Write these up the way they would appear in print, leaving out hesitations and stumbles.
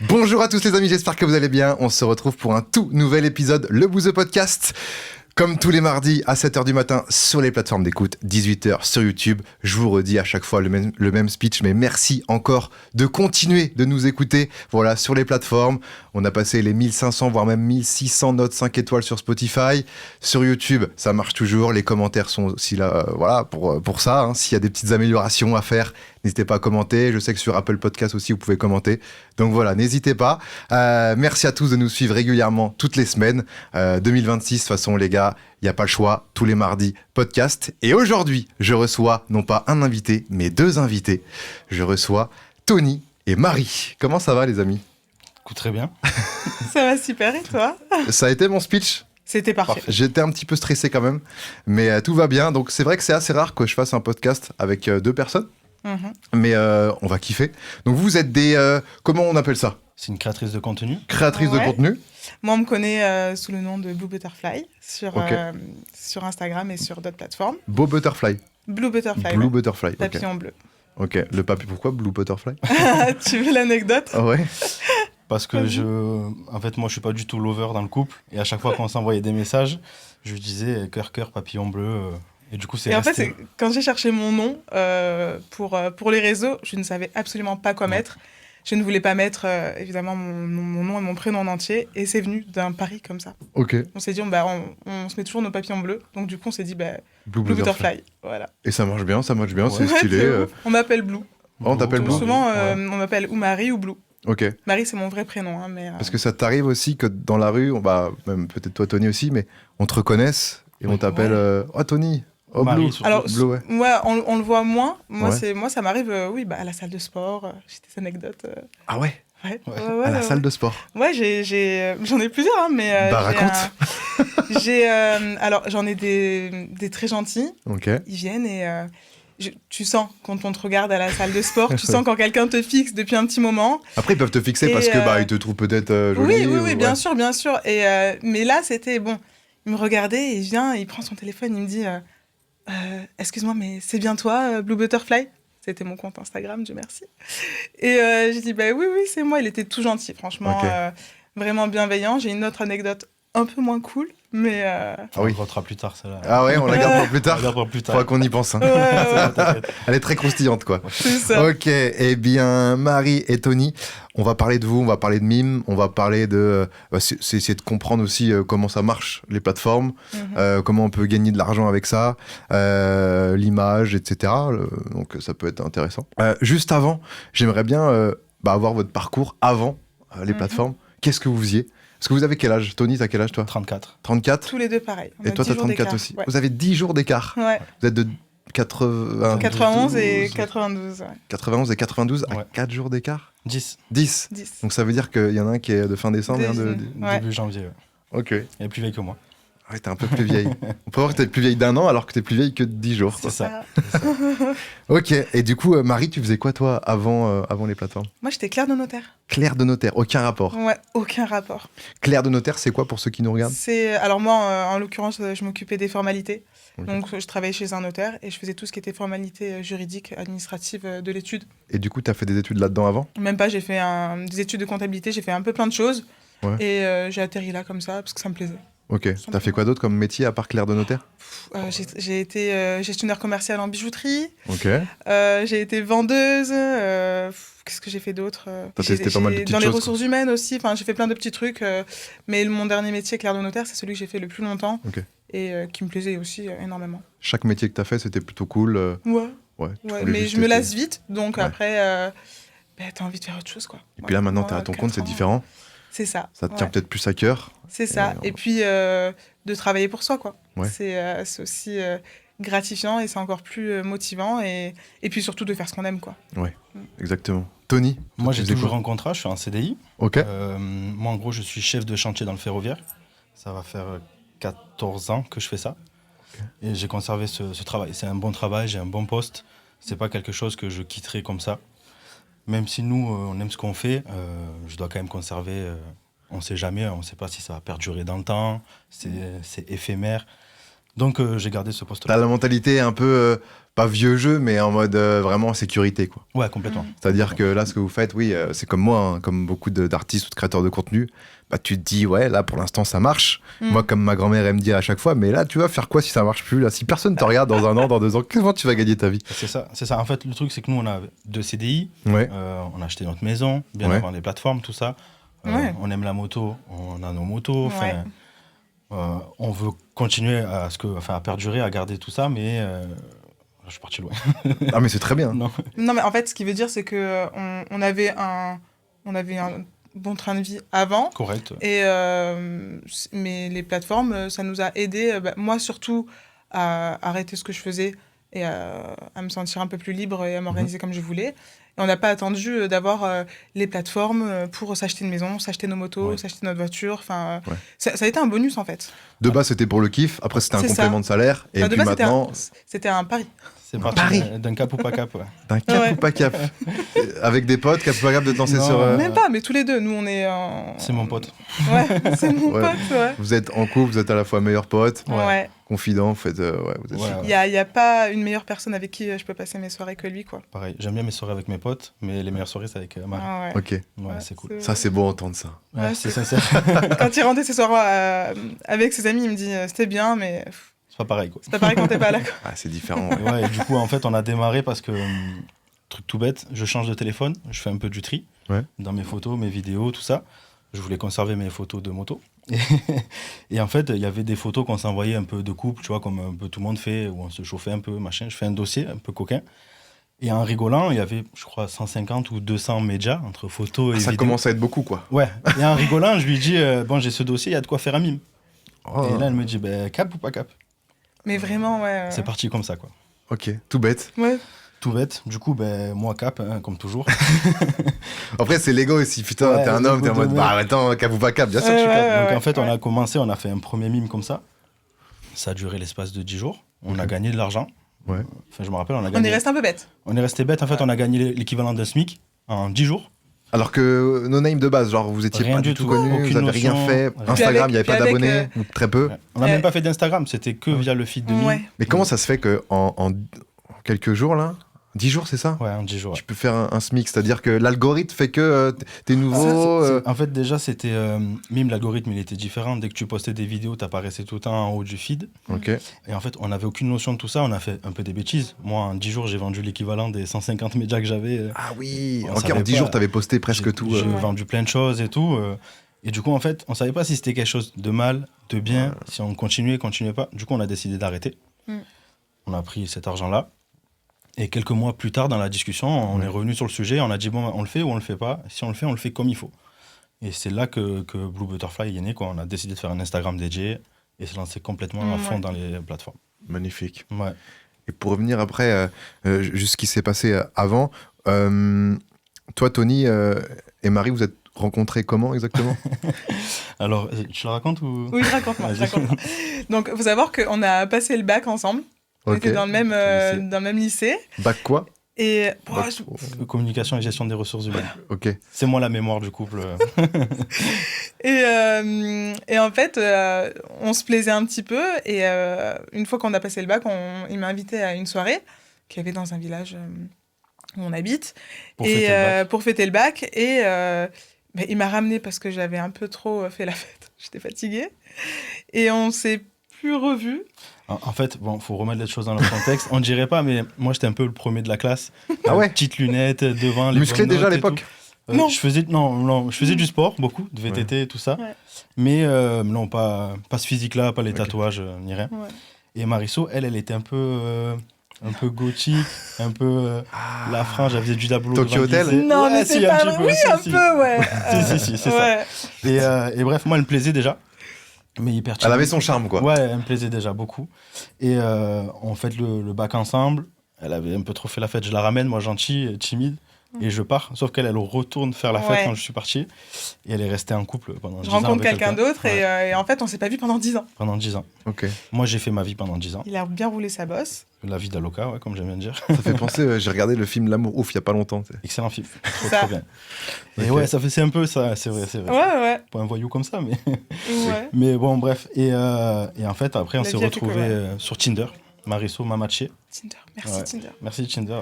Bonjour à tous les amis, j'espère que vous allez bien. On se retrouve pour un tout nouvel épisode, le Bouzeux Podcast. Comme tous les mardis à 7h du matin sur les plateformes d'écoute, 18h sur YouTube. Je vous redis à chaque fois le même speech, mais merci encore de continuer de nous écouter. Voilà, sur les plateformes, on a passé les 1500 voire même 1600 notes 5 étoiles sur Spotify. Sur YouTube, ça marche toujours. Les commentaires sont aussi là, voilà, pour ça. Hein. S'il y a des petites améliorations à faire, n'hésitez pas à commenter. Je sais que sur Apple Podcast aussi, vous pouvez commenter. Donc voilà, n'hésitez pas. Merci à tous de nous suivre régulièrement toutes les semaines. 2026, de toute façon, les gars, il n'y a pas le choix. Tous les mardis, podcast. Et aujourd'hui, je reçois non pas un invité, mais deux invités. Je reçois Tony et Marie. Comment ça va, les amis ? Écoute, très bien. Ça va super, et toi ? Ça a été mon speech ? C'était parfait. J'étais un petit peu stressé quand même, mais tout va bien. Donc c'est vrai que c'est assez rare que je fasse un podcast avec deux personnes. Mais on va kiffer. Donc vous êtes des... comment on appelle ça ? C'est une créatrice de contenu. Créatrice de contenu. Moi, on me connaît sous le nom de Blue Butterfly sur Instagram et sur d'autres plateformes. Beau Butterfly. Blue Butterfly. Blue ouais. Butterfly. Papillon bleu. Ok. Le papier, pourquoi Blue Butterfly ? Tu veux l'anecdote ? Ah ouais. Parce que en fait, moi, je suis pas du tout lover dans le couple. Et à chaque fois qu'on s'envoyait des messages, je lui disais cœur, cœur, papillon bleu. Et du coup, c'est Et en resté. fait, quand j'ai cherché mon nom pour les réseaux, je ne savais absolument pas quoi mettre. Je ne voulais pas mettre, évidemment, mon nom et mon prénom en entier. Et c'est venu d'un pari comme ça. Ok. On s'est dit, on se met toujours nos papillons bleus. Donc, du coup, on s'est dit, Blue Blue Butterfly. Voilà. Et ça marche bien, c'est Ouais, stylé. de ouf. On m'appelle Blue. Oh, on t'appelle Donc, Blue. souvent, Ouais. on m'appelle ou Marie ou Blue. Ok. Marie, c'est mon vrai prénom. Hein, mais, Parce que ça t'arrive aussi que dans la rue, même peut-être toi Tony aussi, mais on te reconnaisse et on Oui. t'appelle oh Tony, oh Marie, Blue. surtout. Alors, Blue, ouais. on le voit moins. Moi, Ouais. ça m'arrive à la salle de sport. J'ai des anecdotes. Ah ouais, Ouais. Ouais. à la salle de sport. Ouais, j'en ai plusieurs, hein, mais. Bah, j'ai raconte. alors, j'en ai des très gentils. Ok. Ils viennent et tu sens quand on te regarde à la salle de sport, tu sens quand quelqu'un te fixe depuis un petit moment. Après ils peuvent te fixer Et, parce que ils te trouvent peut-être jolie. Oui, ou- bien ouais. sûr, bien sûr. Et, mais là, c'était bon. Il me regardait et il vient, il prend son téléphone, il me dit excuse-moi, mais c'est bien toi, Blue Butterfly ? C'était mon compte Instagram, Dieu merci. Et j'ai dit oui, c'est moi. Il était tout gentil, franchement, Ok. vraiment bienveillant. J'ai une autre anecdote un peu moins cool, mais On oui. le ratera plus tard, celle-là. Ah ouais, on la garde pour plus On tard. la garde pour plus tard. Faudra qu'on y pense. Hein. ouais, T'inquiète. Elle est très croustillante quoi. c'est ça. Ok, eh bien Marie et Tony, on va parler de vous, on va parler de Mime, on va parler de... c'est essayer de comprendre aussi comment ça marche, les plateformes, comment on peut gagner de l'argent avec ça, l'image, etc. Donc ça peut être intéressant. Juste avant, j'aimerais bien avoir votre parcours avant les plateformes. Qu'est-ce que vous faisiez ? Parce que vous avez quel âge ? Tony, t'as quel âge toi ? 34. 34 ? Tous les deux pareil. On Et a toi 10 t'as jours 34 d'écart. aussi. Ouais. Vous avez 10 jours d'écart. Ouais. Vous êtes de 80... 91 et 12. 92. Ouais. 91 et 92 à Ouais. 4 jours d'écart ? 10. 10. 10. Donc ça veut dire qu'il y en a un qui est de fin décembre et un de... Ouais. Début janvier. Ouais. Ok. Elle est plus vieille que moi. Ouais, t'es un peu plus vieille. On peut voir que t'es plus vieille d'un an alors que t'es plus vieille que de 10 jours. C'est ça. Ok. Et du coup, Marie, tu faisais quoi toi avant les plateformes ? Moi, j'étais clerc de notaire. Clerc de notaire, aucun rapport. Ouais, aucun rapport. Clerc de notaire, c'est quoi pour ceux qui nous regardent ? Alors moi, en l'occurrence, je m'occupais des formalités. Ok. Donc, je travaillais chez un notaire et je faisais tout ce qui était formalités juridiques, administratives de l'étude. Et du coup, t'as fait des études là-dedans avant ? Même pas, j'ai fait des études de comptabilité, j'ai fait un peu plein de choses. Ouais. Et j'ai atterri là comme ça parce que ça me plaisait. Ok. T'as fait quoi d'autre comme métier à part clerc de notaire ? J'ai été gestionnaire commercial en bijouterie. Ok. J'ai été vendeuse. Qu'est-ce que j'ai fait d'autre T'as testé pas mal de petites Dans les choses, ressources humaines aussi. Enfin, j'ai fait plein de petits trucs. Mais mon dernier métier, clerc de notaire, c'est celui que j'ai fait le plus longtemps. Ok. Et qui me plaisait aussi énormément. Chaque métier que t'as fait, c'était plutôt cool. Ouais. Ouais. tu Ouais, voulais mais juste je me tester. lasse vite. Donc Ouais. après, t'as envie de faire autre chose, quoi. Et puis là, maintenant, t'es à ton compte, c'est différent. C'est ça. Ça te tient Ouais. peut-être plus à cœur. C'est ça. Et Et puis, de travailler pour soi, quoi. Ouais. C'est aussi gratifiant et c'est encore plus motivant. Et puis surtout de faire ce qu'on aime, quoi. Exactement. Tony ? Moi, tu j'ai faisais toujours quoi ? un contrat, je suis en CDI. Ok. Moi, en gros, je suis chef de chantier dans le ferroviaire. Ça va faire 14 ans que je fais ça. Et j'ai conservé ce travail. C'est un bon travail, j'ai un bon poste. C'est pas quelque chose que je quitterai comme ça. Même si nous, on aime ce qu'on fait, je dois quand même conserver. On sait jamais, on sait pas si ça va perdurer dans le temps. C'est éphémère. Donc j'ai gardé ce poste-là. T'as la mentalité un peu, pas vieux jeu, mais en mode vraiment sécurité, quoi. Ouais, complètement. C'est-à-dire que là, ce que vous faites, oui, c'est comme moi, hein, comme beaucoup d'artistes ou de créateurs de contenu. Bah, tu te dis, ouais, là, pour l'instant, ça marche. Moi, comme ma grand-mère, elle me dit à chaque fois, mais là, tu vas faire quoi si ça marche plus là? Si personne te regarde dans 1 an, dans 2 ans, comment tu vas gagner ta vie? C'est ça. En fait, le truc, c'est que nous, on a 2 CDI. Ouais. On a acheté notre maison, bien avant les plateformes, tout ça. On aime la moto, on a nos motos. On veut continuer à perdurer, à garder tout ça, mais je suis parti loin. Ah, mais c'est très bien. Non. Non, mais en fait, ce qui veut dire, c'est que on avait un bon train de vie avant. Correct. Et, mais les plateformes, ça nous a aidés, moi surtout, à arrêter ce que je faisais et à me sentir un peu plus libre et à m'organiser comme je voulais. Et on n'a pas attendu d'avoir les plateformes pour s'acheter une maison, s'acheter nos motos, s'acheter notre voiture. Enfin, ça a été un bonus en fait. De base, c'était pour le kiff. Après, c'était un complément de salaire. Et de puis base, maintenant, c'était un pari. C'est parti d'un cap ou pas cap. d'un cap ou pas cap. Avec des potes, cap ou pas cap de te lancer sur. Même pas, mais tous les deux. Nous, on est. C'est mon pote. Ouais, c'est mon pote. Ouais. Vous êtes en couple, vous êtes à la fois meilleur pote, Ouais. confident, vous faites. Vous êtes Il y a pas une meilleure personne avec qui je peux passer mes soirées que lui, quoi. Pareil, j'aime bien mes soirées avec mes potes, mais les meilleures soirées, c'est avec Marie. Ah ouais. Ok. Ouais, c'est cool. Ça, c'est beau entendre ça. Ouais, c'est sincère. Quand il rendait ses soirées avec ses amis, il me dit c'était bien, mais C'est pas pareil, quoi. c'est pas pareil quand t'es pas là. Quoi. Ah, c'est différent. Ouais, et du coup, en fait, on a démarré parce que, truc tout bête, je change de téléphone, je fais un peu du tri dans mes photos, mes vidéos, tout ça. Je voulais conserver mes photos de moto. Et en fait, il y avait des photos qu'on s'envoyait un peu de couple, tu vois, comme un peu tout le monde fait, où on se chauffait un peu, machin. Je fais un dossier un peu coquin. Et en rigolant, il y avait, je crois, 150 ou 200 médias entre photos et Ça vidéos. commence à être beaucoup, quoi. Ouais. Et en rigolant, je lui dis, bon, j'ai ce dossier, il y a de quoi faire un mime. Oh. Et là, elle me dit, cap ou pas cap? Mais vraiment, ouais. C'est parti comme ça, quoi. Ok, tout bête. Ouais. Tout bête. Du coup, moi, cap, hein, comme toujours. Après, c'est l'ego aussi. Putain, Ouais, t'es un homme, t'es en l'ego mode, de bah attends, cap ou pas cap, bien sûr que tu capes. Donc en fait, on a commencé, on a fait un premier mime comme ça. Ça a duré l'espace de 10 jours. On a gagné de l'argent. Ouais. Enfin, je me rappelle, on a On gagné. est resté un peu bête. On est resté bête. En fait, on a gagné l'équivalent d'un SMIC en 10 jours. Alors que No Name de base, genre vous étiez Rien pas du du tout tout, connu, aucune vous avez rien notion. fait. Puis Instagram, il n'y avait puis pas avec, d'abonnés, ou très peu. On n'a même pas fait d'Instagram, c'était que via le feed de mime. Ouais. Mais comment ça se fait que en quelques jours, là, 10 jours, c'est ça? Ouais, en 10 jours. Tu peux faire un SMIC, c'est-à-dire que l'algorithme fait que t'es nouveau. En fait, déjà, c'était. Mime, l'algorithme, il était différent. Dès que tu postais des vidéos, t'apparaissais tout le temps en haut du feed. Ok. Et en fait, on n'avait aucune notion de tout ça. On a fait un peu des bêtises. Moi, en 10 jours, j'ai vendu l'équivalent des 150 médias que j'avais. Ah oui, On ok, en savait 10 pas. jours, t'avais posté presque tout. J'ai vendu plein de choses et tout. Et du coup, en fait, on savait pas si c'était quelque chose de mal, de bien, si on continuait pas. Du coup, on a décidé d'arrêter. On a pris cet argent-là. Et quelques mois plus tard, dans la discussion, on est revenu sur le sujet. On a dit, bon, on le fait ou on le fait pas. Si on le fait comme il faut. Et c'est là que Blue Butterfly est né, quoi. On a décidé de faire un Instagram dédié et se lancer complètement à fond dans les plateformes. Magnifique. Ouais. Et pour revenir après, juste ce qui s'est passé avant, toi, Tony et Marie, vous êtes rencontrés comment exactement? Alors, tu le racontes ou... Oui, raconte-moi. Donc, il faut savoir qu'on a passé le bac ensemble. On Ok. était dans le même lycée. Bac quoi? Et Communication et gestion des ressources humaines. Ok. C'est moi la mémoire du couple. et en fait, on se plaisait un petit peu. Et une fois qu'on a passé le bac, il m'a invité à une soirée qu'il y avait dans un village où on habite. Pour fêter le bac. Et il m'a ramené parce que j'avais un peu trop fait la fête. J'étais fatiguée. Et on s'est plus revus. En fait, bon, faut remettre les choses dans leur contexte. On dirait pas, mais moi, j'étais un peu le premier de la classe. Ah ouais? Petites lunettes devant les Musclé bonnes déjà à notes et l'époque? tout. Non. Je faisais du sport, beaucoup, de VTT et tout ça. Ouais. Mais non, pas ce physique-là, pas les tatouages, ni rien. Ouais. Et Marisso, elle était un peu gothique, un peu la frange, elle faisait du tableau. Tokyo Hotel? Non, Ouais, mais si, c'est un pas petit vrai. peu, Oui, si, un si. peu, ouais. Si, c'est ça. Et bref, moi, elle me plaisait déjà. Mais hyper Elle timide. avait son charme, quoi. Ouais, elle me plaisait déjà beaucoup. Et on fait le bac ensemble. Elle avait un peu trop fait la fête. Je la ramène, moi, gentil, timide. et je pars. Sauf qu'elle, elle retourne faire la fête Ouais. quand je suis parti. Et elle est restée en couple pendant 10 Je ans. rencontre avec quelqu'un d'autre Ouais, et en fait, on s'est pas vu pendant 10 ans. pendant 10 ans. Ok. Moi, j'ai fait ma vie pendant 10 ans. Il a bien roulé sa bosse. La vie d'Aloca, ouais, comme j'aime bien dire. Ça fait penser, j'ai regardé le film L'amour ouf il y a pas longtemps. tu sais. Excellent film. Trop, Ça. trop bien. Et Ok. ouais, c'est un peu ça, c'est vrai. Ouais. Pas un voyou comme ça, mais... Ouais. Mais bon, bref. Et en fait, après, on La s'est vie a fait que, retrouvés ouais. sur Tinder. Marisso m'a matché. Tinder. Merci, Ouais. Tinder. Merci Tinder. Ouais.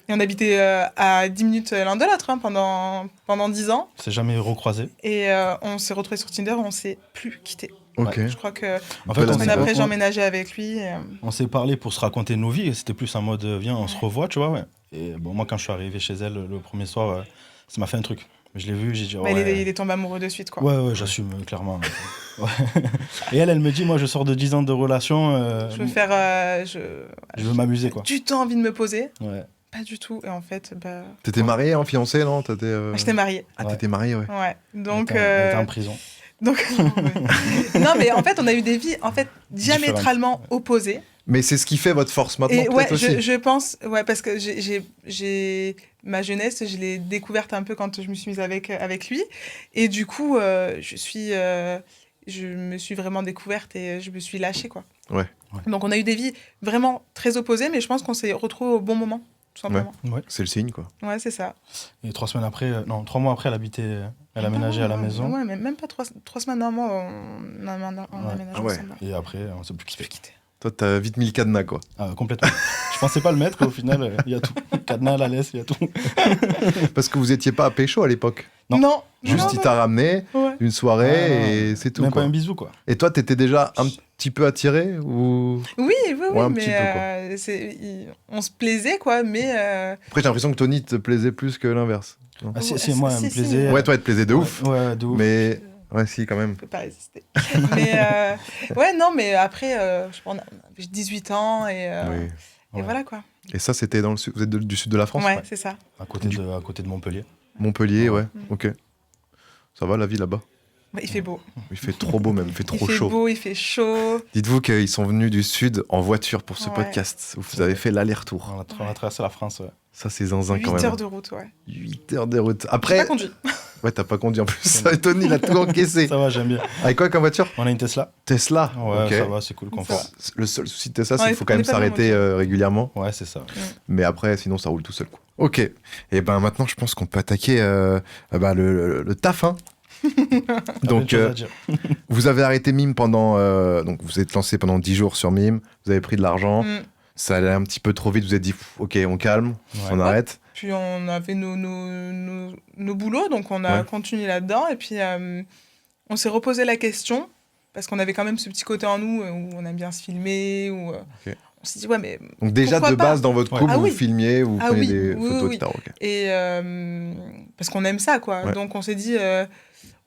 Et on habitait à 10 minutes l'un de l'autre pendant 10 ans. On s'est jamais recroisés. Et on s'est retrouvés sur Tinder, on s'est plus quittés. Ok. Je crois que En peu fait, la on semaine même après, époque, j'ai emménagé avec lui. On s'est parlé pour se raconter nos vies. Et c'était plus en mode, viens, on se revoit, tu vois. Ouais. Et bon, moi, quand je suis arrivé chez elle le premier soir, ça m'a fait un truc. Je l'ai vu, j'ai dit, Bah, ouais. il est tombé amoureux de suite, quoi. Ouais, j'assume, clairement. Ouais. Et elle me dit, moi, je sors de 10 ans de relation. Je veux faire... je veux m'amuser, quoi. Du temps envie de me poser. Ouais. Pas du tout. Et en fait, bah... T'étais marié, en fiancé, non J'étais mariée. Ah, Ouais. t'étais marié, ouais. Ouais. Donc... Elle était en prison. Donc... non, mais en fait, on a eu des vies, en fait, diamétralement opposées. Mais c'est ce qui fait votre force maintenant, Et ouais, peut-être aussi. je pense, ouais, parce que j'ai ma jeunesse, je l'ai découverte un peu quand je me suis mise avec lui, et du coup, je me suis vraiment découverte et je me suis lâchée, quoi. Ouais. Donc on a eu des vies vraiment très opposées, mais je pense qu'on s'est retrouvés au bon moment, tout simplement. Ouais. C'est le signe, quoi. Ouais, c'est ça. Et 3 mois après, elle aménageait à la maison. Ouais, mais même pas 3 semaines, un mois, on aménage Ah ouais. ensemble. Et après, on s'est plus quitté. Toi, t'as vite mis le cadenas, quoi. Ah, complètement. Je pensais pas le mettre, au final, il y a tout. Cadenas, la laisse, il y a tout. Parce que vous étiez pas à pécho à l'époque. Non. Non. Juste, non, il non. t'a ramené Ouais. une soirée Ah, et c'est tout, Même quoi. pas un bisou, quoi. Et toi, t'étais déjà un petit peu attiré ou... Oui, un mais petit peu, quoi. on se plaisait, quoi, mais... Après, j'ai l'impression que Tony te plaisait plus que l'inverse. Non Ah, Ouais, si, moi, elle me si, plaisait. Ouais, toi, elle te plaisait de ouf. Ouais, de ouf. Mais... Ouais, si, quand même. Je peux pas résister. Mais ouais, non, mais après, je pense, j'ai 18 ans et Oui. Ouais. voilà, quoi. Et ça, c'était dans le sud. Vous êtes du sud de la France? Ouais, c'est ça. À côté de Montpellier. Montpellier, ouais. Mm. Ok. Ça va, la vie là-bas? Bah, il fait beau. Il fait trop beau même, il fait trop il fait chaud. beau, il fait chaud. Dites-vous qu'ils sont venus du sud en voiture pour ce Ouais. podcast. Vous avez fait l'aller-retour. On a traversé la France, ouais. Ça, c'est zinzin 8 quand même. heures de route, ouais. 8 heures de route. J'ai pas Après, conduit. ouais, t'as pas conduit en plus. Ça, Tony, il a tout encaissé. Ça va, j'aime bien. Avec quoi comme voiture? On a une Tesla. Tesla. Ouais, Ok. ça va, c'est cool, confort. Le seul souci de Tesla, c'est Ouais, qu'il faut quand on même est pas bien s'arrêter régulièrement. Ouais, c'est ça. Mais après, sinon, ça roule tout seul, quoi. Ok. Et ben maintenant, je pense qu'on peut attaquer le taf. Hein. Donc, Plein de choses à dire. vous avez arrêté Mime pendant. Donc, vous êtes lancé pendant 10 jours sur Mime. Vous avez pris de l'argent. Mm. Ça allait un petit peu trop vite. Vous vous êtes dit, ok, on calme, Ouais. on arrête. Puis on avait nos boulots, donc on a Ouais. continué là-dedans. Et puis on s'est reposé la question, parce qu'on avait quand même ce petit côté en nous où on aime bien se filmer. Où, Ok. on s'est dit, ouais, mais. Donc, déjà, Pourquoi de pas base, dans votre Ouais. couple, Ah vous oui. filmiez, vous Ah preniez oui, des oui, photos, oui. etc. Ok. Et parce qu'on aime ça, quoi. Ouais. Donc on s'est dit,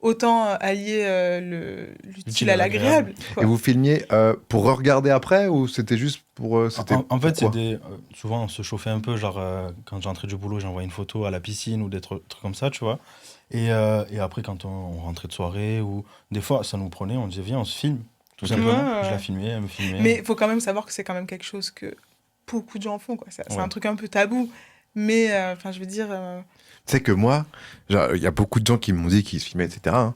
autant allier l'utile à l'agréable. quoi. Et vous filmiez pour regarder après ou c'était juste pour. C'était En fait, pourquoi souvent, on se chauffait un peu. Genre, quand j'entrais du boulot, j'envoyais une photo à la piscine ou des trucs comme ça, tu vois. Et après, quand on rentrait de soirée, ou des fois, ça nous prenait, on disait, viens, on se filme. Tout Ok. simplement. Ouais, ouais. Je la filmais, elle me filmait. Mais il faut quand même savoir que c'est quand même quelque chose que beaucoup de gens font, quoi. C'est Ouais. un truc un peu tabou. Mais, enfin, je veux dire... Tu sais que moi, genre, il y a beaucoup de gens qui m'ont dit qu'ils se filmaient, etc. Hein,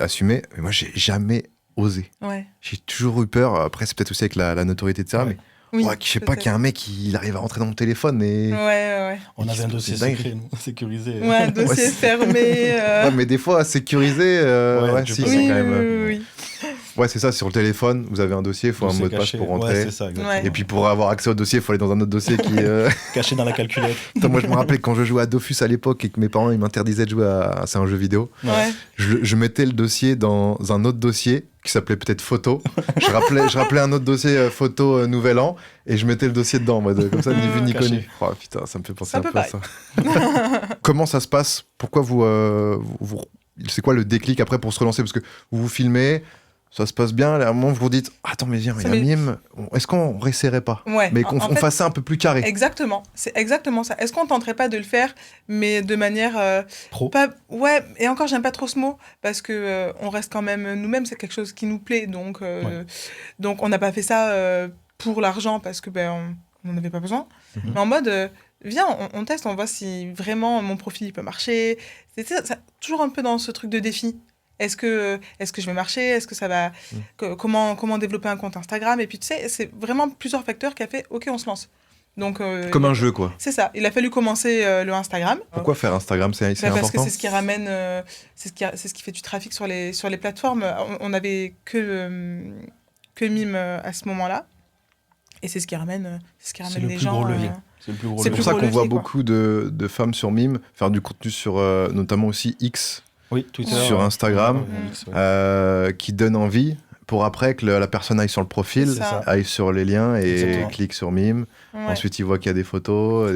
assumés. Mais moi, j'ai jamais osé. ouais. J'ai toujours eu peur. Après, c'est peut-être aussi avec la notoriété, etc. Ouais. Mais Oui, ouais, je sais pas peut-être. qu'il y a un mec, il arrive à rentrer dans mon téléphone et. Ouais. On avait un C'est dossier dingue. secret, nous, sécurisé. Ouais, un dossier Ouais, fermé. Ouais, mais des fois, sécurisé, Ouais, ouais, tu si, peux. c'est Oui, quand même. oui. Ouais, c'est ça, sur le téléphone, vous avez un dossier, il faut un Dossier mot de passe caché. pour Ouais, rentrer. c'est ça, exactement. Ouais. Et puis pour avoir accès au dossier, il faut aller dans un autre dossier qui. Caché dans la calculette. Putain, moi, je me rappelais quand je jouais à Dofus à l'époque et que mes parents ils m'interdisaient de jouer à. C'est un jeu vidéo. Ouais. Je mettais le dossier dans un autre dossier qui s'appelait peut-être photo. Je rappelais un autre dossier photo Nouvel An et je mettais le dossier dedans en mode comme ça, ni vu ni Caché. connu. Oh putain, ça me fait penser C'est un un peu peu à ça. Comment ça se passe? Pourquoi c'est quoi le déclic après pour se relancer? Parce que vous vous filmez, ça se passe bien, à un moment vous vous dites attends mais viens, il y a Mais- Mime, est-ce qu'on réessayerait pas? Ouais. Mais qu'on En on fait, fasse ça un peu plus carré. Exactement. C'est exactement ça. Est-ce qu'on tenterait pas de le faire, mais de manière... Pro. pas... Ouais, et encore, j'aime pas trop ce mot, parce que on reste quand même nous-mêmes, c'est quelque chose qui nous plaît. Donc, donc on n'a pas fait ça pour l'argent, parce que ben, on n'en avait pas besoin. Mhm. Mais en mode, viens, on teste, on voit si vraiment mon profil il peut marcher. Toujours un peu dans ce truc de défi. Est-ce que je vais marcher? Est-ce que ça va... Comment développer un compte Instagram? Et puis, tu sais, c'est vraiment plusieurs facteurs qui a fait, OK, on se lance. Donc, Comme un jeu, quoi. c'est ça. Il a fallu commencer le Instagram. Pourquoi faire Instagram? C'est Parce que important? c'est ce qui ramène... c'est ce qui fait du trafic sur les plateformes. On n'avait que Mime à ce moment-là. Et c'est ce qui ramène le les plus gens. gros levier. C'est le plus gros c'est C'est levier. pour ça gros qu'on voit levier, quoi. beaucoup de femmes sur Mime faire du contenu sur notamment aussi X, Oui, Twitter. sur Instagram, Ouais. qui donne envie pour après que la personne aille sur le profil, C'est ça. aille sur les liens et Exactement. clique sur Mime. Ouais. Ensuite, il voit qu'il y a des photos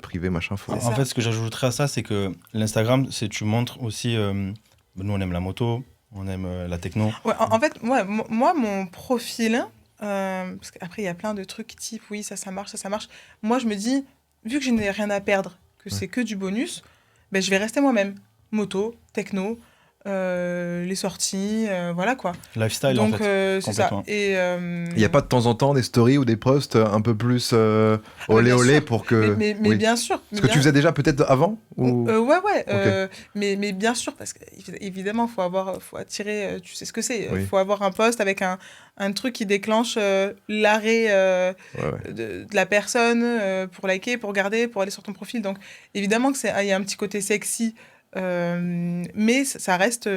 privées, machin. C'est En ça. fait, ce que j'ajouterais à ça, c'est que l'Instagram, c'est tu montres aussi. Nous, on aime la moto, on aime la techno. Ouais, en fait, moi, mon profil, parce qu'après, il y a plein de trucs type, oui, ça marche, ça marche. Moi, je me dis, vu que je n'ai rien à perdre, que c'est que du bonus, ben, je vais rester moi-même. Moto, techno, les sorties, voilà quoi. Lifestyle, Donc, en fait. c'est ça. complètement. Et, Il n'y a pas de temps en temps des stories ou des posts un peu plus olé bien olé sûr. pour que. Mais Oui. bien sûr. Ce que tu faisais déjà peut-être avant ou... Ouais. Mais bien sûr, parce qu'évidemment, faut attirer, tu sais ce que c'est. Il Oui. faut avoir un post avec un truc qui déclenche l'arrêt Ouais. de la personne pour liker, pour regarder, pour aller sur ton profil. Donc, évidemment il y a un petit côté sexy, mais ça reste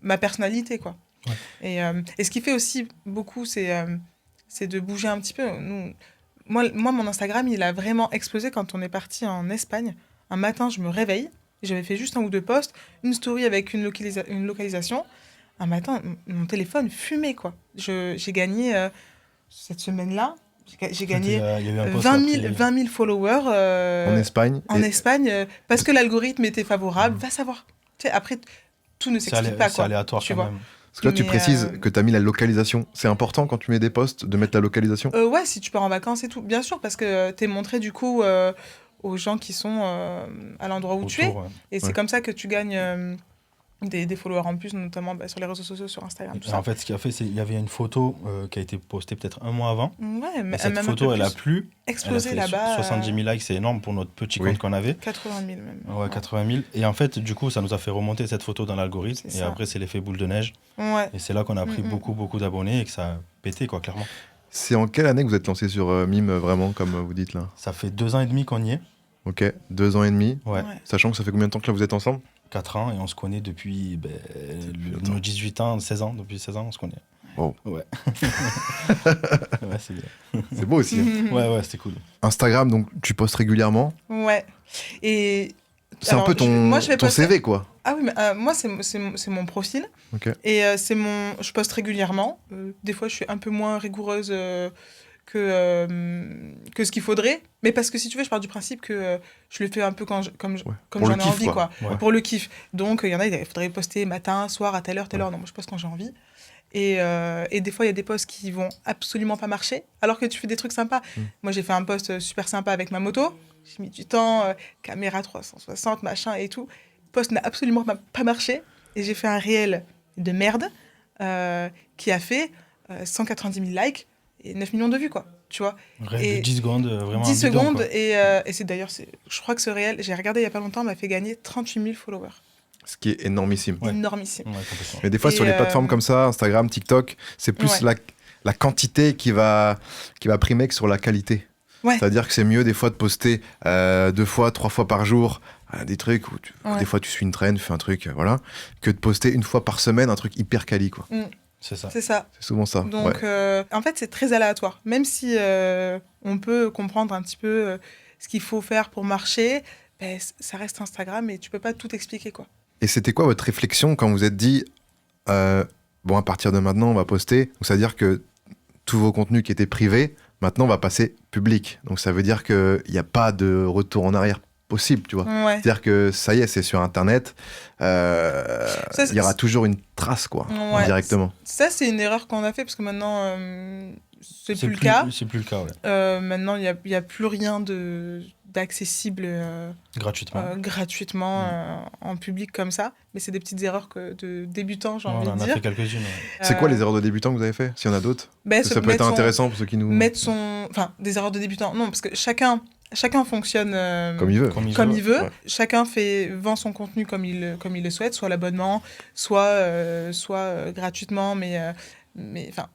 ma personnalité, quoi. Ouais. Et ce qui fait aussi beaucoup, c'est de bouger un petit peu. Moi, mon Instagram, il a vraiment explosé quand on est parti en Espagne. Un matin, je me réveille, et j'avais fait juste un ou deux posts, une story avec une localisation. Un matin, mon téléphone fumait, quoi. J'ai gagné, cette semaine-là, j'ai gagné Il y a eu un post 20 000 followers En Espagne. en Et Espagne, parce que l'algorithme était favorable. Va savoir. Tu sais, après, tout ne s'explique pas, C'est quoi. aléatoire tu quand vois. même. Parce que là, tu Mais, précises que tu as mis la localisation. C'est important quand tu mets des posts de mettre la localisation. Ouais, si tu pars en vacances et tout. Bien sûr, parce que t'es montré, du coup, aux gens qui sont à l'endroit où tu es. Autour, ouais. Et c'est Ouais. comme ça que tu gagnes des followers en plus, notamment sur les réseaux sociaux, sur Instagram, tout Et ça. en fait, ce qu'il a fait, c'est qu'il y avait une photo qui a été postée peut-être un mois avant. Ouais, mais Et cette même photo, un peu elle a plus. plu. Explosé Elle a fait là-bas. 70 000 likes, c'est énorme pour notre petit Oui. compte qu'on avait. 80 000 même. Ouais, 80 000. Et en fait, du coup, ça nous a fait remonter cette photo dans l'algorithme. C'est Et ça. après, c'est l'effet boule de neige. Ouais. Et c'est là qu'on a pris Mhm. beaucoup d'abonnés et que ça a pété, quoi, clairement. C'est en quelle année que vous êtes lancé sur Mime, vraiment, comme vous dites là? Ça fait 2 ans et demi qu'on y est. Ok, 2 ans et demi. Ouais, Sachant que ça fait combien de temps que là vous êtes ensemble? 4 ans. Et on se connaît depuis longtemps. nos 18 ans, 16 ans. Depuis 16 ans, on se connaît. Wow. Ouais. Ouais, c'est bien. C'est beau aussi. hein. Ouais, c'était cool. Instagram, donc tu postes régulièrement. Ouais. Et. C'est un alors, peu ton, moi, je vais ton poster- CV, quoi. Ah oui, mais moi, c'est mon profil. Ok. Et je poste régulièrement. Des fois, je suis un peu moins rigoureuse que ce qu'il faudrait. Mais parce que si tu veux, je pars du principe que je le fais un peu comme Pour le j'en ai kiff, envie, quoi. quoi. Ouais. Pour le kiff. Donc, il y en a, il faudrait poster matin, soir, à telle heure, telle heure. Non, moi, je poste quand j'ai envie. Et des fois, il y a des posts qui vont absolument pas marcher, alors que tu fais des trucs sympas. Moi, j'ai fait un post super sympa avec ma moto. J'ai mis du temps, caméra 360, machin et tout. Le post n'a absolument pas marché. Et j'ai fait un réel de merde qui a fait 190 000 likes et 9 millions de vues, quoi. Tu vois, Rêve Et de 10 secondes, vraiment 10 un bidon, secondes. quoi. Et c'est d'ailleurs, je crois que ce réel, j'ai regardé il y a pas longtemps, m'a fait gagner 38 000 followers. Ce qui est énormissime. Ouais. Énormissime. Ouais, complètement. Mais des fois, Et, sur les plateformes comme ça, Instagram, TikTok, c'est plus Ouais. la quantité qui va primer que sur la qualité. Ouais. C'est-à-dire que c'est mieux des fois de poster 2 fois, 3 fois par jour des trucs où Ouais. des fois tu suis une traîne, tu fais un truc, voilà, que de poster 1 fois par semaine un truc hyper quali, quoi. C'est ça. C'est ça. C'est souvent ça. Donc, ouais. en fait, c'est très aléatoire. Même si on peut comprendre un petit peu ce qu'il faut faire pour marcher, ben, ça reste Instagram et tu peux pas tout expliquer, quoi. Et c'était quoi votre réflexion quand vous êtes dit, bon, à partir de maintenant, on va poster, donc c'est-à-dire que tous vos contenus qui étaient privés, maintenant, on va passer public. Donc ça veut dire qu'il n'y a pas de retour en arrière possible, tu vois. Ouais. C'est-à-dire que ça y est, c'est sur Internet, Ça, il y aura toujours une trace, quoi, Ouais. directement. Ça, c'est une erreur qu'on a fait parce que maintenant, c'est plus le cas. C'est plus le cas, ouais. Maintenant, il y a plus rien d'accessible gratuitement en public comme ça. Mais c'est des petites erreurs de débutants, j'ai envie On en de a dire. fait quelques-unes. C'est quoi les erreurs de débutants que vous avez fait, s'il y en a d'autres? Ça peut être intéressant pour ceux qui nous... Enfin, des erreurs de débutants, non, parce que chacun fonctionne Comme il veut. comme il veut. Ouais. Chacun vend son contenu comme il le souhaite, soit l'abonnement, soit gratuitement, mais enfin,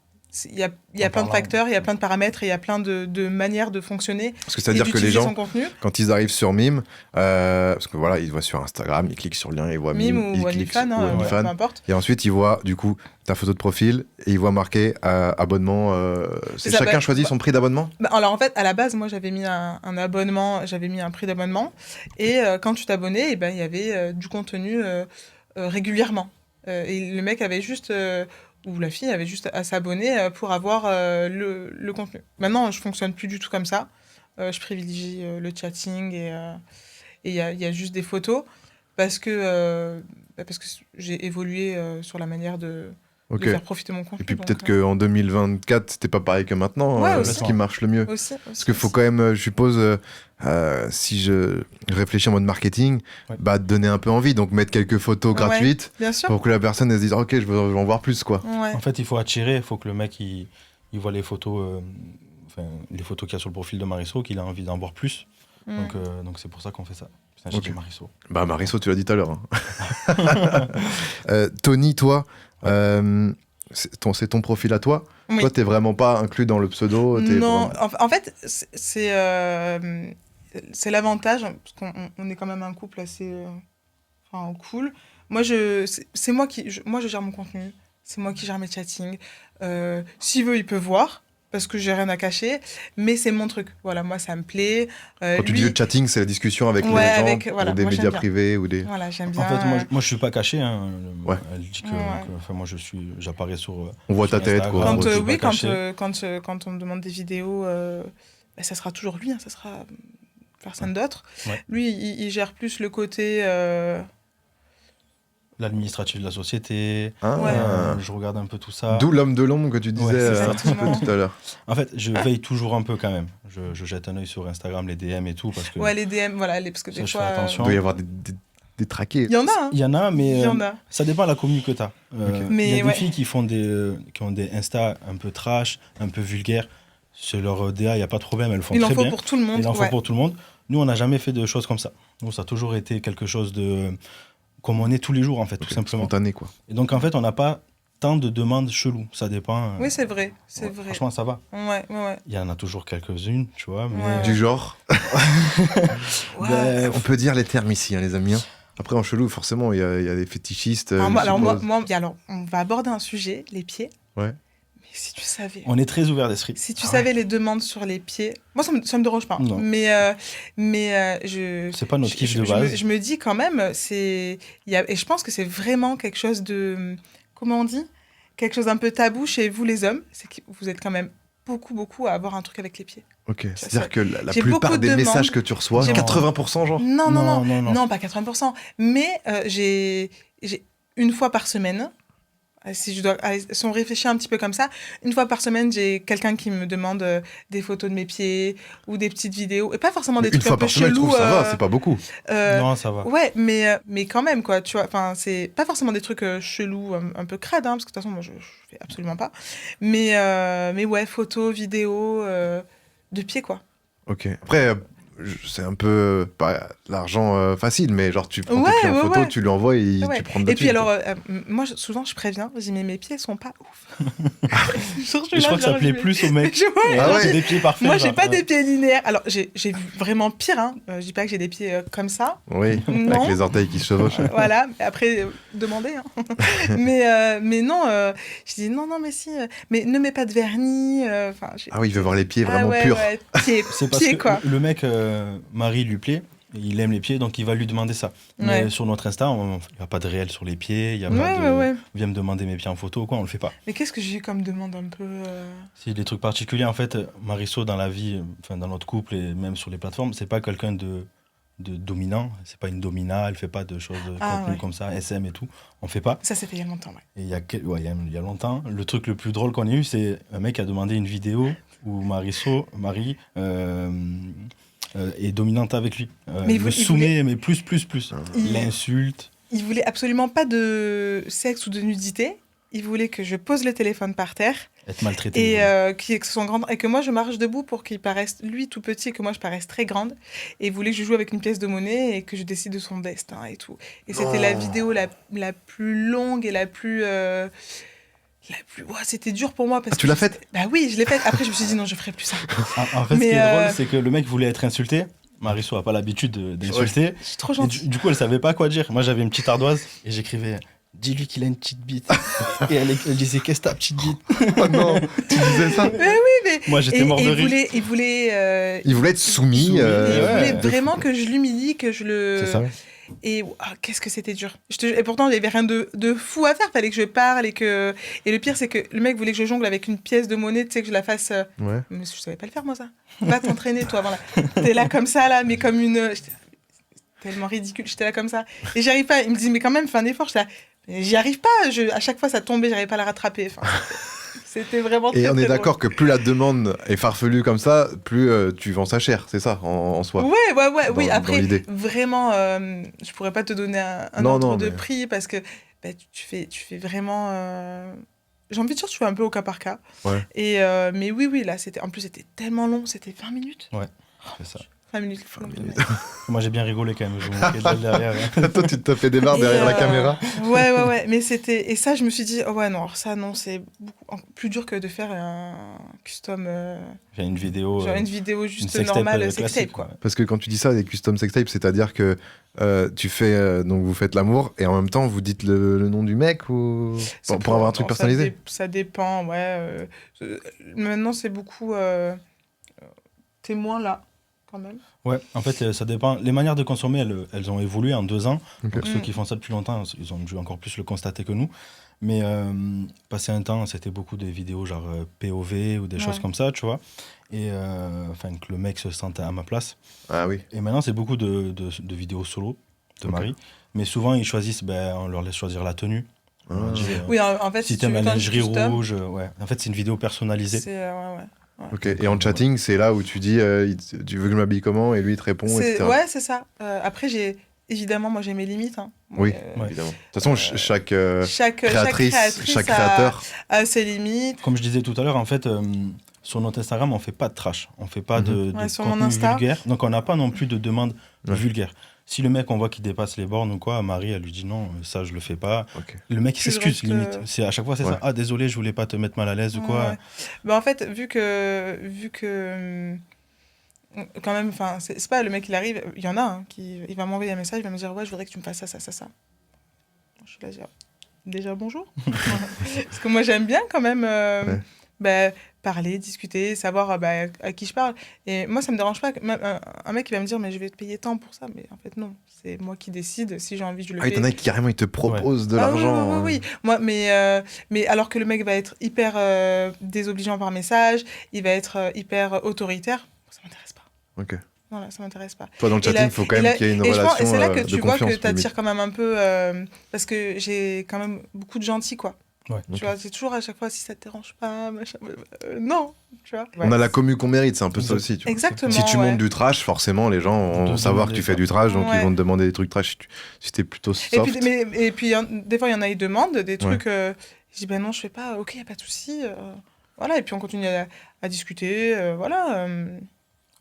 il y a plein de facteurs, il y a plein de paramètres, et il y a plein de manières de fonctionner. Parce que c'est-à-dire que les gens, son contenu. quand ils arrivent sur Mime, parce que voilà, ils voient sur Instagram, ils cliquent sur le lien, ils voient Mime, ou ils cliquent OnlyFans, sur OnlyFans, peu importe. et ensuite ils voient du coup ta photo de profil et ils voient marqué abonnement. C'est ça, chacun choisit son prix d'abonnement. Alors en fait, à la base, moi j'avais mis un abonnement, j'avais mis un prix d'abonnement, et quand tu t'abonnais, il y avait du contenu régulièrement. Et le mec avait juste ou la fille avait juste à s'abonner pour avoir le contenu. Maintenant, je fonctionne plus du tout comme ça. Je privilégie le chatting et il y a juste des photos parce que j'ai évolué sur la manière de faire profiter mon contenu. Et puis peut-être qu'en 2024, c'était pas pareil que maintenant, ce qui marche le mieux. Parce qu'il faut quand même, je suppose, si je réfléchis en mode marketing, donner un peu envie, donc mettre quelques photos gratuites bien sûr. pour que la personne elle se dise ok, je veux en voir plus, quoi. Ouais. En fait, il faut attirer, il faut que le mec il voit les photos, les photos qu'il y a sur le profil de Marisso, qu'il a envie d'en voir plus. Donc c'est pour ça qu'on fait ça. Putain, j'ai dit Marisso. Marisso, tu l'as dit tout à l'heure. Hein. Tony, toi, c'est ton profil à toi. Oui. Toi, t'es vraiment pas inclus dans le pseudo. Non, en fait, c'est l'avantage, parce qu'on est quand même un couple assez cool. Moi, moi, je gère mon contenu. C'est moi qui gère mes chattings. S'il veut, il peut voir, parce que j'ai rien à cacher, mais c'est mon truc. Voilà, moi, ça me plaît. Quand tu dis le chatting, c'est la discussion avec les gens, ou des médias privés ou des... Voilà, j'aime bien. En fait, moi je suis pas caché. Hein. Elle dit que moi, j'apparais sur... on voit ta tête, quoi. Quand on me demande des vidéos, ça sera toujours lui, hein, ça sera personne d'autre. Ouais. Lui, il gère plus le côté... l'administratif de la société, je regarde un peu tout ça. D'où l'homme de l'ombre que tu disais un petit peu tout à l'heure. En fait, je veille toujours un peu quand même. Je jette un œil sur Instagram, les DM et tout. Parce que les DM, parce que des fois... attention. Il doit y avoir des traqués. Il y en a, hein. Il y en a, mais ça dépend de la commune que tu as. Mais il y a des filles qui ont des Insta un peu trash, un peu vulgaires. C'est leur DA, il n'y a pas de problème, elles font très bien. Il en faut pour tout le monde. Il en faut pour tout le monde. Nous, on n'a jamais fait de choses comme ça. Nous, ça a toujours été quelque chose de... comme on est tous les jours, en fait, tout simplement. Spontané, quoi. Et donc, en fait, on n'a pas tant de demandes cheloues. Ça dépend. Oui, c'est vrai. Franchement, ça va. Ouais. Il y en a toujours quelques-unes, tu vois. Mais... Du genre. On peut dire les termes ici, hein, les amis. Hein. Après, en chelou, forcément, il y a des fétichistes. Alors, on va aborder un sujet, les pieds. Ouais. Mais si tu savais... On est très ouvert d'esprit. Si tu savais les demandes sur les pieds... Moi, ça me dérange pas. Non. Mais c'est pas notre kiff de base. Je me dis quand même, et je pense que c'est vraiment quelque chose de... Comment on dit ? Quelque chose d'un peu tabou chez vous, les hommes. C'est que vous êtes quand même beaucoup à avoir un truc avec les pieds. Ok, c'est-à-dire que la plupart des messages que tu reçois, 80% genre ? Non, pas 80%. Mais j'ai une fois par semaine... Si on réfléchit un petit peu comme ça, une fois par semaine, j'ai quelqu'un qui me demande des photos de mes pieds ou des petites vidéos. Et pas forcément des trucs un peu chelous. Une fois par semaine, je trouve ça va, c'est pas beaucoup. Non, ça va. Ouais, mais quand même, quoi. Tu vois, c'est pas forcément des trucs chelous, un peu crades, hein, parce que de toute façon, moi, je fais absolument pas. Mais ouais, photos, vidéos de pieds, quoi. Ok. Après... c'est un peu pas l'argent facile, mais genre tu prends tes pieds en photo, tu lui envoies et tu prends de Et puis alors, moi souvent je préviens, je dis mais mes pieds sont pas ouf. Je crois que ça plaît plus aux mecs. Des pieds parfaits. Moi j'ai pas des pieds linéaires. Alors j'ai vu vraiment pire, hein. Je dis pas que j'ai des pieds comme ça. Oui, avec les orteils qui se chevauchent. Voilà, après demandez. Hein. mais non, je dis non mais si, mais ne mets pas de vernis. Oui, il veut voir les pieds vraiment purs. Pieds, c'est parce que quoi. Le mec, Marie lui plaît, il aime les pieds, donc il va lui demander ça. Mais sur notre Insta, il n'y a pas de réel sur les pieds, il n'y a pas de... Viens me demander mes pieds en photo, quoi, on le fait pas. Mais qu'est-ce que j'ai eu comme demande un peu C'est des trucs particuliers, en fait. Marisso, dans la vie, dans notre couple et même sur les plateformes, c'est pas quelqu'un de dominant, c'est pas une domina, elle fait pas de choses de contenu comme ça, SM et tout, on fait pas. Ça, fait il y a longtemps, Et il y a longtemps, le truc le plus drôle qu'on ait eu, c'est un mec qui a demandé une vidéo où Marie est dominante avec lui. Mais Il le soumet, mais plus. Il- L'insulte. Il voulait absolument pas de sexe ou de nudité. Il voulait que je pose le téléphone par terre Être maltraité. et que ce soit grand et que moi je marche debout pour qu'il paraisse lui tout petit et que moi je paraisse très grande. Et il voulait que je joue avec une pièce de monnaie et que je décide de son destin et tout. Et c'était la vidéo la plus longue et la plus ouais, c'était dur pour moi parce tu l'as faite? Bah oui, je l'ai faite. Après je me suis dit non, je ferai plus ça. En fait, ce Mais, qui est drôle, c'est que le mec voulait être insulté. Mariso n'a pas l'habitude d'insulter. Je suis trop Et gentille. du coup, elle savait pas quoi dire. Moi, j'avais une petite ardoise et j'écrivais dis-lui qu'il a une petite bite. Et elle disait qu'est-ce que ta petite bite? Oh non, tu disais ça? Mais Moi, j'étais mort de rire. il voulait Il voulait être soumis. Soumis, il ouais. voulait de vraiment fou. que je l'humilie, que je le. C'est ça. Et qu'est-ce que c'était dur. Et pourtant, il n'y avait rien de fou à faire. Fallait que je parle et que. Et le pire, c'est que le mec voulait que je jongle avec une pièce de monnaie, tu sais, que je la fasse. Ouais. Mais je savais pas le faire, moi, ça. Va t'entraîner, toi, voilà. T'es là comme ça, là, mais comme une. J'étais tellement ridicule, j'étais là comme ça. Et j'y arrive pas. Il me dit, mais quand même, fais un effort. J'étais là. Mais j'y arrive pas. À chaque fois, ça tombait, j'arrivais pas à la rattraper. Enfin, c'était vraiment très, Et on très est d'accord que plus la demande est farfelue comme ça, plus tu vends ça cher, c'est ça, en soi. Ouais, oui. Dans Après, l'idée. vraiment, je pourrais pas te donner un Non, ordre non, de mais- prix parce que bah, tu fais vraiment. J'ai envie de dire, tu fais un peu au cas par cas. Ouais. Et, mais oui, là, en plus, c'était tellement long, c'était 20 minutes. C'est ça. 20 minutes. 20 minutes. Moi, j'ai bien rigolé quand même. Je me moquais d'elle derrière. Toi, tu te tapais des barres derrière la caméra. Ouais. Mais c'était. Et ça, je me suis dit, oh ouais, non, alors ça, non, c'est plus dur que de faire un custom. J'ai une vidéo. Genre une vidéo une juste sextape, normale, classique, sextape, quoi. Parce que quand tu dis ça, des custom sextapes, c'est-à-dire que tu fais, donc vous faites l'amour et en même temps vous dites le nom du mec ou Ça pour avoir un truc non, personnalisé. ça dépend, ouais. Maintenant, c'est beaucoup témoin là, quand même. Ouais, en fait, ça dépend. Les manières de consommer, elles ont évolué en 2 ans. Ok. Donc, ceux qui font ça depuis longtemps, ils ont dû encore plus le constater que nous. Mais passé un temps, c'était beaucoup des vidéos genre POV ou des choses comme ça, tu vois. Et enfin, que le mec se sente à ma place. Ah oui. Et maintenant, c'est beaucoup de vidéos solo de Ok. Marie. Mais souvent, ils choisissent, on leur laisse choisir la tenue. Ah. On dit, Oui, en fait, si si tu t'aimes veux la faire du lingerie custom, rouge, ouais. En fait, c'est une vidéo personnalisée. c'est ouais. Ok. Et en chatting, c'est là où tu dis tu veux que je m'habille comment et lui il te répond, etc. Ouais, c'est ça. Après, évidemment, moi, j'ai mes limites. Hein. Oui, Ouais. évidemment. De toute façon, chaque Chaque créatrice, chaque a créateur. ses limites. Comme je disais tout à l'heure, en fait, sur notre Instagram, on fait pas de trash. On fait pas de Ouais, sur mon contenu Insta. vulgaire. Donc, on n'a pas non plus de demande Ouais. vulgaire. Si le mec, on voit qu'il dépasse les bornes ou quoi, Marie, elle lui dit non, ça, je le fais pas. Ok. Le mec, il Puis je s'excuse, reste, limite. C'est, à chaque fois, c'est Ouais. ça. Ah, désolé, je voulais pas te mettre mal à l'aise ou quoi. Ouais. Bah, en fait, vu que quand même, enfin, c'est pas le mec, il arrive, il y en a un il va m'envoyer un message, il va me dire, ouais, je voudrais que tu me fasses ça. Je suis là, genre, déjà bonjour. Parce que moi, j'aime bien quand même parler, discuter, savoir à qui je parle. Et moi, ça me dérange pas. Même un mec, il va me dire, mais je vais te payer tant pour ça. Mais en fait, non. C'est moi qui décide. Si j'ai envie, je le Ah, fais. il y en a qui carrément ils te proposent de Ah l'argent. oui. Moi, mais alors que le mec va être hyper désobligeant par message, il va être hyper autoritaire, ça m'intéresse pas. Ok. Voilà, ça m'intéresse pas. Toi dans le Et chatting, là- il faut quand et même là- qu'il y ait une et je pense- relation et c'est là que de tu vois confiance. que tu attires limite. quand même un peu, parce que j'ai quand même beaucoup de gentils, quoi. Ouais. Tu Ok. vois, c'est toujours à chaque fois, si ça te dérange pas, machin, non, tu vois. On a la commu qu'on mérite, c'est un peu ça aussi. Tu vois. Exactement. Si tu ouais. montes du trash, forcément, les gens vont te savoir que demander tu fais ça. du trash, donc Ouais. ils vont te demander des trucs trash. Si t'es plutôt soft. Et puis, des fois, il y en a, ils demandent des trucs. Je dis, ben non, je fais pas. Ok, y a pas de souci. Voilà, et puis on continue à discuter. Voilà.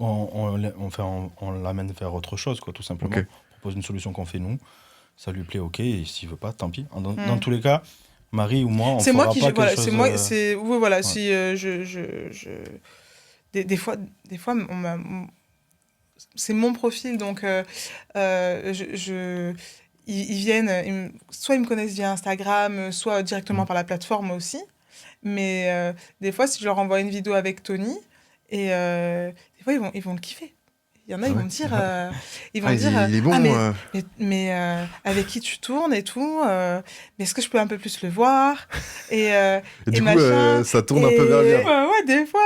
On l'amène vers autre chose, quoi, tout simplement. Ok. On propose une solution qu'on fait nous. Ça lui plaît, ok. Et s'il veut pas, tant pis. Dans tous les cas, Marie ou moi, on C'est fera moi qui. pas Voilà, quelque c'est chose, moi. C'est. Oui, voilà. ouais. Si des fois, c'est mon profil, donc ils viennent, soit ils me connaissent via Instagram, soit directement par la plateforme aussi. Mais des fois, si je leur envoie une vidéo avec Tony, et des fois, ils vont le kiffer. Il y en a, ils vont me dire, Il est bon. mais avec qui tu tournes et tout, mais est-ce que je peux un peu plus le voir et Et du coup, machin. ça tourne un peu vers lui. Ouais, des fois.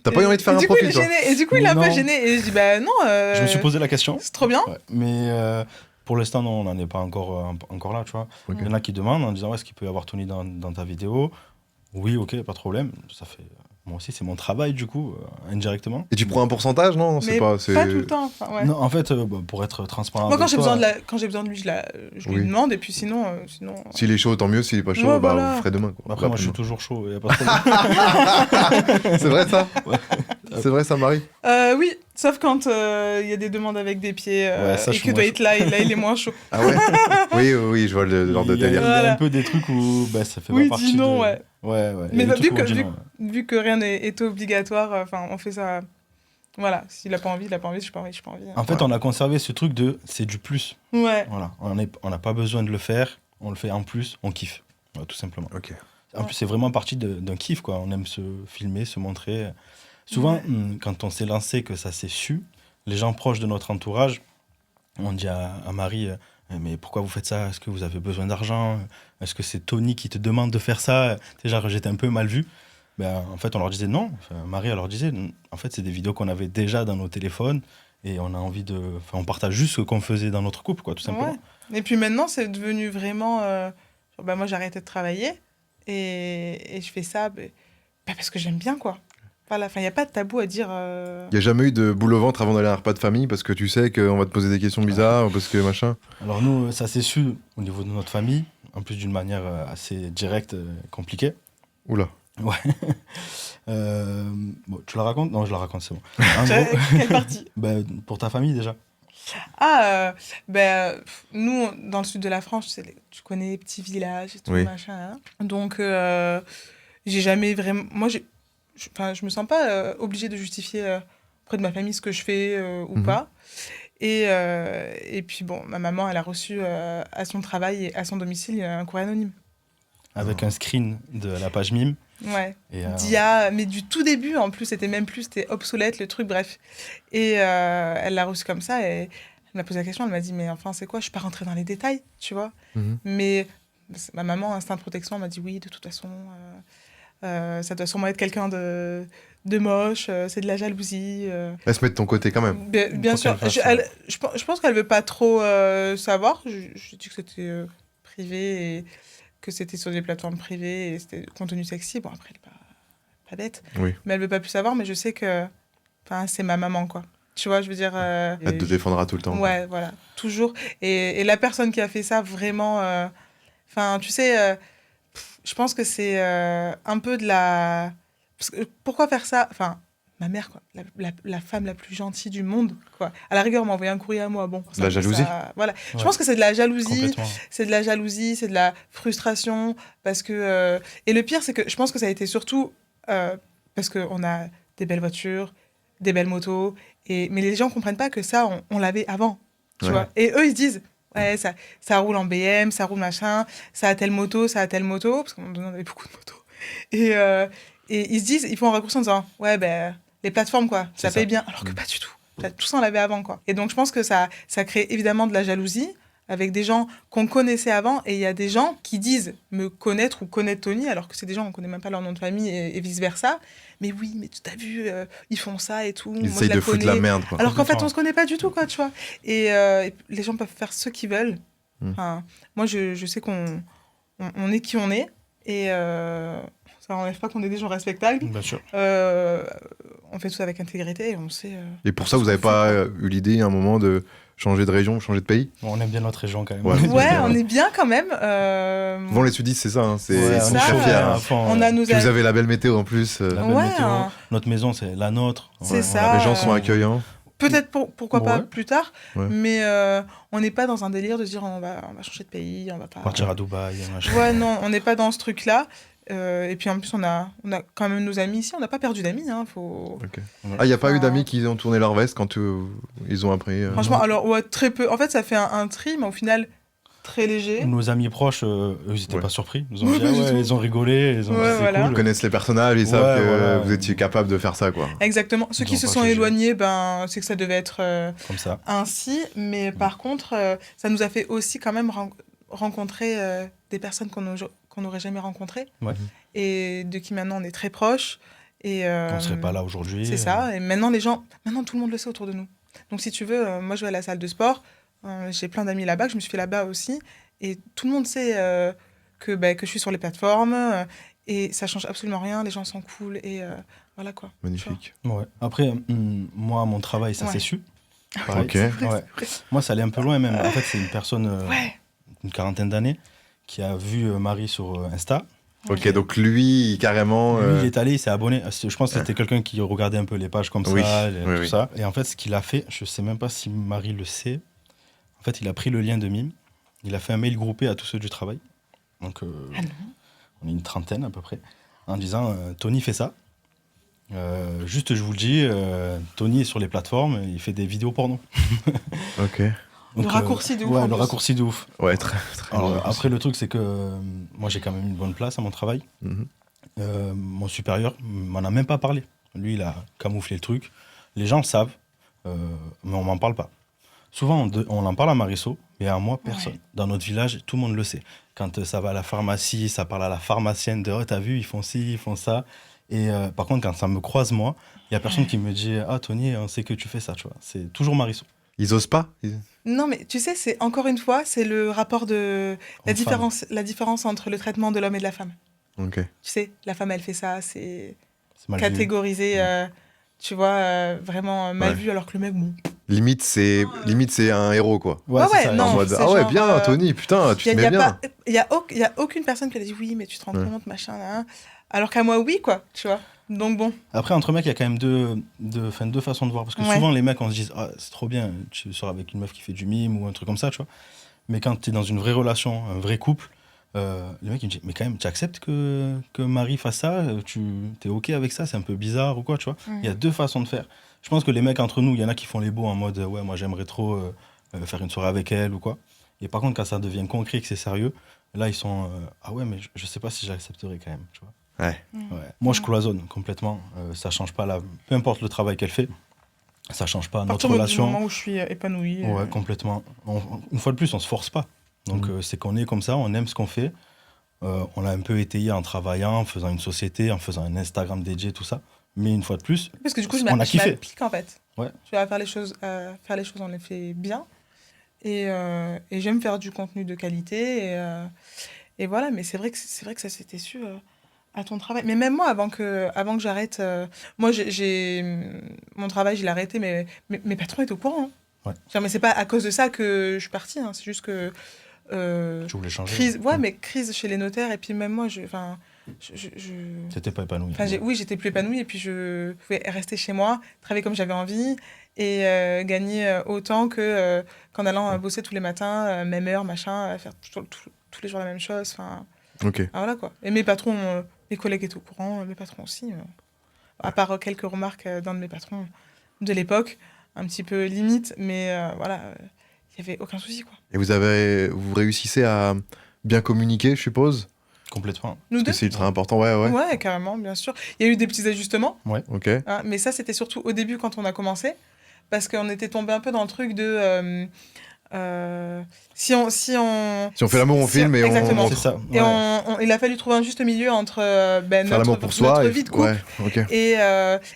T'as pas envie de faire un du coup, profil, il est toi gêné. Et du coup, il est un peu Non. gêné. Et je dis, bah non. Je me suis posé la question. C'est trop bien. Ouais. Mais pour l'instant, non, on n'en est pas encore là, tu vois. Ok. Il y en a qui demandent en disant, est-ce qu'il peut y avoir Tony dans ta vidéo? Oui, ok, pas de problème. Ça fait moi aussi, c'est mon travail, du coup, indirectement. Et tu prends un pourcentage, non? Mais pas tout le temps. Enfin, ouais. Non, en fait, pour être transparent Moi, quand avec j'ai toi, besoin de lui, je lui Oui. demande, et puis sinon. S'il est chaud, tant mieux. S'il est pas chaud, Ouais, bah, voilà. vous ferez demain. Quoi. après, moi, je suis toujours chaud, y a pas de problème. C'est vrai ça? Ouais. C'est vrai ça, Marie? Oui, sauf quand il y a des demandes avec des pieds Ouais, ça, et je que suis doit moins être là, et là, il est moins chaud. Ah ouais? Oui, je vois le genre de Il y a délire. Voilà. un peu des trucs où ça fait Oui, pas partie dis non, de... ouais. Ouais. Il y Mais a des trucs où on dit vu, non, ouais. vu que rien n'est obligatoire, enfin, on fait ça. Voilà, s'il a pas envie, il a pas envie, j'ai pas envie, j'ai pas envie. En fait, on a conservé ce truc de c'est du plus. Ouais. Voilà. On n'a pas besoin de le faire, on le fait en plus, on kiffe. Voilà, tout simplement. Ok. En plus, c'est vraiment partie d'un kiff, quoi. On aime se filmer, se montrer. Souvent, quand on s'est lancé, que ça s'est su, les gens proches de notre entourage, on dit à Marie, mais pourquoi vous faites ça? Est-ce que vous avez besoin d'argent? Est-ce que c'est Tony qui te demande de faire ça? Déjà, j'étais un peu mal vu. Ben, en fait, on leur disait non. Enfin, Marie, elle leur disait, en fait, c'est des vidéos qu'on avait déjà dans nos téléphones et on a envie de... Enfin, on partage juste ce qu'on faisait dans notre couple, quoi, tout simplement. Ouais. Et puis maintenant, c'est devenu vraiment... moi, j'ai arrêté de travailler et je fais ça parce que j'aime bien, quoi. Voilà, il n'y a pas de tabou à dire... Il n'y a jamais eu de boule au ventre avant d'aller à un repas de famille parce que tu sais qu'on va te poser des questions bizarres ou parce que machin. Alors nous, ça s'est su au niveau de notre famille, en plus d'une manière assez directe, compliquée. Oula. Ouais. Bon, tu la racontes? Non, je la raconte, c'est bon. En gros, Quelle partie? pour ta famille déjà. Nous, dans le sud de la France, tu connais les petits villages et tout, Oui. machin. Hein. Donc, j'ai jamais vraiment... Moi, je me sens pas obligée de justifier auprès de ma famille ce que je fais ou pas. Et puis, bon, ma maman, elle a reçu à son travail et à son domicile un courrier anonyme. Avec un screen de la page mime. Ouais. Et, Mais du tout début, en plus, c'était obsolète, le truc, bref. Et elle l'a reçu comme ça, et elle m'a posé la question, elle m'a dit, mais enfin, c'est quoi? Je suis pas rentrée dans les détails, tu vois. Mais ma maman, instinct de protection, elle m'a dit, oui, de toute façon, ça doit sûrement être quelqu'un de moche, c'est de la jalousie. Elle se met de ton côté quand même. Bien sûr. Je pense qu'elle veut pas trop savoir. Je dis que c'était privé et que c'était sur des plateformes privées et c'était contenu sexy. Bon, après, elle n'est pas bête. Oui. Mais elle veut pas plus savoir, mais je sais que c'est ma maman, quoi. Tu vois, je veux dire... Elle te défendra tout le temps. Ouais, voilà, toujours. Et la personne qui a fait ça, vraiment... tu sais, je pense que c'est un peu de la... Parce que, pourquoi faire ça? Enfin, ma mère, quoi, la femme la plus gentille du monde, quoi. À la rigueur, m'a envoyé un courrier à moi. Bon, De la jalousie. Voilà. Ouais. Je pense que c'est de la jalousie. complètement. C'est de la jalousie, c'est de la frustration. Parce que... Et le pire, c'est que je pense que ça a été surtout parce qu'on a des belles voitures, des belles motos. Mais les gens ne comprennent pas que ça, on l'avait avant. Tu vois. Et eux, ils se disent, ouais, ça roule en BM, ça roule machin, ça a telle moto, ça a telle moto. Parce qu'on avait beaucoup de motos. Et ils se disent, ils font un raccourci en disant, ouais, les plateformes, quoi, ça paye bien. Alors que pas du tout. Tout ça, on l'avait avant, quoi. Et donc, je pense que ça crée évidemment de la jalousie avec des gens qu'on connaissait avant. Et il y a des gens qui disent me connaître ou connaître Tony, alors que c'est des gens, on ne connaît même pas leur nom de famille et vice-versa. Mais oui, mais tu t'as vu, ils font ça et tout. Ils Moi, essayent de foutre la merde, quoi. Alors qu'en fait, on ne se connaît pas du tout, quoi, tu vois. Et les gens peuvent faire ce qu'ils veulent. Enfin, moi, je sais qu'on est qui on est. Et ça n'enlève pas qu'on est des gens respectables. Bien sûr. On fait tout ça avec intégrité et on sait... Et pour ça, vous n'avez pas eu l'idée à un moment de changer de région, changer de pays? Bon, on aime bien notre région quand même. Ouais. on est bien quand même. Souvent, les sudistes, c'est ça. Hein, Ouais, ils sont ça, très fiers. Hein. On a nos Puis vous avez la belle météo en plus. La belle Ouais, météo. hein. Notre maison, c'est la nôtre. C'est ça. Les gens sont accueillants. Peut-être pourquoi pas Ouais. plus tard, Ouais. mais on n'est pas dans un délire de se dire on va changer de pays, on va pas... Partir à Dubaï, machin. Ouais, non, on n'est pas dans ce truc-là. Et puis en plus, on a quand même nos amis ici. On n'a pas perdu d'amis. Hein, faut... Okay. Ah, il n'y a pas eu d'amis qui ont tourné leur veste quand ils ont appris Franchement, alors, ouais, très peu. En fait, ça fait un tri, mais au final, très léger. Nos amis proches, eux, ils n'étaient pas surpris. Ils ont Ouais, dit, pas du tout. ils ont rigolé, ils ont dit, Ouais, c'est voilà. Ils cool. connaissent les personnages, ils savent que voilà. vous étiez capable de faire ça, quoi. Exactement. Ceux Ils qui ont se pas sont jugé. éloignés, c'est que ça devait être Comme ça. ainsi. Mais par contre, ça nous a fait aussi quand même rencontrer des personnes qu'on n'aurait jamais rencontrées. Ouais. Et de qui maintenant on est très proches. Et, On ne serait pas là aujourd'hui. C'est ça. Et maintenant, tout le monde le sait autour de nous. Donc si tu veux, moi je vais à la salle de sport. J'ai plein d'amis là-bas, que je me suis fait là-bas aussi. Et tout le monde sait que je suis sur les plateformes. Et ça change absolument rien, les gens sont cool et voilà quoi. Magnifique. Ouais. Après, moi, mon travail, ça Ouais. s'est su. Pareil. Ok. Ouais. Moi, ça allait un peu loin même. En fait, c'est une personne Ouais. d'une quarantaine d'années qui a vu Marie sur Insta. Ok, donc lui, carrément. Lui, il est allé, il s'est abonné. Je pense que c'était quelqu'un qui regardait un peu les pages comme Oui, ça, oui, tout oui. ça. Et en fait, ce qu'il a fait, je sais même pas si Marie le sait. En fait, il a pris le lien de Mime. Il a fait un mail groupé à tous ceux du travail. Donc, Ah non. on est une trentaine à peu près. En disant, Tony fait ça. Juste, je vous le dis, Tony est sur les plateformes, il fait des vidéos porno. Ok. Donc, raccourci de ouf, Ouais, en le plus. raccourci de ouf. Ouais, très, très Alors, bien. après, le truc, c'est que moi, j'ai quand même une bonne place à mon travail. Mhm. Mon supérieur m'en a même pas parlé. Lui, il a camouflé le truc. Les gens le savent, mais on m'en parle pas. Souvent, on en parle à Marisso, mais à moi, personne. Ouais. Dans notre village, tout le monde le sait. Quand ça va à la pharmacie, ça parle à la pharmacienne de « Oh, t'as vu, ils font ci, ils font ça ». Et par contre, quand ça me croise, moi, il y a personne qui me dit « Ah, Tony, on sait que tu fais ça », tu vois. C'est toujours Marisso. Ils osent pas Non, mais tu sais, c'est encore une fois, c'est le rapport de la Homme-femme. différence entre le traitement de l'homme et de la femme. Ok. Tu sais, la femme, elle fait ça, c'est C'est mal vu. catégorisé, Ouais. tu vois, vraiment mal Ouais. vu, alors que le mec, bon. Limite, c'est un héros, quoi. Ouais, Ouais, c'est ouais, ça. non. En mode, c'est ah ouais, genre, bien, Tony, putain, tu te mets bien. Il y a aucune personne qui a dit oui, mais tu te rends Ouais. compte, machin, là. Alors qu'à moi, oui, quoi, tu vois. Donc bon. Après, entre mecs, il y a quand même deux façons de voir. Parce que Ouais. souvent, les mecs, on se dit « Ah, c'est trop bien, tu sors avec une meuf qui fait du mime ou un truc comme ça, tu vois. » Mais quand tu es dans une vraie relation, un vrai couple, le mec, il me dit « Mais quand même, tu acceptes que Marie fasse ça? Tu es OK avec ça? C'est un peu bizarre ou quoi, tu vois. » Il y a deux façons de faire. Je pense que les mecs, entre nous, il y en a qui font les beaux en mode « Ouais, moi, j'aimerais trop faire une soirée avec elle ou quoi. » Et par contre, quand ça devient concret, que c'est sérieux, là, ils sont Ah ouais, mais je sais pas si j'accepterais quand même, tu vois. Ouais. Ouais. Moi, je cloisonne complètement. Ça change pas la... Peu importe le travail qu'elle fait, ça change pas À notre partir du relation. moment où je suis épanouie. Ouais, complètement. Une fois de plus, on se force pas. Donc, c'est qu'on est comme ça, on aime ce qu'on fait. On l'a un peu étayé en travaillant, en faisant une société, en faisant un Instagram dédié, tout ça. Mais une fois de plus, Parce que du coup, je on a kiffé. m'applique en fait. Ouais. Je vais faire les choses, on les fait bien. Et j'aime faire du contenu de qualité. Et voilà, mais c'est vrai que ça s'était su à ton travail. Mais même moi, avant que j'arrête, moi, mon travail, je l'ai arrêté, mais mes patrons étaient au courant. Hein. Ouais. Genre, mais c'est pas à cause de ça que je suis partie. Hein. C'est juste que Tu voulais changer. crise, ouais, mais crise chez les notaires. Et puis même moi, C'était pas épanoui. enfin, oui, j'étais plus épanouie et puis je pouvais rester chez moi, travailler comme j'avais envie et gagner autant que qu'en allant bosser tous les matins, même heure, machin, faire tous les jours la même chose. Enfin, Ok. voilà quoi. Et mes patrons, mes collègues étaient au courant, mes patrons aussi. À part quelques remarques d'un de mes patrons de l'époque, un petit peu limite, mais voilà, il n'y avait aucun souci quoi. Et vous réussissez à bien communiquer, je suppose? Complètement. Nous Parce deux que c'est ultra important, ouais. Ouais, carrément, bien sûr. Il y a eu des petits ajustements. Ok. Hein, mais ça, c'était surtout au début quand on a commencé, parce qu'on était tombé un peu dans le truc de si on Si on fait l'amour, on filme et exactement. on C'est ça. Et Ouais. il a fallu trouver un juste milieu entre faire l'amour pour soi notre et vie de couple ouais. Ok.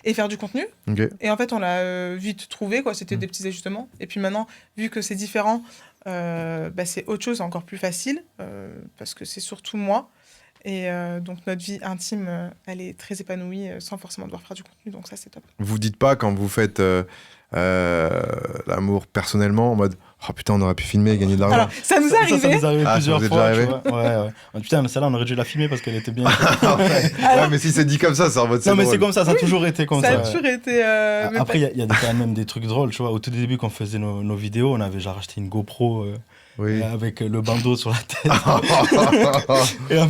et faire du contenu. Ok. Et en fait, on l'a vite trouvé, quoi. C'était des petits ajustements. Et puis maintenant, vu que c'est différent, c'est autre chose, encore plus facile, parce que c'est surtout moi. Et donc notre vie intime, elle est très épanouie sans forcément devoir faire du contenu. Donc ça, c'est top. Vous dites pas quand vous faites l'amour personnellement en mode oh putain on aurait pu filmer et gagner de l'argent. Alors, ça nous est Ça arrivé. nous arrive Ah, ça plusieurs vous est fois. déjà Tu vois. Ouais. Putain, mais celle-là, on aurait dû la filmer parce qu'elle était bien. Ouais, mais si c'est dit comme ça, c'est en mode Non, mais c'est drôle. comme ça a toujours été comme Ça ça. a toujours été... mais Après, il y a quand même des trucs drôles, tu vois. Au tout début, quand on faisait nos vidéos, on avait genre acheté une GoPro Oui. avec le bandeau sur la tête. Et en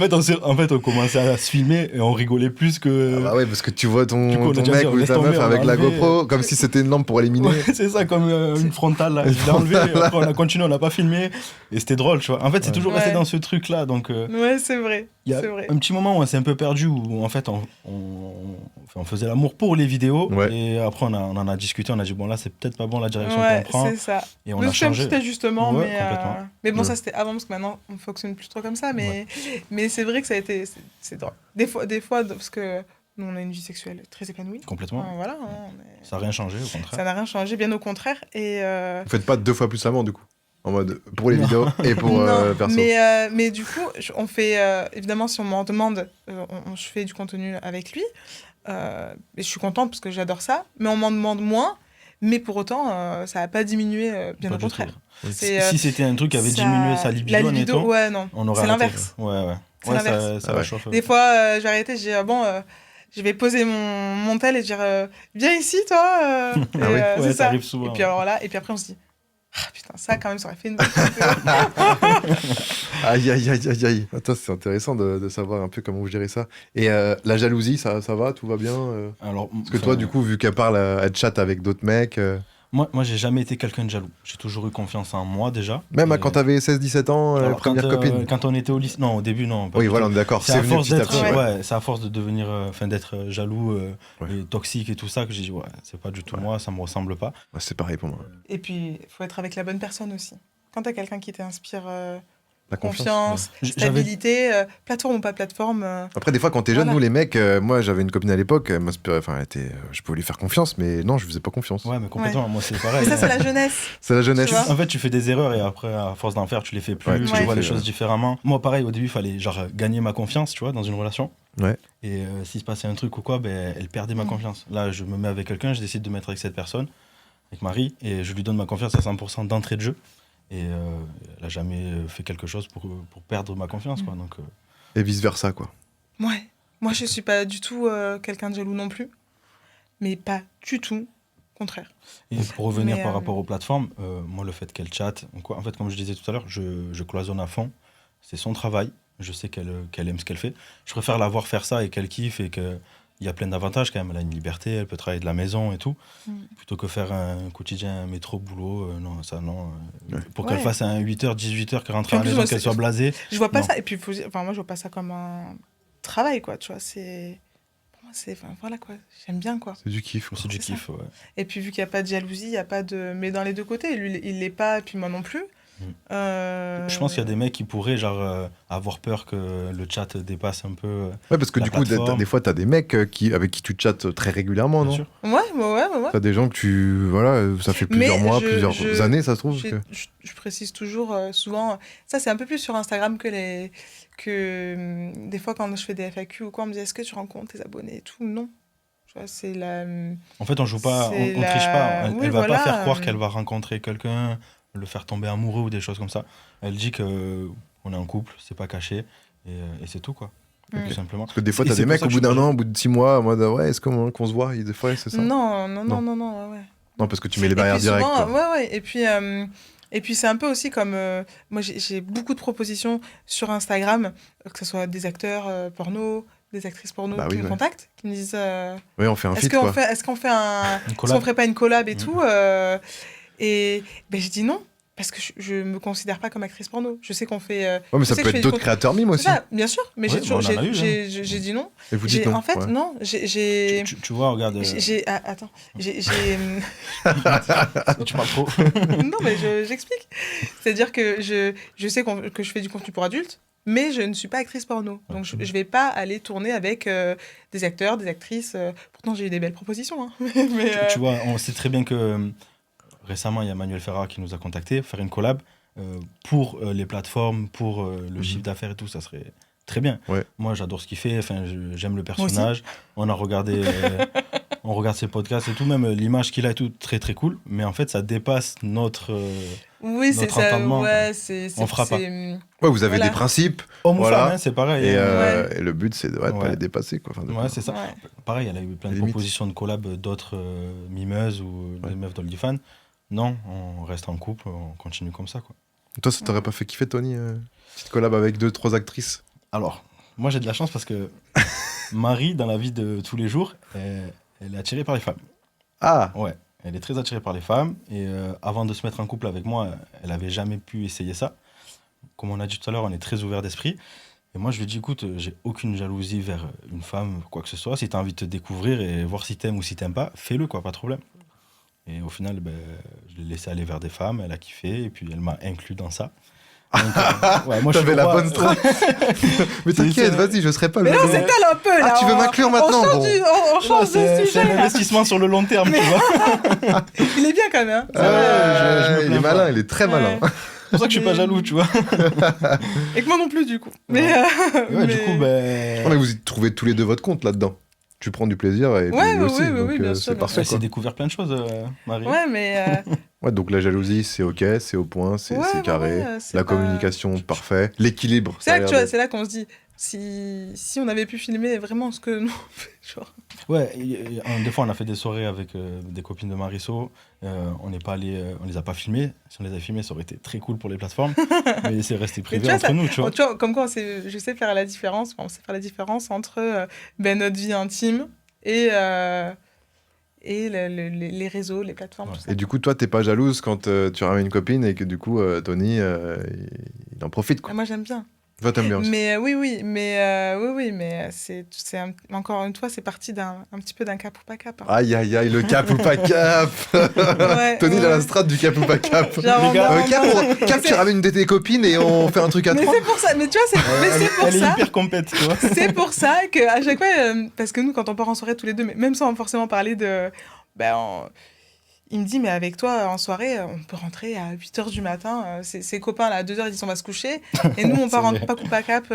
fait, on commençait à se filmer et on rigolait plus que... Ah bah ouais, parce que tu vois Du coup, on ton a déjà mec dit, on ou laisse ta tomber, meuf on va avec la enlever. GoPro, comme si c'était une lampe pour éliminer. Ouais, c'est ça, comme une frontale. Là. Je l'ai enlevé, et après on a continué, on n'a pas filmé. Et c'était drôle, tu vois. En fait, c'est toujours resté Ouais. dans ce truc-là. Donc, Ouais, c'est vrai. il y a C'est vrai. un petit moment où on s'est un peu perdu, où en fait, on faisait l'amour pour les vidéos. Ouais. Et après, on en a discuté, on a dit, bon, là, c'est peut-être pas bon la direction Ouais, qu'on prend. c'est ça. Et on Mais a c'est un changé. petit ajustement, Ouais, mais, complètement. mais bon, Ouais. ça c'était avant parce que maintenant on fonctionne plus trop comme ça. Mais c'est vrai que ça a été, c'est drôle. Des fois, parce que nous on a une vie sexuelle très épanouie. Complètement. Voilà, hein, Ça n'a rien changé, au contraire. ça n'a rien changé, bien au contraire. Et Vous faites pas 2 fois plus l'amour du coup. En mode pour les vidéos et pour Non, perso. mais du coup, on fait, évidemment, si on m'en demande, je fais du contenu avec lui. Et je suis contente parce que j'adore ça, mais on m'en demande moins. Mais pour autant, ça n'a pas diminué, bien Pas au du contraire. tout. C'est, Si c'était un truc qui avait ça- diminué sa La libido, libido, admettons, ouais, non. on aurait C'est arrêté. l'inverse. Ouais. C'est Ouais, l'inverse. ça réchauffe. Des fois, j'ai arrêté, j'ai dit, je vais poser mon tel et dire, viens ici, toi. Et, oui. Ouais, c'est ça ça. arrive souvent. Et puis alors là, et puis après, on se dit, ah putain, ça quand même, ça aurait fait une bonne vidéo. Aïe, aïe, aïe, aïe, aïe. Attends, c'est intéressant de savoir un peu comment vous gérez ça. Et la jalousie, ça va, tout va bien Alors, Parce que toi, du coup, vu qu'elle parle, elle chatte avec d'autres mecs, moi, j'ai jamais été quelqu'un de jaloux. J'ai toujours eu confiance en moi déjà. même Et- quand t'avais 16-17 ans, Alors, première quand, copine. Quand on était au lycée, non, au début, non. pas Oui, du voilà, tout. on est d'accord. C'est C'est à venu force petit à d'être, petit. ouais. c'est à force de devenir, d'être jaloux Ouais. et toxique et tout ça que j'ai dit ouais, c'est pas du tout moi, ça me ressemble pas. Ouais, c'est pareil pour moi. Et puis, il faut être avec la bonne personne aussi. Quand t'as quelqu'un qui t'inspire La confiance, J'avais- stabilité, plateforme ou pas plateforme. Après, des fois, quand t'es jeune, Voilà. nous, les mecs, moi, j'avais une copine à l'époque, elle m'inspirait, enfin, elle était, je pouvais lui faire confiance, mais non, je faisais pas confiance. Ouais, mais complètement. Moi, c'est pareil. Mais ça, c'est la jeunesse. C'est la jeunesse. Tu vois. En fait, tu fais des erreurs et après, à force d'en faire, tu les fais plus, Ouais, tu tu les vois fais, les choses différemment. Moi, pareil, au début, il fallait genre gagner ma confiance, tu vois, dans une relation. Ouais. Et s'il se passait un truc ou quoi, ben, elle perdait ma confiance. Là, je me mets avec quelqu'un, je décide de mettre avec cette personne, avec Marie, et je lui donne ma confiance à 100% d'entrée de jeu. Et elle a jamais fait quelque chose pour perdre ma confiance, quoi. Donc, Et vice versa, quoi. Ouais. Moi, je suis pas du tout quelqu'un de jaloux non plus. Mais pas du tout. Contraire. Et pour revenir Mais, par rapport aux plateformes, moi, le fait qu'elle chatte, ou quoi, en fait, comme je disais tout à l'heure, je cloisonne à fond. C'est son travail. Je sais qu'elle aime ce qu'elle fait. Je préfère la voir faire ça et qu'elle kiffe et qu'il y a plein d'avantages quand même. Elle a une liberté, elle peut travailler de la maison et tout. Plutôt que faire un quotidien métro, boulot, non, ça non. Pour qu'elle Ouais. fasse un 8h, 18h, qu'elle rentre Puis à en la plus, maison, moi, qu'elle c'est- soit blasée. Je vois pas Non. ça. Et puis, moi, je vois pas ça comme un travail, quoi. Tu vois, c'est. Pour moi, c'est. Enfin, voilà, quoi. J'aime bien, quoi. C'est du kiff. quoi. C'est du C'est ça. kiff, ouais. Et puis, vu qu'il n'y a pas de jalousie, il n'y a pas de. Mais dans les deux côtés, lui, il l'est pas, et puis moi non plus. Je pense qu'il y a des mecs qui pourraient genre avoir peur que le chat dépasse un peu. Ouais, parce que La du coup, plateforme. des fois, t'as des mecs avec qui tu chattes très régulièrement, Bien non sûr. Ouais. T'as des gens que tu. Voilà, ça fait plusieurs Mais mois, je- plusieurs je- années, ça se trouve. Je précise toujours, souvent, ça c'est un peu plus sur Instagram que des fois quand je fais des FAQ ou quoi, on me dit est-ce que tu rencontres tes abonnés et tout. Non. Tu vois, c'est la. En fait, on joue pas, C'est on triche pas. la- Elle, oui, elle va voilà, pas faire croire qu'elle va rencontrer quelqu'un, le faire tomber amoureux ou des choses comme ça. Elle dit que on est en couple, c'est pas caché et c'est tout quoi. Tout simplement. Parce que des fois, Et t'as c'est des pour mecs ça au que bout je suis d'un pas an, au bout de 6 mois, en mode ouais, est-ce qu'on se voit des fois, c'est ça Non, ouais. Non, parce que tu mets les Et barrières puis directes. souvent, quoi. ouais. Et puis c'est un peu aussi comme moi j'ai beaucoup de propositions sur Instagram, que ce soit des acteurs porno, des actrices porno Bah qui oui, me ouais. contactent, qui me disent Ouais, on fait un est-ce feat, qu'on quoi. fait est-ce qu'on fait un Une est-ce collab. qu'on ferait pas une collab et Mhm. tout et ben je dis non parce que je me considère pas comme actrice porno. Je sais qu'on fait Ouais, mais je ça sais peut que je être fais du d'autres créateurs mimes c'est aussi. ça, bien sûr, mais Ouais, j'ai toujours on en a eu, hein. j'ai dit non. Et vous dites non. En fait ouais. non, j'ai Tu vois, regarde. attends, j'ai Tu parles trop. non, mais j'explique. C'est-à-dire que je sais que je fais du contenu pour adultes, mais je ne suis pas actrice porno. Donc, je ne vais pas aller tourner avec des acteurs, des actrices. Pourtant, j'ai eu des belles propositions. Hein. Mais, Tu vois, on sait très bien que récemment, il y a Manuel Ferrara qui nous a contacté, faire une collab pour les plateformes, pour le chiffre d'affaires et tout, ça serait très bien. Ouais. Moi, j'adore ce qu'il fait, enfin, j'aime le aussi. personnage. On a regardé, on regarde ses podcasts et tout, même l'image qu'il a et tout, très très cool. Mais en fait, ça dépasse notre oui, c'est notre ça. entendement, Ouais, on fera pas. c'est- Ouais, vous avez Voilà. des principes, homme ou Voilà. femme, hein, c'est pareil. et, hein. et le but, c'est de pas Ouais. les dépasser, quoi. Enfin, de- Ouais, c'est ça. Ouais. Pareil, elle a eu plein de Limite. propositions de collab d'autres mimeuses ou des meufs d'OnlyFans. Non, on reste en couple, on continue comme ça, quoi. Toi, ça t'aurait pas fait kiffer, Tony petite collab avec 2-3 actrices. Alors, moi j'ai de la chance parce que Marie, dans la vie de tous les jours, elle est attirée par les femmes. Ah Ouais, elle est très attirée par les femmes. Et avant de se mettre en couple avec moi, elle avait jamais pu essayer ça. Comme on a dit tout à l'heure, on est très ouvert d'esprit. Et moi, je lui ai dit, écoute, j'ai aucune jalousie vers une femme, quoi que ce soit. Si tu as envie de te découvrir et voir si t'aimes ou si t'aimes pas, fais-le, quoi, pas de problème. Et au final, ben, je l'ai laissé aller vers des femmes, elle a kiffé, et puis elle m'a inclus dans ça. Donc, ouais, moi, je T'avais suis la roi. bonne strat. Mais t'inquiète, c'est- vas-y, je serai pas Mais le non, mec. c'est elle un peu là. Ah, tu veux m'inclure maintenant? On change, Bon. on change de C'est un sujet. là. investissement sur le long terme, tu vois. Il est bien quand même. Hein. Ah ouais, je me il plains est malin, pas. il est très malin. Ouais. C'est pour ça que je suis pas jaloux, tu vois. Et que moi non plus, du coup. Ouais. Mais, Ouais, du coup, Non, mais vous y trouvez tous les deux votre compte là-dedans. Tu prends du plaisir et puis Ouais, lui ouais, aussi. ouais, donc oui, bien sûr, c'est bien parfait. elle s'est Quoi. découvert plein de choses, Marie. Ouais, mais... Ouais, donc la jalousie, c'est ok, c'est au point, c'est Ouais, carré. ouais, c'est la pas- communication, parfait. L'équilibre, C'est ça a là que l'air tu vois, d'être- c'est là qu'on se dit, si on avait pu filmer vraiment ce que nous on fait, genre... Ouais, des fois on a fait des soirées avec des copines de Mariso. On n'est pas allé, on les a pas filmées. Si on les a filmées, ça aurait été très cool pour les plateformes. Mais c'est resté Mais privé tu vois, entre nous, tu vois. tu vois, comme quoi je sais faire la différence, on sait faire la différence entre notre vie intime et les réseaux, les plateformes, Ouais. tout ça. Et du coup, toi, t'es pas jalouse quand tu ramènes une copine et que du coup, Tony, il en profite, quoi. Ah, moi j'aime bien. Toi, t'aimes bien aussi. Mais encore une fois, c'est parti un petit peu d'un cap ou pas cap. Hein. Aïe, aïe, aïe, le cap ou pas cap Ouais, Tony, il a la ouais. strate du cap ou pas cap. Genre, Les gars, Cap, tu ramènes une de tes copines et on fait un truc à Mais trois. c'est pour ça, mais tu vois, c'est pour Elle est ça. hyper compète, tu vois. C'est pour ça qu'à chaque fois, parce que nous, quand on part en soirée tous les deux, mais même sans forcément parler de. Il me dit, mais avec toi, en soirée, on peut rentrer à 8h du matin. Ses copains, là, à 2h, ils disent, on va se coucher. Et nous, on part en vrai. pas coup pas cap.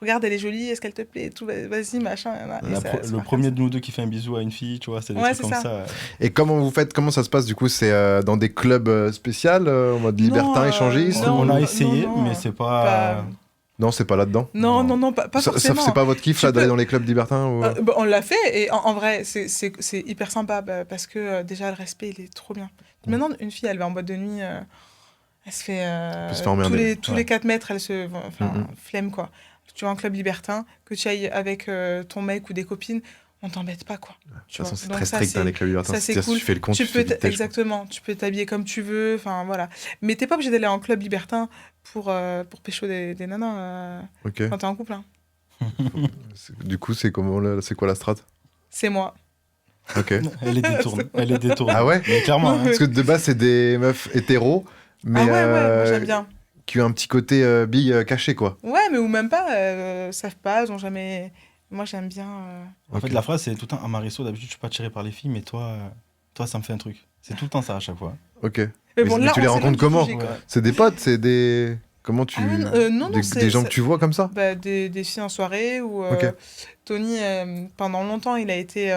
Regarde, elle est jolie, est-ce qu'elle te plaît et tout, vas-y, machin. Et ça Le part premier comme de nous deux qui fait un bisou à une fille, tu vois, c'est des Ouais, trucs comme c'est ça. ça. Et comment vous faites Comment ça se passe du coup C'est dans des clubs spéciaux en mode libertin, échangiste non, On non, a essayé, non, mais c'est pas. pas- Non, c'est pas là-dedans. Non, pas forcément. C'est pas votre kiff Tu là d'aller peux- dans les clubs libertins ou... On l'a fait et en vrai, c'est hyper sympa parce que déjà, le respect, il est trop bien. Maintenant, une fille, elle va en boîte de nuit, elle se fait. peut se faire emmerder. Tous les 4 mètres, elle se. Enfin, Mhm. flemme, quoi. Tu vas en club libertin, que tu ailles avec ton mec ou des copines, on t'embête pas, quoi. De toute Tu vois. façon, c'est Donc très ça, strict dans les clubs libertins. ça, c'est C'est-à-dire, si cool. tu fais le compte, tu Tu peux fais vite, exactement, tu peux t'habiller comme tu veux, enfin voilà. Mais t'es pas obligé d'aller en club libertin pour pécho des nanas Ok. quand t'es en couple. Hein. Du coup, c'est quoi la strat C'est moi. Ok. Elle est détournée. Elle est détournée. Ah ouais Mais clairement. hein. Parce que de base, c'est des meufs hétéros, mais Ah ouais, moi j'aime bien. qui ont un petit côté bille caché, quoi. Ouais, mais ou même pas, savent pas, ils ont jamais. Moi j'aime bien. En fait, Ok. la phrase, c'est tout le temps à Mariso. D'habitude, je suis pas attiré par les filles, mais toi, ça me fait un truc. C'est tout le temps ça à chaque fois. Ok. Mais Mais bon, mais là, tu on les s'est rencontres même comment jugé, quoi. C'est des potes, c'est des... Comment tu... Ah ouais, non, des gens que tu vois comme ça Bah, des filles en soirée ou Ok. Tony, pendant longtemps, il a été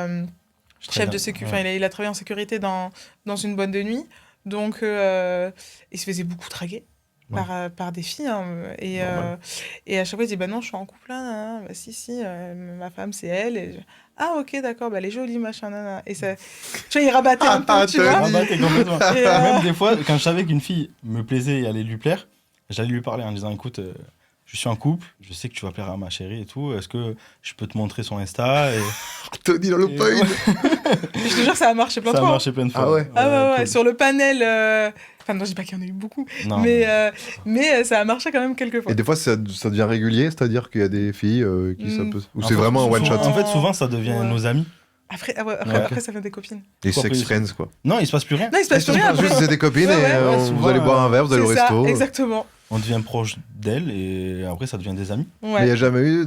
chef de sécurité. Ouais. Enfin, il a travaillé en sécurité dans une boîte de nuit. Donc, il se faisait beaucoup draguer Ouais. par des filles. Hein, Normal. et à chaque fois, il dit, bah non, je suis en couple là. Bah, si, ma femme, c'est elle. Ah, ok, d'accord, bah, elle est jolie, machin, nana. Et ça... Tu vois, il rabattait un peu, tu Tony. vois. Ah bah, t'es complètement. Et, Même des fois, quand je savais qu'une fille me plaisait et allait lui plaire, j'allais lui parler en disant, écoute, je suis en couple, je sais que tu vas plaire à ma chérie et tout. Est-ce que je peux te montrer son Insta et... Tony dans le Et point. ouais. Je te jure, ça a marché plein de Ça a fois. marché plein de fois. Ah ouais Ah ouais, cool. sur le panel. Enfin, non, je dis pas qu'il y en a eu beaucoup, Non, mais ça a marché quand même quelques fois. Et des fois, ça devient régulier, c'est-à-dire qu'il y a des filles qui ça peut... Ou En c'est fait, vraiment un souvent- one-shot En fait, souvent, ça devient Ouais. nos amis. Après, Ouais. après, ça vient des copines. Les Quoi, sex après, friends, quoi. Non, il se passe plus rien. Non, il se passe plus rien. Juste, après. c'est des copines Ouais, et ouais, ouais, vous souvent, allez boire un verre, vous allez au C'est ça, resto. exactement. On devient proche d'elle et après, ça devient des amis. Mais il n'y Ouais. a jamais eu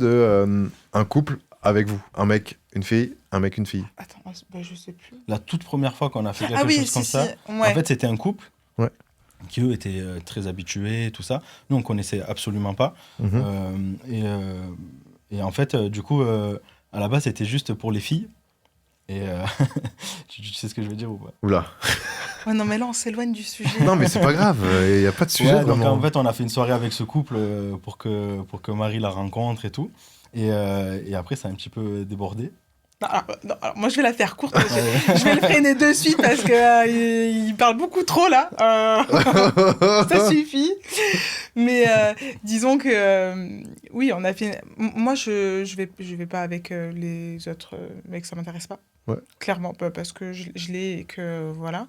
un couple avec vous. Un mec, une fille, un mec, une fille. Attends, bah, je sais plus. La toute première fois qu'on a fait quelque Ah oui, chose comme si, ça, si. Ouais. en fait, c'était un couple Ouais. qui, eux, étaient très habitués et tout ça. Nous, on connaissait absolument pas. Mhm. Et en fait, du coup, à la base, c'était juste pour les filles. Et tu sais ce que je veux dire ou pas? Oula. Ouais, non, mais là, on s'éloigne du sujet. Non, mais c'est pas grave, il n'y a pas de sujet. Ouais, donc vraiment. en fait, on a fait une soirée avec ce couple pour que Marie la rencontre et tout. Et après, ça a un petit peu débordé. Non, alors, moi, je vais la faire courte. Je vais le freiner de suite parce que il parle beaucoup trop, là. Ça suffit. Mais disons que oui, on a fait. Moi, je vais pas avec les autres mecs, ça m'intéresse pas. Ouais. Clairement pas parce que je l'ai et que voilà.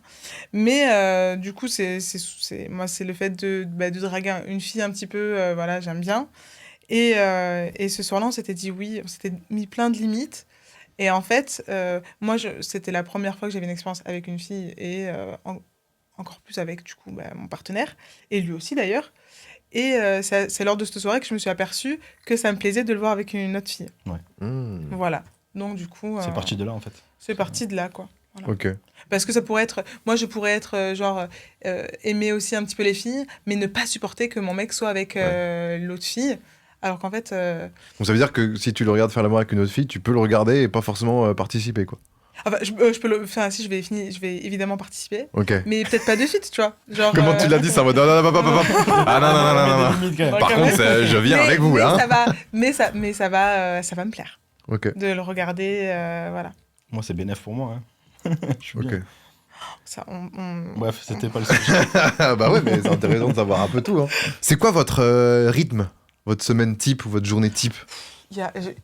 Mais du coup, moi, c'est le fait de draguer une fille un petit peu. Voilà, j'aime bien. Et ce soir-là, on s'était dit oui, on s'était mis plein de limites. Et en fait, moi, c'était la première fois que j'avais une expérience avec une fille et encore plus avec, du coup, mon partenaire, et lui aussi d'ailleurs. Et c'est lors de cette soirée que je me suis aperçue que ça me plaisait de le voir avec une autre fille. Hmm. Voilà. Donc, du coup, C'est parti de là, en fait. c'est parti de là, quoi. Voilà. Ok. Parce que ça pourrait être... Moi, je pourrais être, aimer aussi un petit peu les filles, mais ne pas supporter que mon mec soit avec l'autre fille. Alors qu'en fait... Donc ça veut dire que si tu le regardes faire l'amour avec une autre fille, tu peux le regarder et pas forcement participer, quoi. Enfin, je peux le... Enfin, si, je vais évidemment participer. Ok. Mais peut-être pas de suite, tu vois. Genre, Comment tu l'as dit, ça en mode non, non, non, non, non, non. Ah non, non, non, non, non, non. Limite, quand même. Par contre, je viens avec vous, là. Ça va me plaire Ok. de le regarder, voilà. Moi, c'est bénéf pour moi. Je suis Ok. bien. Ça, Bref, c'était pas le sujet. Bah ouais, mais c'est intéressant de savoir un peu tout. Hein. C'est quoi votre rythme, votre semaine type ou votre journée type?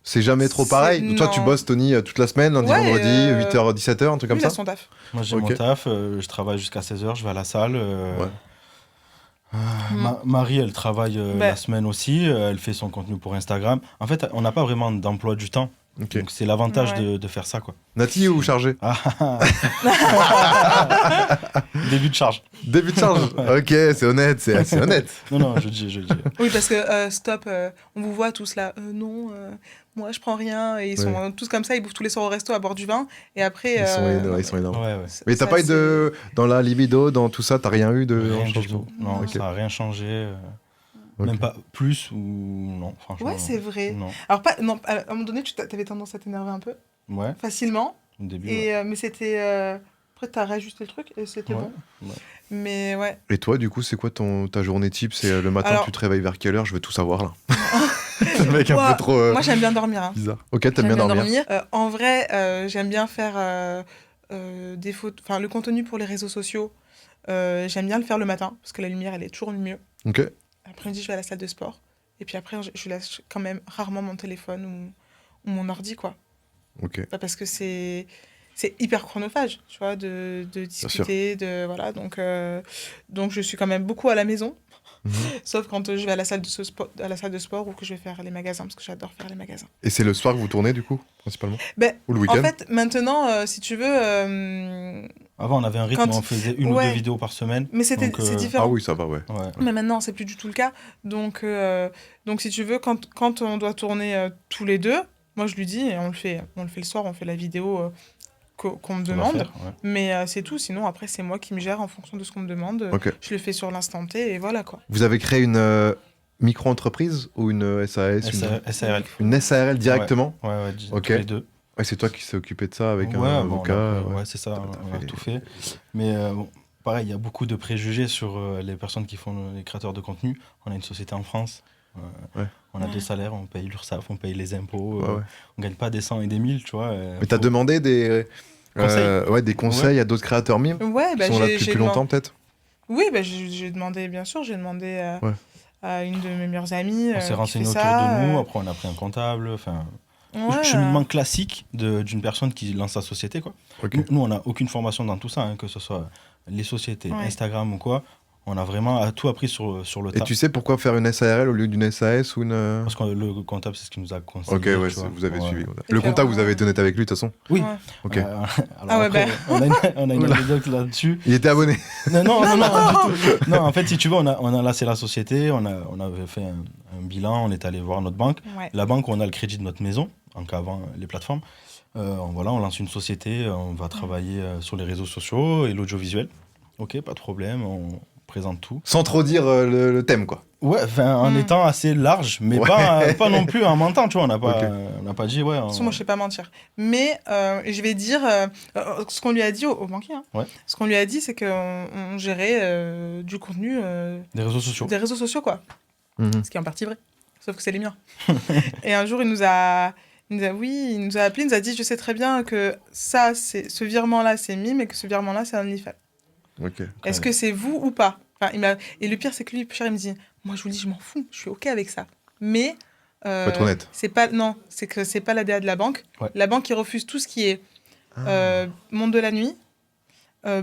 C'est jamais trop pareil. Toi, tu bosses, Tony, toute la semaine, lundi, vendredi, 8h, 17h, un truc comme lui, il ça? a son taf. Moi, j'ai mon taf, je travaille jusqu'à 16h, je vais à la salle. Marie, elle travaille la semaine aussi, elle fait son contenu pour Instagram. En fait, on n'a pas vraiment d'emploi du temps. Ok. Donc, c'est l'avantage de faire ça, quoi. Nati ou chargé? Début de charge. Début de charge. Ok, c'est honnête, c'est assez honnête. Non, je dis. Oui, parce que stop, on vous voit tous là. Non, moi je prends rien. Et ils sont tous comme ça, ils bouffent tous les soirs au resto à boire du vin. Et après. Ils sont énormes. Ouais. Mais t'as pas eu de. Dans la libido, dans tout ça, t'as rien eu de Rien du changement? tout. Non, Ok. ça n'a rien changé. Ok. Même pas plus ou non, franchement. Ouais, c'est vrai. Non. Alors, non, à un moment donné, tu avais tendance à t'énerver un peu, Ouais, facilement. au début. Et, mais c'était. Après, t'as réajusté le truc et c'était bon. Ouais. Mais ouais. Et toi, du coup, c'est quoi ta journée type? C'est le matin, Alors- tu te réveilles vers quelle heure? Je veux tout savoir là. Le mec un peu trop Moi, j'aime bien dormir. Hein. bizarre. Ok, t'aimes J'aime bien dormir. En vrai, j'aime bien faire des photos, enfin le contenu pour les réseaux sociaux. J'aime bien le faire le matin parce que la lumière, elle est toujours le mieux. Ok. Après-midi, je vais à la salle de sport. Et puis après, je laisse quand même rarement mon téléphone ou mon ordi, quoi. Ok. Parce que c'est hyper chronophage, tu vois, de discuter, voilà. Donc je suis quand même beaucoup à la maison. Mhm. Sauf quand je vais à la salle de sport ou que je vais faire les magasins, parce que j'adore faire les magasins. Et c'est le soir que vous tournez, du coup, principalement? Ben, Ou le week-end? en fait, maintenant, si tu veux... Avant, on avait un rythme où on faisait une ou deux vidéos par semaine. Mais c'est différent. Ah oui, ça va, ouais. Mais maintenant, c'est plus du tout le cas. Donc si tu veux, quand on doit tourner tous les deux, moi, je lui dis, et on le fait le soir, on fait la vidéo qu'on me demande. Mais c'est tout. Sinon, après, c'est moi qui me gère en fonction de ce qu'on me demande. Ok. Je le fais sur l'instant T et voilà, quoi. Vous avez créé une micro-entreprise ou une SAS? SARL. Une SARL directement? Ouais, Ok. tous les deux. Ouais, c'est toi qui s'est occupé de ça avec un Bon, avocat. ouais, c'est ça, on a fait tout fait. Mais bon, pareil, il y a beaucoup de préjugés sur les personnes qui font les créateurs de contenu. On a une société en France. On a 2 salaires, on paye l'URSSAF, on paye les impôts. On gagne pas des 100 et des 1000, tu vois. Mais t'as demandé des conseils à d'autres créateurs mimes Ouais, qui sont là depuis plus longtemps, peut-être? Oui, j'ai demandé, bien sûr, j'ai demandé à une de mes meilleures amies. On s'est renseigné autour de nous, après on a pris un comptable. Cheminement classique d'une personne qui lance sa société, quoi. Okay. Nous, on n'a aucune formation dans tout ça, hein, que ce soit les sociétés, Instagram ou quoi. On a vraiment tout appris sur le tas. Et tu sais pourquoi faire une SARL au lieu d'une SAS ou une... Parce que le comptable, c'est ce qu'il nous a conseillé. Ok, ouais, vous avez suivi. Le comptable, vous avez été honnête avec lui, de toute façon? Oui. Ouais. Ok. Alors après, on a une anecdote là-dessus. Il était abonné? Non, du tout. Non, en fait, si tu veux, on a lancé la société, on avait fait un bilan, on est allé voir notre banque. Ouais. La banque, on a le crédit de notre maison, donc avant les plateformes. On lance une société, on va travailler sur les réseaux sociaux et l'audiovisuel. Ok, pas de problème, on présente tout. Sans trop dire le thème, quoi. Ouais, en étant assez large, mais pas non plus en mentant, tu vois, on n'a pas dit, ouais. Moi, je sais pas mentir. Mais je vais dire ce qu'on lui a dit au banquier. Hein. Ouais. Ce qu'on lui a dit, c'est qu'on gérait du contenu... des réseaux sociaux. Des réseaux sociaux, quoi. Mhm. Ce qui est en partie vrai. Sauf que c'est les miens. Et un jour, il nous a appelé, il nous a dit, je sais très bien que ça, ce virement-là, c'est Mime et que ce virement-là, c'est OnlyFans. Ok. Est-ce que c'est vous ou pas? Enfin, et le pire, c'est que lui, Pierre, il me dit, moi, je vous dis, je m'en fous, je suis OK avec ça. Mais... Faut être honnête. C'est que c'est pas la DA de la banque. Ouais. La banque, il refuse tout ce qui est monde de la nuit,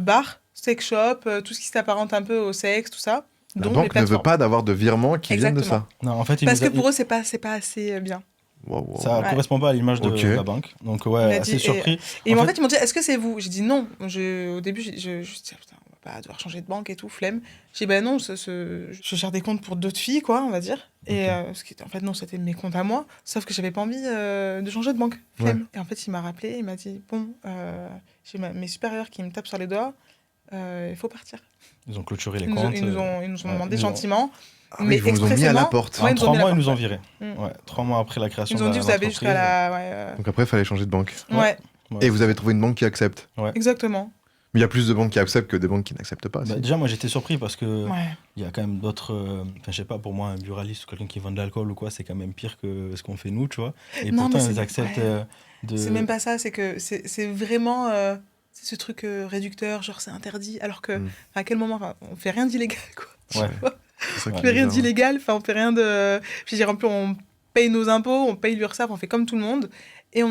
bar, sex shop, tout ce qui s'apparente un peu au sexe, tout ça. La dont les banque ne veut plateformes. pas d'avoir de virements qui viennent de ça. Non, en fait, Parce que pour eux, c'est pas assez bien. Wow. ça correspond pas à l'image de la banque. Donc, Il a assez dit- surpris. Et en fait, ils m'ont dit, est-ce que c'est vous? J'ai dit non. Au début, je me suis dit, putain, pas devoir changer de banque et tout, flemme. J'ai dit, non, je gère des comptes pour d'autres filles, quoi, on va dire. Et en fait, non, c'était mes comptes à moi, sauf que j'avais pas envie de changer de banque, flemme. Ouais. Et en fait, il m'a rappelé, il m'a dit, bon, j'ai mes supérieurs qui me tapent sur les doigts, il faut partir. Ils ont clôturé les comptes. Ils nous ont demandé gentiment. Ah, mais ils vous ont mis à la porte. En 3 mois, ils nous ont virés. 3 mois après la création de l'entreprise. Ils nous ont dit, vous avez jusqu'à la... Donc après, il fallait changer de banque. Ouais. Et vous avez trouvé une banque qui accepte. Exactement. Mais il y a plus de banques qui acceptent que de banques qui n'acceptent pas. Déjà, moi, j'étais surpris parce que il y a quand même d'autres... je sais pas, pour moi, un buraliste ou quelqu'un qui vend de l'alcool ou quoi, c'est quand même pire que ce qu'on fait nous, tu vois. Et non, pourtant, ils acceptent de... C'est même pas ça, c'est que c'est vraiment... c'est ce truc réducteur, genre c'est interdit, alors que... À quel moment... on fait rien d'illégal, quoi. Ouais. On fait rien d'illégal, on fait rien de... Je veux dire, en plus, on paye nos impôts, on paye l'URSSAF, on fait comme tout le monde. Et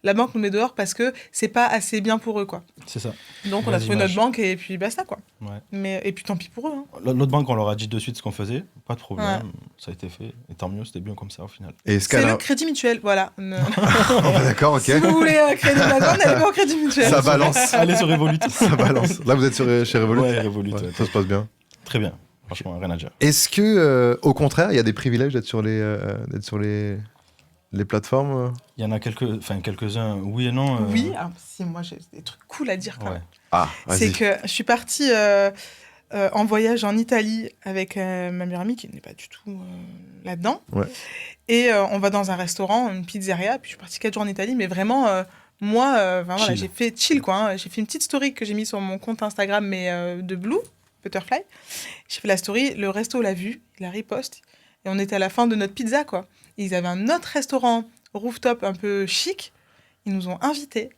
la banque nous met dehors parce que c'est pas assez bien pour eux, quoi. C'est ça. Donc on a trouvé notre banque et puis basta, quoi. Ouais. Et puis tant pis pour eux. Hein. L'autre banque, on leur a dit de suite ce qu'on faisait, pas de problème, ça a été fait. Et tant mieux, c'était bien comme ça au final. C'est le Crédit Mutuel, voilà. D'accord, ok. Si vous voulez un crédit de la banque, allez pas au Crédit Mutuel. Ça balance. Allez sur Revolut. Ça balance. Là, vous êtes chez Revolut. Ouais, Revolut. Ouais, ça se passe bien. Très bien. Franchement, rien à dire. Est-ce que, au contraire, il y a des privilèges d'être sur les plateformes? Il y en a quelques-uns, oui et non. Oui, alors, si, moi j'ai des trucs cool à dire quand même. Ah, vas-y. C'est que je suis partie en voyage en Italie avec ma meilleure amie qui n'est pas du tout là-dedans. Ouais. Et on va dans un restaurant, une pizzeria, puis je suis partie 4 jours en Italie, mais vraiment, moi, voilà, j'ai fait chill, quoi. Hein. J'ai fait une petite story que j'ai mise sur mon compte Instagram, mais de Blue Butterfly. J'ai fait la story, le resto l'a vue, il a riposte, et on était à la fin de notre pizza, quoi. Et ils avaient un autre restaurant rooftop un peu chic, ils nous ont invités,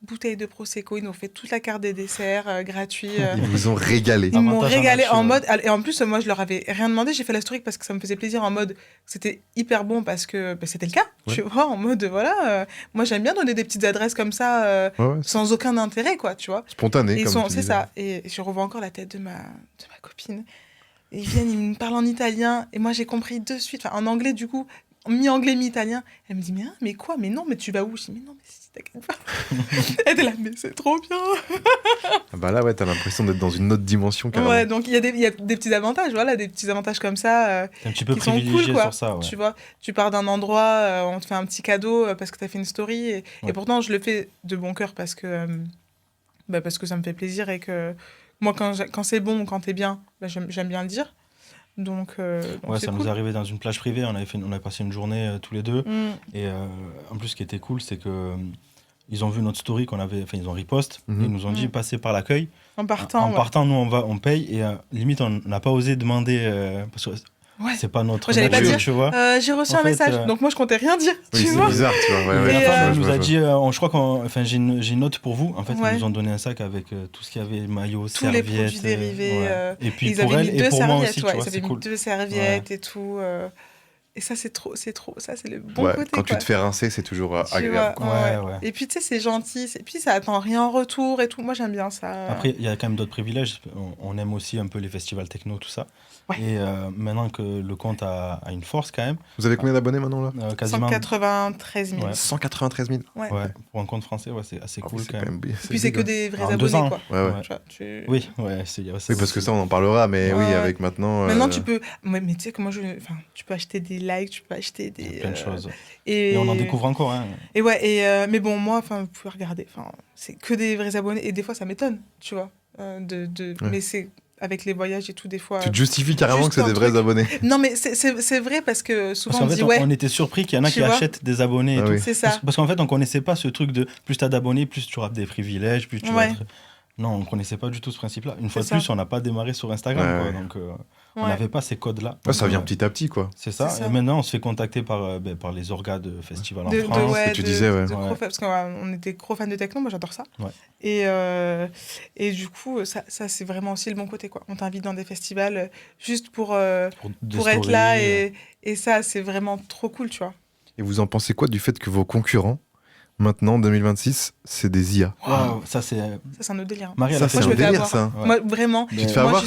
bouteille de Prosecco, ils nous ont fait toute la carte des desserts gratuits. Ils vous ont régalé. Ils m'ont régalé en mode, et en plus moi je leur avais rien demandé, j'ai fait la story parce que ça me faisait plaisir en mode, c'était hyper bon parce que c'était le cas, tu vois, en mode voilà, moi j'aime bien donner des petites adresses comme ça, sans aucun intérêt, quoi, tu vois. Spontané, c'est ça, et je revois encore la tête de ma copine, et ils viennent, ils me parlent en italien, et moi j'ai compris de suite, en anglais du coup, mi-anglais, mi-italien. Elle me dit, mais quoi? Mais non, mais tu vas où? Je dis, mais non, mais si, t'inquiète pas. Elle était là, mais c'est trop bien. Bah là, ouais, t'as l'impression d'être dans une autre dimension, carrément. Ouais, donc il y a des petits avantages, voilà, des petits avantages comme ça. T'es un petit peu qui sont privilégié cool, quoi. sur ça, ouais. Tu vois, tu pars d'un endroit, on te fait un petit cadeau parce que t'as fait une story. Et pourtant, je le fais de bon cœur parce que ça me fait plaisir et que moi, quand c'est bon ou quand t'es bien, j'aime bien le dire. Donc ça nous est arrivé dans une plage privée, on a passé une journée tous les deux. Et en plus, ce qui était cool, c'est que ils ont vu notre story ils ont riposte, ils nous ont dit passez par l'accueil. En partant, nous on paye et limite on n'a pas osé demander parce que c'est pas notre j'allais pas dire, tu vois. J'ai reçu un message, donc moi je comptais rien dire. Oui, tu vois, c'est bizarre, tu vois. Ouais, et la femme nous a dit, je crois j'ai une note pour vous. En fait, ils nous ont donné un sac avec tout ce qu'il y avait, maillot, tous serviettes. Tous les produits dérivés. Et puis ils pour elle et pour moi aussi, tu vois, ils avaient mis 2 serviettes et tout. Et ça, c'est trop, ça, c'est le bon côté. Quand tu te fais rincer, c'est toujours agréable. Ouais. Et puis, tu sais, c'est gentil. Et puis, ça attend rien en retour et tout. Moi, j'aime bien ça. Après, il y a quand même d'autres privilèges. On aime aussi un peu les festivals techno, tout ça. Ouais. Et maintenant que le compte a une force, quand même. Vous avez combien d'abonnés maintenant, là Quasiment 193 000. 193 000 Ouais. Pour un compte français, c'est assez cool, quand même. Et puis, c'est que des vrais abonnés, quoi. Oui, parce que ça, on en parlera, mais oui, avec maintenant... Maintenant, tu peux... Mais tu sais, comment tu peux acheter des likes, tu peux acheter des... plein de choses. Et on en découvre encore, hein. Et mais bon, moi, vous pouvez regarder, c'est que des vrais abonnés, et des fois, ça m'étonne, tu vois. Mais c'est... Avec les voyages et tout, des fois... Tu te justifies carrément que c'est des vrais abonnés. Non, mais c'est vrai parce que souvent on dit on était surpris qu'il y en a qui achètent des abonnés et tout. C'est ça. Parce qu'en fait, on connaissait pas ce truc de plus t'as d'abonnés, plus tu auras des privilèges, plus tu vas être... Non, on connaissait pas du tout ce principe-là. Une fois de plus, on n'a pas démarré sur Instagram, quoi. Donc, on n'avait pas ces codes-là. Ça vient petit à petit, quoi. C'est ça. Et maintenant, on se fait contacter par les orgas de festivals en France. Que tu disais, parce qu'on était gros fans de techno, moi j'adore ça. Ouais. Et du coup, ça c'est vraiment aussi le bon côté, quoi. On t'invite dans des festivals juste pour être là. Et ça, c'est vraiment trop cool, tu vois. Et vous en pensez quoi du fait que vos concurrents, maintenant, 2026, c'est des IA? Wow, ça c'est un autre délire. Marie, ça, c'est un délire, ça. Moi, vraiment. Tu te fais avoir?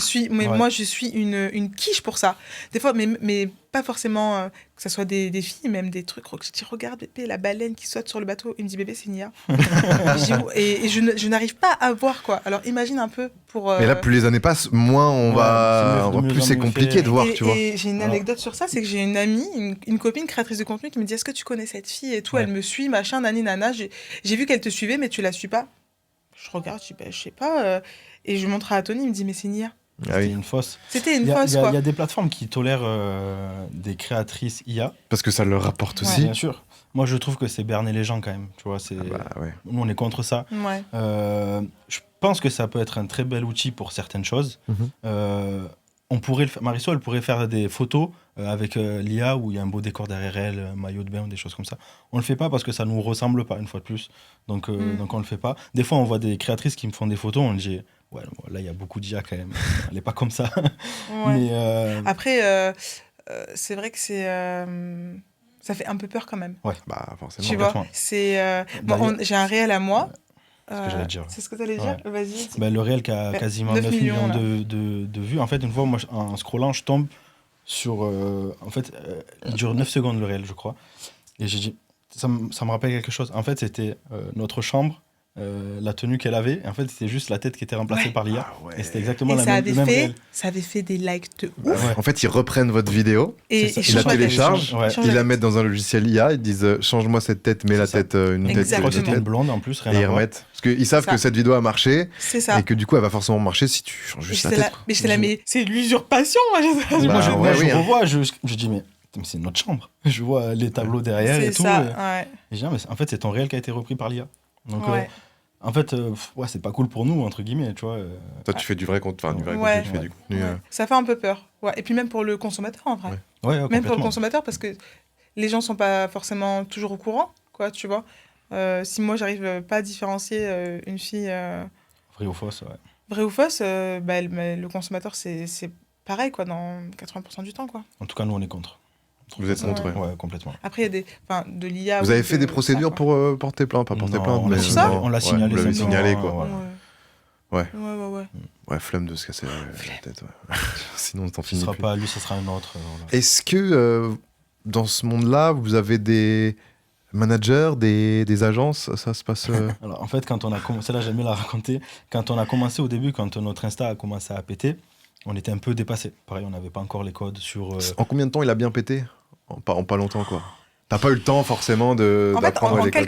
Moi, je suis une quiche pour ça. Des fois, mais pas forcément que ce soit des filles, même des trucs. Je dis, regarde, bébé, la baleine qui saute sur le bateau. Il me dit, bébé, c'est une IA. et je n'arrive pas à voir, quoi. Alors, imagine un peu pour... Mais là, plus les années passent, moins plus c'est compliqué de voir, tu vois. Et j'ai une anecdote sur ça, c'est que j'ai une amie, une copine créatrice de contenu qui me dit, est-ce que tu connais cette fille et tout, elle me suit, machin, nani, nana. J'ai vu qu'elle te suivait, mais tu la suis pas. Je regarde, je dis, je sais pas. Et je montre à Tony, il me dit, mais c'est une IA. C'était une fausse. C'était une fausse, quoi. Il y a des plateformes qui tolèrent des créatrices IA. Parce que ça leur rapporte aussi. Bien sûr. Moi, je trouve que c'est berner les gens quand même. Tu vois, nous, on est contre ça. Ouais. Je pense que ça peut être un très bel outil pour certaines choses. On pourrait Marisol, elle pourrait faire des photos avec l'IA où il y a un beau décor derrière elle, un maillot de bain, des choses comme ça. On le fait pas parce que ça nous ressemble pas, une fois de plus. Donc on le fait pas. Des fois, on voit des créatrices qui me font des photos, on dit... Ouais, là, il y a beaucoup d'IA quand même. Elle n'est pas comme ça. Ouais. Mais Après, c'est vrai que ça fait un peu peur quand même. Ouais, forcément. Tu vois, j'ai un réel à moi. C'est ce que j'allais dire. C'est ce que tu allais dire. Vas-y. Le réel qui a quasiment 9 millions de vues. En fait, une fois, moi, en scrollant, je tombe sur... il dure 9 secondes le réel, je crois. Et j'ai dit... Ça me rappelle quelque chose. En fait, c'était notre chambre. La tenue qu'elle avait, et en fait c'était juste la tête qui était remplacée par l'IA, et c'était exactement le même réel. Ça avait fait des likes de ouf. En fait, ils reprennent votre vidéo, ils la téléchargent, ils la mettent dans un logiciel IA, ils disent change-moi cette tête, mets la tête, une tête, une blonde en plus, rien et à ils voir. remettent, parce qu'ils savent que cette vidéo a marché, et que du coup elle va forcément marcher si tu changes juste la tête. Mais c'est de l'usurpation, moi. Moi je revois, je dis mais c'est notre chambre. Je vois les tableaux derrière et tout. Et je dis, mais en fait, c'est ton réel qui a été repris par l'IA. Donc, en fait, c'est pas cool pour nous, entre guillemets, tu vois. Toi, tu fais du vrai contenu, tu fais du contenu. Ça fait un peu peur. Ouais. Et puis même pour le consommateur, en vrai. Même pour le consommateur, parce que les gens sont pas forcément toujours au courant, quoi, tu vois. Si moi, j'arrive pas à différencier une fille... Vraie ou fausse, Vraie ou fausse, le consommateur, c'est pareil, quoi, dans 80% du temps, quoi. En tout cas, nous, on est contre. Vous êtes contre, ouais, complètement. Après, il y a de l'IA. Vous avez fait des procédures pour porter plainte, pas porter plainte, mais on l'a signalé. Vous l'avez signalé, quoi. Ouais, flemme de se casser la tête. Sinon, t'en finis. Ce sera pas lui, ce sera un autre. Est-ce que dans ce monde-là, vous avez des managers, des agences, ça se passe Alors, en fait, quand on a commencé, là, j'aime bien la raconter. Quand on a commencé au début, quand notre Insta a commencé à péter, on était un peu dépassé. Pareil, on n'avait pas encore les codes sur. En combien de temps il a bien pété ? En pas longtemps, quoi. T'as pas eu le temps, forcément, d'apprendre les codes.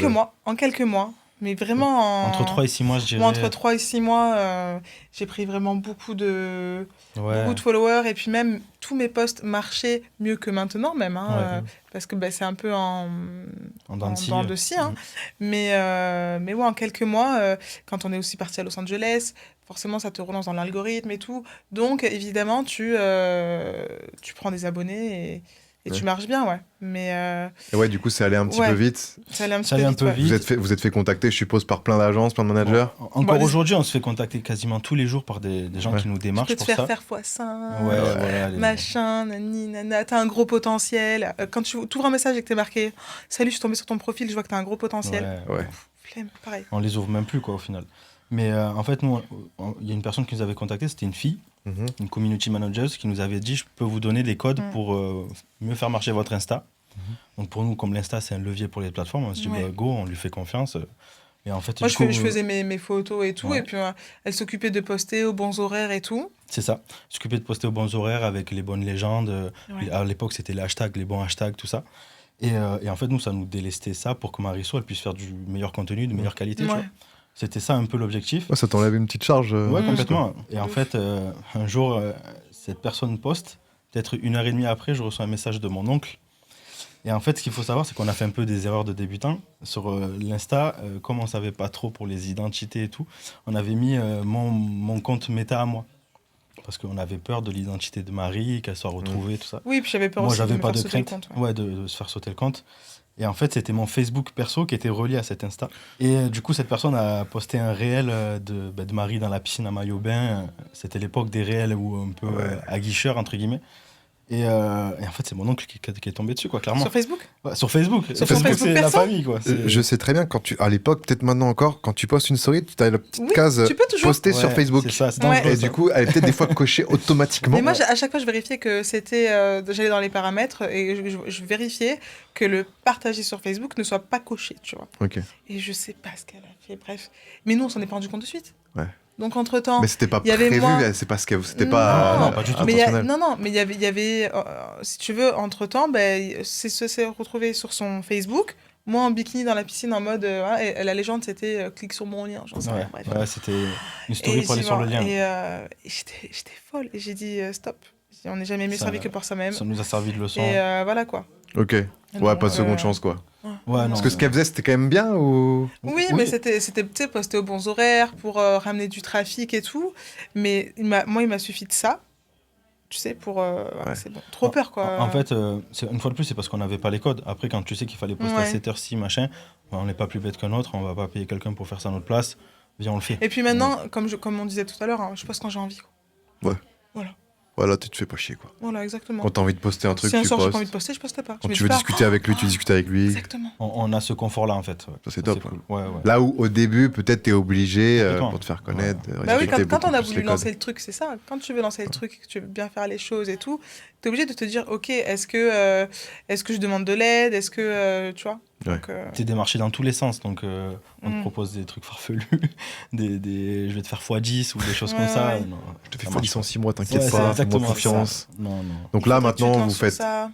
En quelques mois. Mais vraiment... Entre 3 et 6 mois, je dirais. Moi, entre 3 et 6 mois, j'ai pris vraiment beaucoup de followers. Et puis même, tous mes posts marchaient mieux que maintenant, même. Parce que c'est un peu en dents de scie. Mais en quelques mois, quand on est aussi parti à Los Angeles, forcément, ça te relance dans l'algorithme et tout. Donc, évidemment, tu prends des abonnés et tu marches bien, mais et du coup, c'est allé un petit peu vite. Ça allait un peu vite. Vous êtes fait contacter, je suppose, par plein d'agences, plein de managers. Encore aujourd'hui, on se fait contacter quasiment tous les jours par des gens qui nous démarchent pour ça. Tu peux te faire x5, machin, nani, nana. T'as un gros potentiel. Quand tu ouvres un message et que t'es marqué « Salut, je suis tombé sur ton profil, je vois que t'as un gros potentiel. » Flemme, pareil. On les ouvre même plus, quoi, au final. Mais en fait, nous, il y a une personne qui nous avait contacté, c'était une fille. Une community manager qui nous avait dit je peux vous donner des codes pour mieux faire marcher votre Insta. Donc pour nous, comme l'Insta c'est un levier pour les plateformes, on se dit go, on lui fait confiance. Et en fait, moi je faisais mes photos et tout, et puis elle s'occupait de poster aux bons horaires et tout. C'est ça, s'occupait de poster aux bons horaires avec les bonnes légendes. À l'époque c'était les hashtags, les bons hashtags, tout ça. Et en fait nous ça nous délestait ça pour que Marisol elle puisse faire du meilleur contenu, de meilleure qualité. Tu vois. C'était ça un peu l'objectif. Ça t'enlève une petite charge. Complètement. Et en fait, un jour, cette personne poste, peut-être 1h30 après, je reçois un message de mon oncle. Et en fait, ce qu'il faut savoir, c'est qu'on a fait un peu des erreurs de débutants. Sur l'Insta, comme on ne savait pas trop pour les identités et tout, on avait mis mon compte méta à moi. Parce qu'on avait peur de l'identité de Marie, qu'elle soit retrouvée, tout ça. Oui, puis j'avais peur moi, aussi j'avais de me pas faire de sauter le crainte compte. de se faire sauter le compte. Et en fait, c'était mon Facebook perso qui était relié à cet Insta. Et du coup, cette personne a posté un réel de Marie dans la piscine à maillot bain. C'était l'époque des réels où un peu aguicheurs, entre guillemets. Et en fait, c'est mon oncle qui est tombé dessus, quoi, clairement. Sur Facebook? Ouais, sur Facebook. Sur Facebook, Facebook c'est la perso famille, quoi. Je sais très bien, à l'époque, peut-être maintenant encore, quand tu postes une story, tu as la petite Oui, case tu peux toujours. postée sur Ouais, Facebook. C'est ça, c'est Ouais. dangereux, Et ça. du coup, elle est peut-être des fois cochée automatiquement. Mais moi, à chaque fois, je vérifiais que c'était. J'allais dans les paramètres et je vérifiais que le partager sur Facebook ne soit pas coché, tu vois. Ok. Et je sais pas ce qu'elle a fait, bref. Mais nous, on s'en est pas rendu compte de suite. Ouais. Donc, entre-temps. Mais c'était pas il y avait prévu, moi- c'est pas ce que c'était pas, Non, pas du tout. Mais intentionnel. mais il y avait si tu veux, entre-temps, c'est retrouvé sur son Facebook. Moi, en bikini dans la piscine, en mode. Et la légende, c'était clique sur mon lien, j'en sais rien, bref. Ouais, c'était une story pour aller sur le lien. Et j'étais folle. Et j'ai dit stop. J'ai dit, on n'est jamais mieux Ça- servi que par soi-même. Ça nous a servi de leçon. Et voilà quoi. Ok. Ouais, Donc, pas de seconde chance, quoi. Ouais, non. Parce que ce qu'elle faisait, c'était quand même bien ou. Oui, mais c'était tu sais, posté aux bons horaires pour ramener du trafic et tout. Mais il m'a suffi de ça. Tu sais, pour. Voilà, c'est bon. Trop peur, quoi. En fait, une fois de plus, c'est parce qu'on n'avait pas les codes. Après, quand tu sais qu'il fallait poster à Ouais. cette heure-ci, machin, on n'est pas plus bête qu'un autre, on va pas payer quelqu'un pour faire ça à notre place. Viens, on le fait. Et puis maintenant, comme on disait tout à l'heure, hein, je poste quand j'ai envie. Quoi. Voilà, tu te fais pas chier, quoi. Voilà, exactement. Quand t'as envie de poster un truc, Si un tu soir j'ai pas postes. envie de poster, je poste pas. Quand Je tu me veux dis pas, discuter avec lui, tu discutes avec lui. Exactement. On a ce confort-là, en fait. Ouais. Ça, c'est top. cool. Ouais, ouais. Là où, au début, peut-être t'es obligé Complètement. pour te faire connaître. de Bah oui, respecter quand on beaucoup a plus voulu les lancer codes. le truc, c'est ça. Quand tu veux lancer le truc, que tu veux bien faire les choses et tout, t'es obligé de te dire, ok, est-ce que je demande de l'aide, est-ce que tu vois. Ouais. Donc, T'es démarché dans tous les sens, donc on te Mm. propose des trucs farfelus, je vais te faire x10 ou des choses Ouais, comme ça. ouais. Non, Je te fais ça fois marche 10 en pas. 6 mois, Ouais, t'inquiète c'est pas, fais-moi exactement confiance. ça. Non, non. Donc il là, faut que tu te maintenant, lances vous sur faites ça.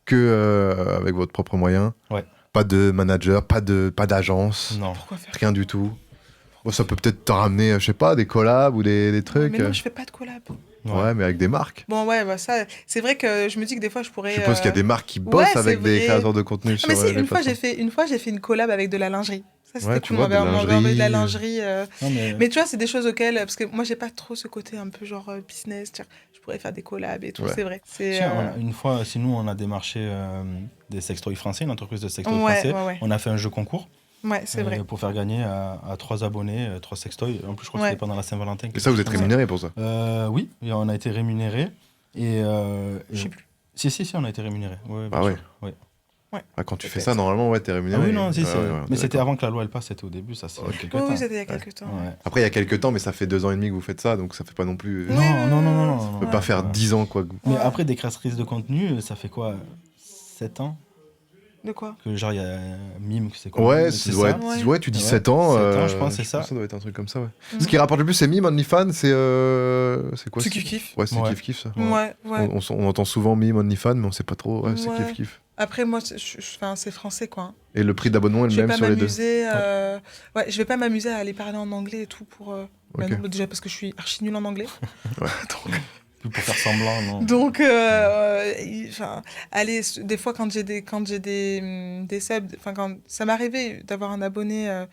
que avec votre propre moyen. Ouais. Pas de manager, pas d'agence, Non. Pourquoi faire rien du tout. Bon, ça peut peut-être te ramener, je sais pas, des collabs ou des trucs. Mais moi, je fais pas de collab. Ouais, mais avec des marques. Bon, ouais, bah ça, c'est vrai que je me dis que des fois, je pourrais. Je suppose qu'il y a des marques qui ouais, bossent c'est avec des vrai. créateurs de contenu Ah, sur mais si, les une fois, plateformes. j'ai fait une collab avec de la lingerie. Ça, c'était Ouais, tu cool. vois, On m'avait de la envoyé de la lingerie. lingerie. Non, Mais tu vois, c'est des choses auxquelles. Parce que moi, j'ai pas trop ce côté un peu genre business. Tiens, je pourrais faire des collabs et tout, Ouais. c'est vrai. C'est, Tiens, une fois, si nous, on a démarché des sextoys français, une entreprise de sextoys Ouais, français, ouais. on a fait un jeu concours Ouais, c'est vrai. pour faire gagner à 3 abonnés 3 sextoys. En plus, je crois que Ouais. c'était pendant la Saint-Valentin. Et ça, vous êtes rémunéré pour ça? Oui, et on a été rémunérés. Et, Je sais plus. Si, on a été rémunérés. Ouais, Ah bien ouais. sûr, ouais. Ah, quand tu fais Peut-être. ça, normalement, ouais, t'es Ah rémunéré. oui, non, si, Ouais, c'est- ouais, ouais, mais t'es c'était d'accord. avant que la loi elle passe, c'était au début, ça c'est Ok. quelques Oui, temps. oui, c'était il y a quelques temps. Ouais. Après, il y a quelques temps, mais ça fait 2 ans et demi que vous faites ça, donc ça fait pas non plus. Oui, Non, oui, non, oui, non, non, oui, non, On non. peut pas faire Ouais. 10 ans, quoi. Mais Ouais. après, des créatrices de contenu, ça fait quoi 7 ans De quoi? que genre il y a Mime, c'est quoi Ouais, Mime, ça doit être, Ouais. ouais, tu dis Ouais, 7 ans. 7 ans, je pense, c'est ça. Ça doit être un truc comme ça, ouais. Mhm. Ce qui rapporte le plus, c'est Mime, OnlyFans, c'est quoi C'est kiff-kiff. Ouais, c'est Ouais. kiff-kiff, ça. Ouais, ouais. On entend souvent Mime, OnlyFans, mais on sait pas trop. Ouais, c'est Ouais. kiff-kiff. Après, moi, enfin, c'est français, quoi. Et le prix d'abonnement est Je le vais même pas sur les deux. m'amuser. Ouais, je vais pas m'amuser à aller parler en anglais et tout pour. Bah Ok. non, déjà parce que je suis archi nulle en anglais. Plus pour faire semblant, non. Donc, enfin, allez, des fois quand j'ai des subs, enfin quand ça m'est arrivé d'avoir un abonné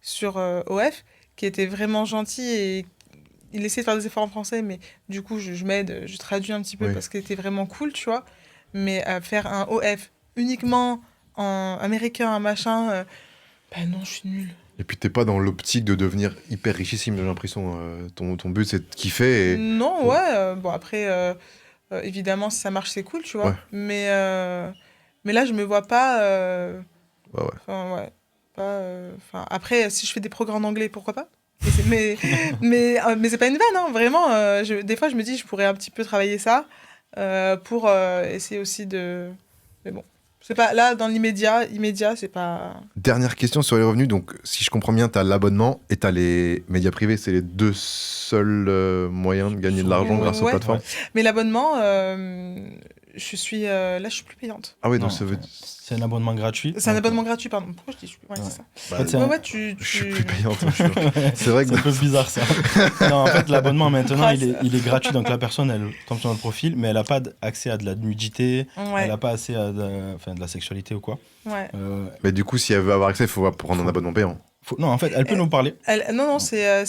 sur OF qui était vraiment gentil et il essayait de faire des efforts en français, mais du coup je m'aide, je traduis un petit peu Oui. parce qu'il était vraiment cool, tu vois. Mais faire un OF uniquement en américain, un machin, ben non, je suis nulle. Et puis t'es pas dans l'optique de devenir hyper richissime, j'ai l'impression. Ton but, c'est de kiffer et. Non, ouais. Bon, après, évidemment, si ça marche, c'est cool, tu vois. Ouais. Mais là, je me vois pas. Ouais, ouais. Enfin, ouais. Pas, après, si je fais des programmes en anglais, pourquoi pas? Mais c'est pas une vanne, hein. Vraiment. Des fois, je me dis, je pourrais un petit peu travailler ça pour essayer aussi de. Mais bon. C'est pas là dans immédiat, c'est pas. Dernière question sur les revenus. Donc, si je comprends bien, t'as l'abonnement et t'as les médias privés. C'est les deux seuls moyens de gagner de l'argent Ouais, grâce aux ouais. plateformes. Mais l'abonnement, je suis plus payante. Ah oui, Non, donc ça veut. c'est un abonnement gratuit. C'est un donc, abonnement gratuit, pardon. Pourquoi je dis ouais, Ouais. c'est ça. Bah, En fait, c'est Ouais, un- ouais, je suis plus payante. C'est vrai que. C'est un peu bizarre ça. Non, en fait, l'abonnement maintenant, Ah, il est gratuit, donc la personne, elle tombe sur notre profil, mais elle n'a pas accès à de la nudité, Ouais, elle n'a pas accès à de la sexualité ou quoi. ouais. Mais du coup, si elle veut avoir accès, il faut prendre un abonnement payant. Non, en fait, elle peut nous parler. Non, c'est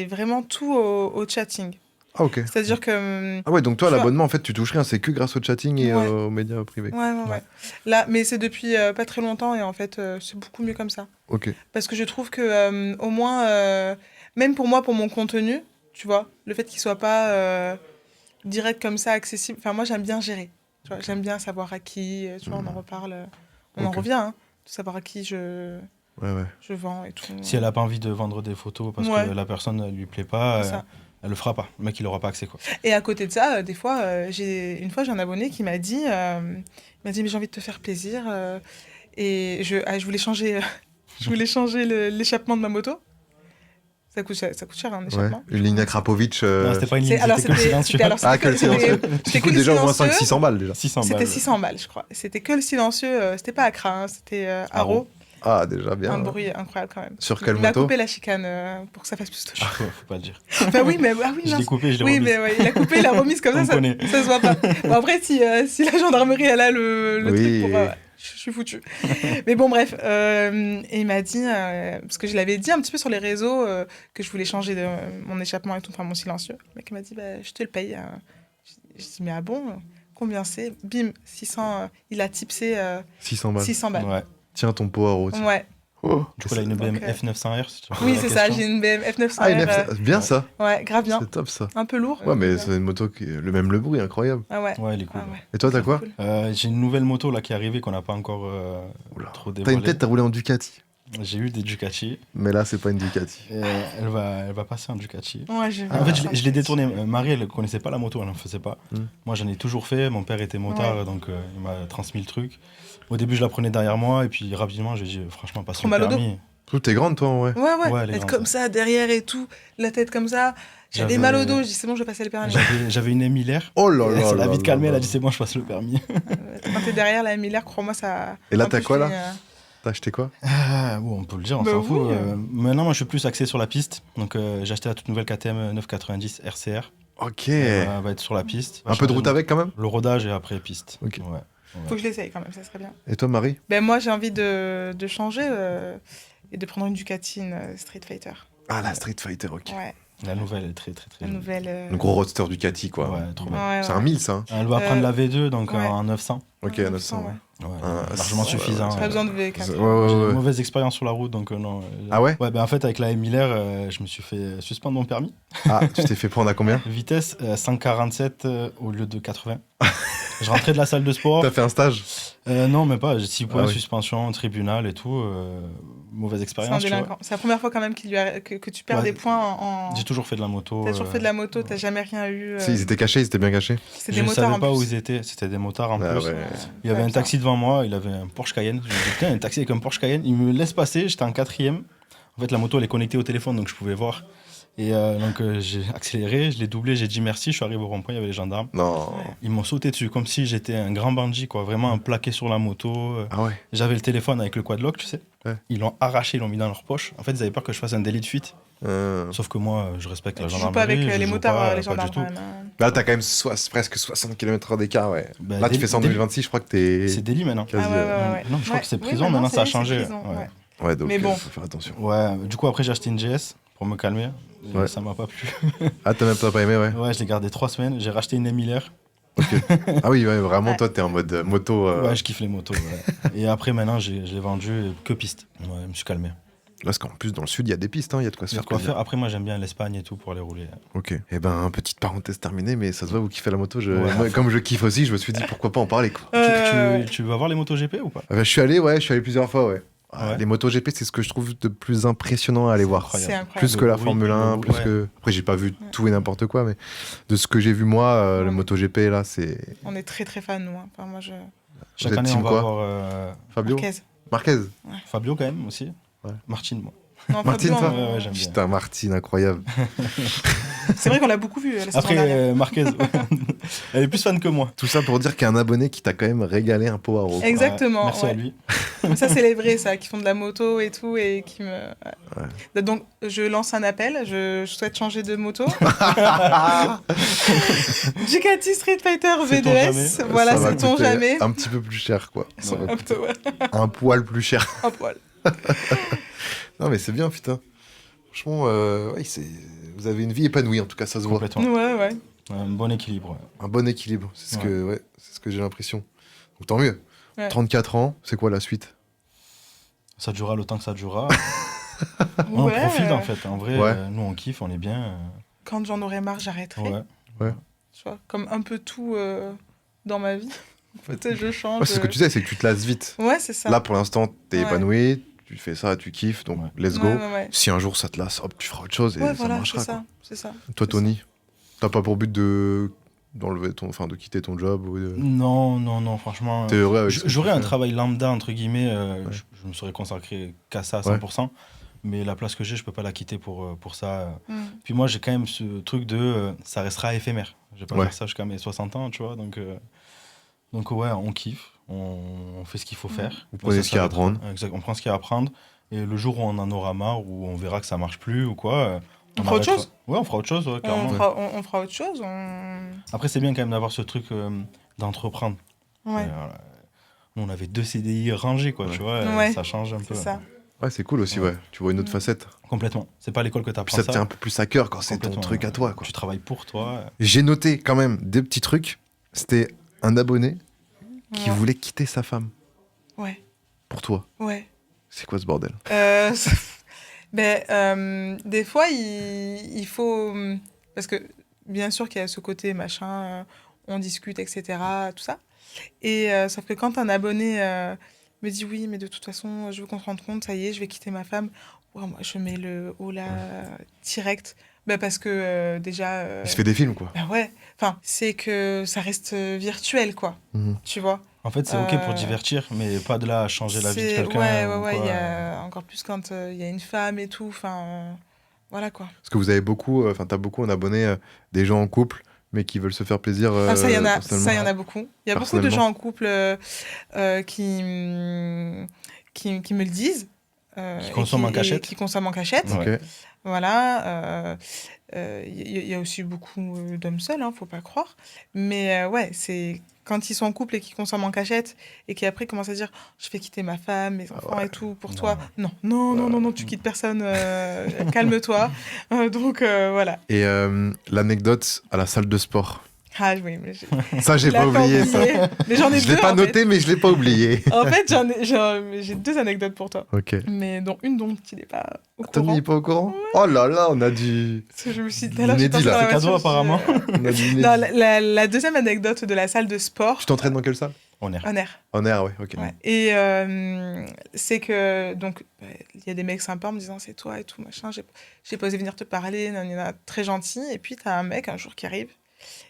vraiment tout au chatting. Ah, ok. C'est-à-dire que. Ah ouais, donc toi, Tu vois- l'abonnement, en fait, tu touches rien. C'est que grâce au chatting et Ouais. aux médias privés. Ouais. Là, mais c'est depuis pas très longtemps et en fait, c'est beaucoup mieux comme ça. Ok. Parce que je trouve que, au moins, même pour moi, pour mon contenu, tu vois, le fait qu'il soit pas direct comme ça, accessible. Enfin, moi, j'aime bien gérer. Tu vois, j'aime bien savoir à qui, tu vois, on en reparle. On en Ok. revient, hein, de savoir à qui je vends et tout. Si elle n'a pas envie de vendre des photos parce Ouais. que la personne ne lui plaît pas, C'est ça. elle le fera pas. Le mec, il n'aura pas accès, quoi. Et à côté de ça, des fois, une fois, j'ai un abonné qui m'a dit, mais j'ai envie de te faire plaisir. Et je voulais changer, l'échappement de ma moto. Ça coûte cher, un Ouais. échappement. Une ligne à Krapovic. Non, c'était pas une ligne, Alors, c'était que le silencieux. Ah, que le silencieux. c'était Qui que coûte le déjà au moins silencieux. 500-600 balles déjà. 600 C'était balles. 600 balles, je crois. C'était que le silencieux, c'était pas Accra, hein, c'était Haro. Ah, déjà bien. Un ouais. bruit incroyable quand même. Sur quelle Il m'a moto coupé la chicane pour que ça fasse plus de Ah, choses. faut pas le dire. Enfin oui, mais oui, Je mince. l'ai coupé, je l'ai Oui, remis. mais ouais, il a coupé, il a remise comme On ça, connaît. ça se voit pas. Bon, après, si la gendarmerie, elle a le Oui. truc pour... je suis foutue. Mais bon, bref. Et il m'a dit, parce que je l'avais dit un petit peu sur les réseaux, que je voulais changer mon échappement et tout, enfin mon silencieux. Le mec m'a dit, bah, je te le paye. Je dis, mais ah bon, combien c'est? Bim, 600, il a tipsé 600 balles. 600 balles. Ouais. Tiens ton pot à rose. Ouais. Oh, Du coup, là, une BM Donc, F900R. Si tu veux Oui, poser c'est la ça, question. j'ai une BM F900R. Ah, bien ça. Ouais, grave bien. C'est top ça. Un peu lourd. Ouais, mais c'est une moto qui. Le bruit, incroyable. Ah ouais. Ouais, elle est cool. Ah ouais. Et toi, t'as quoi Cool. J'ai une nouvelle moto là qui est arrivée qu'on n'a pas encore Oula. trop T'as une dévoilée. tête, t'as roulé en Ducati. J'ai eu des Ducati. Mais là, c'est pas une Ducati. Et elle va passer en Ducati. Ouais, j'ai En fait, je l'ai détourné. Marie, elle connaissait pas la moto, elle en faisait pas. Mm. Moi, j'en ai toujours fait. Mon père était motard, donc il m'a transmis le truc. Au début, je la prenais derrière moi, et puis rapidement, j'ai dit, franchement, passe Trop le mal au dos. permis. Tout t'es grande, toi, ouais. Ouais, Ouais, elle est être grande, comme ça, derrière et tout, la tête comme ça. J'avais mal au dos, je dis c'est bon, je vais passer le permis. J'avais une Emilaire. Oh là là. Elle a là vite là calmé, elle là. a dit, c'est bon, je passe le permis. Quand t'es derrière la Miller, crois-moi, ça. Et là, En t'as plus, quoi, je là suis, T'as acheté quoi On peut le dire, on Bah s'en fout. oui. Maintenant, moi, je suis plus axé sur la piste. Donc, j'ai acheté la toute nouvelle KTM 990 RCR. Ok. Elle va être sur la piste. Un peu de route avec quand même Le rodage et après piste. Ok. Ouais. Faut que je l'essaye quand même, ça serait bien. Et toi, Marie Ben moi, j'ai envie de changer et de prendre une Ducati, une Street Fighter. Ah, la Street Fighter, ok. Ouais, La nouvelle est très, très, très la jolie. nouvelle. Le gros roadster Ducati, quoi. Ouais, trop bien. Ouais, C'est ouais. un 1000, ça. Hein. Elle va prendre la V2, donc Ouais. en 900. Ok, Ouais, à 900. ouais. Ouais. Ouais, Ah, largement ouais, suffisant. ouais, Pas besoin de V4. Ouais, J'ai ouais, une ouais. mauvaise expérience sur la route, donc non. Ah ouais Ouais, en fait, avec la Miller, je me suis fait suspendre mon permis. Ah, tu t'es fait prendre à combien Vitesse 147 au lieu de 80. Je rentrais de la salle de sport. T'as fait un stage Non, mais pas. J'ai 6 points, Ah oui. suspension, tribunal et tout. Mauvaise C'est un expérience. Tu vois. délinquant. C'est la première fois quand même que tu perds Ouais. des points en. J'ai toujours fait de la moto. T'as toujours fait de la moto, t'as jamais rien eu. Si, ils étaient cachés, ils étaient bien cachés. C'est Je des ne motards savais en pas plus. où ils étaient. C'était des motards en Ah plus. ouais. Il y avait Ouais, un ça. taxi devant moi, il avait un Porsche Cayenne. Je me dis, putain, un taxi avec un Porsche Cayenne. Il me laisse passer, j'étais en 4e. En fait, la moto, elle est connectée au téléphone, donc je pouvais voir. Et donc, j'ai accéléré, je l'ai doublé, j'ai dit merci. Je suis arrivé au rond-point, il y avait les gendarmes. Non. Ils m'ont sauté dessus, comme si j'étais un grand bandit, quoi. Vraiment un plaqué sur la moto. Ah ouais. J'avais le téléphone avec le quadlock, tu sais. Ouais. Ils l'ont arraché, ils l'ont mis dans leur poche. En fait, ils avaient peur que je fasse un délit de fuite. Sauf que moi, je respecte la Tu joues gendarmerie. pas avec je les joue motards, pas, les pas du gendarmes tout. quand même. Hein. Là, t'as quand même presque 60 km/h d'écart, ouais. Bah, Là, tu délit- fais ça en délit- 2026, je crois que t'es. C'est délit maintenant. Quasi, Ah ouais, ouais, ouais. Non, je crois Ouais. que c'est Oui, prison, maintenant ça a c'est changé. prison, Ouais. ouais. Ouais, donc Mais bon. faut faire attention. Ouais, du coup, après, j'ai acheté une GS pour me calmer. Et Ouais. ça m'a pas plu. Ah, t'as même pas aimé, ouais. Ouais, je l'ai gardé 3 semaines. J'ai racheté une Miller. Ah oui, ouais, vraiment, Ouais. toi, t'es en mode moto. Ouais, je kiffe les motos. Ouais. Et après, maintenant, je l'ai vendu que piste. Ouais, je me suis calmé. Parce qu'en plus, dans le sud, il y a des pistes, hein, il y a de quoi se Il y a faire de quoi plaisir. faire. Après, moi, j'aime bien l'Espagne et tout pour aller rouler. Ok. Eh ben, petite parenthèse terminée, mais ça se voit, vous kiffez la moto. Ouais. Moi, comme je kiffe aussi, je me suis dit pourquoi pas en parler, quoi. Tu vas voir les motos GP ou pas? Je suis allé plusieurs fois, ouais. Ah, Ouais. Les motos GP, c'est ce que je trouve de plus impressionnant à aller voir. incroyable. C'est incroyable. Plus que la Oui, Formule le 1, bruit, plus ouais. que. Après, j'ai pas vu tout et n'importe quoi, mais de ce que j'ai vu moi, le Ouais. MotoGP, là, c'est. On est très très fans, nous. Hein. Enfin, moi, je. Chaque êtes année, team on va quoi voir Fabio Marquez. Marquez Fabio quand même aussi. Ouais. Martine, moi. Non, Martine, Fabio, toi Ouais, j'aime bien. Putain, Martine, incroyable. C'est vrai qu'on l'a beaucoup vu la saison Après, dernière. Marquez, elle est plus fan que moi. Tout ça pour dire qu'il y a un abonné qui t'a quand même régalé un pot à eau. Exactement. Ouais, merci à ouais. lui. Ça, c'est les vrais, ça, qui font de la moto et tout, et qui me. Ouais. Donc, je lance un appel. Je souhaite changer de moto. Ducati Street Fighter Sait-on V2S. jamais. Voilà, Ça va sait-on coûter jamais. Un petit peu plus cher, quoi. Ça va Un coûter peu, ouais. un poil plus cher. Un poil. Non, mais c'est bien, putain. Franchement, ouais, vous avez une vie épanouie, en tout cas, ça se voit. Complètement. Ouais, ouais. Un bon équilibre. Ouais. Un bon équilibre, c'est Ouais. ce que j'ai l'impression. Donc tant mieux. Ouais. 34 ans, c'est quoi la suite? Ça durera le temps que ça durera. On Ouais, profite en fait. En vrai, Ouais. nous on kiffe, on est bien. Quand j'en aurai marre, j'arrêterai. Ouais. tu vois, comme un peu tout dans ma vie. Tu sais, je change. Ouais, c'est ce que tu sais, c'est que tu te lasses vite. Ouais, c'est ça. Là, pour l'instant, t'es Ouais. épanoui, tu fais ça, tu kiffes, donc Ouais. let's go. Ouais. Si un jour ça te lasse, hop, tu feras autre chose et Ouais, ça voilà, marchera. c'est Quoi. ça. C'est ça. Toi, C'est Tony, t'as pas pour but de quitter ton job ou de... Non, franchement. T'es heureux avec ce que tu J'aurais un fais. travail lambda, entre guillemets. Ouais. Je me serais consacré qu'à ça à Ouais. 100%. Mais la place que j'ai, je peux pas la quitter pour ça. ça. Puis moi, j'ai quand même ce truc de ça restera éphémère. Je vais pas Ouais. faire ça jusqu'à mes 60 ans, tu vois. Donc ouais, on kiffe, on fait ce qu'il faut faire. Vous prenez Ça ce qu'il y a à s'arrêtera. apprendre. Exact, on prend ce qu'il y a à apprendre. Et le jour où on en aura marre, où on verra que ça marche plus ou quoi, On fera autre arrêtera. chose. Ouais, on fera autre chose, ouais, clairement. On fera autre chose. Après, c'est bien quand même d'avoir ce truc d'entreprendre. Ouais, Voilà. Nous, on avait 2 CDI rangés, quoi, Ouais. tu vois. Ouais, Ça change un peu. c'est ça. Ouais, c'est cool aussi, Ouais. ouais. Tu vois une autre facette. Complètement. C'est pas à l'école que tu Puis apprends ça te tient un peu plus à cœur quand c'est ton Complètement, truc à toi, quoi. Tu travailles pour toi. J'ai noté quand même des petits trucs. C'était un abonné qui Ouais. voulait quitter sa femme Ouais, pour toi. ouais. C'est quoi ce bordel? Des fois, il faut... Parce que, bien sûr qu'il y a ce côté, machin, on discute, etc., tout ça. Et sauf que quand un abonné me dit, oui, mais de toute façon, je veux qu'on se rende compte, ça y est, je vais quitter ma femme, ouais, moi, je mets le haut là, direct. Parce que, déjà... Il se fait des films, quoi. ouais, enfin, c'est que ça reste virtuel, quoi, Mhm. tu vois. En fait, c'est OK pour divertir, mais pas de là à changer la vie de quelqu'un. Ouais, ou il y quoi. a encore plus quand il y a une femme et tout, enfin, voilà, quoi. Parce que vous avez beaucoup, t'as beaucoup en abonnés des gens en couple, mais qui veulent se faire plaisir Ça, il y en a, personnellement. ça, il y en a beaucoup. Il y a beaucoup de Personnellement. gens en couple qui me le disent. Qui et consomment en cachette. Qui consomment en cachette. Ouais. Ok. Voilà. Il y a aussi beaucoup d'hommes seuls, hein, faut pas croire. Mais ouais, c'est quand ils sont en couple et qu'ils consomment en cachette et qui après commencent à dire je vais quitter ma femme, mes enfants et tout pour Non. toi. Non, tu quittes personne. Calme-toi. Donc voilà. Et l'anecdote à la salle de sport. Ah oui, mais Ça, j'ai je l'ai pas oublié ça. Mais j'en ai Je deux. l'ai pas en fait. noté, mais je l'ai pas oublié. En fait, j'ai 2 anecdotes pour toi. Ok. Mais dont une dont tu n'es pas au Tony courant. est pas au courant? Oh là là, on a du... Parce que je me suis dit, tout à l'heure, Inédit, j'étais là. dans la C'est cadeau, voiture, apparemment. On a du inédit. Non, la deuxième anecdote de la salle de sport, Tu t'entraînes dans quelle salle? On est. en air. En air, ouais, ok. Ouais. Et c'est que, donc, il y a des mecs sympas en me disant, c'est toi et tout, machin. J'ai pas osé venir te parler, il y en a très gentil. Et puis, t'as un mec un jour qui arrive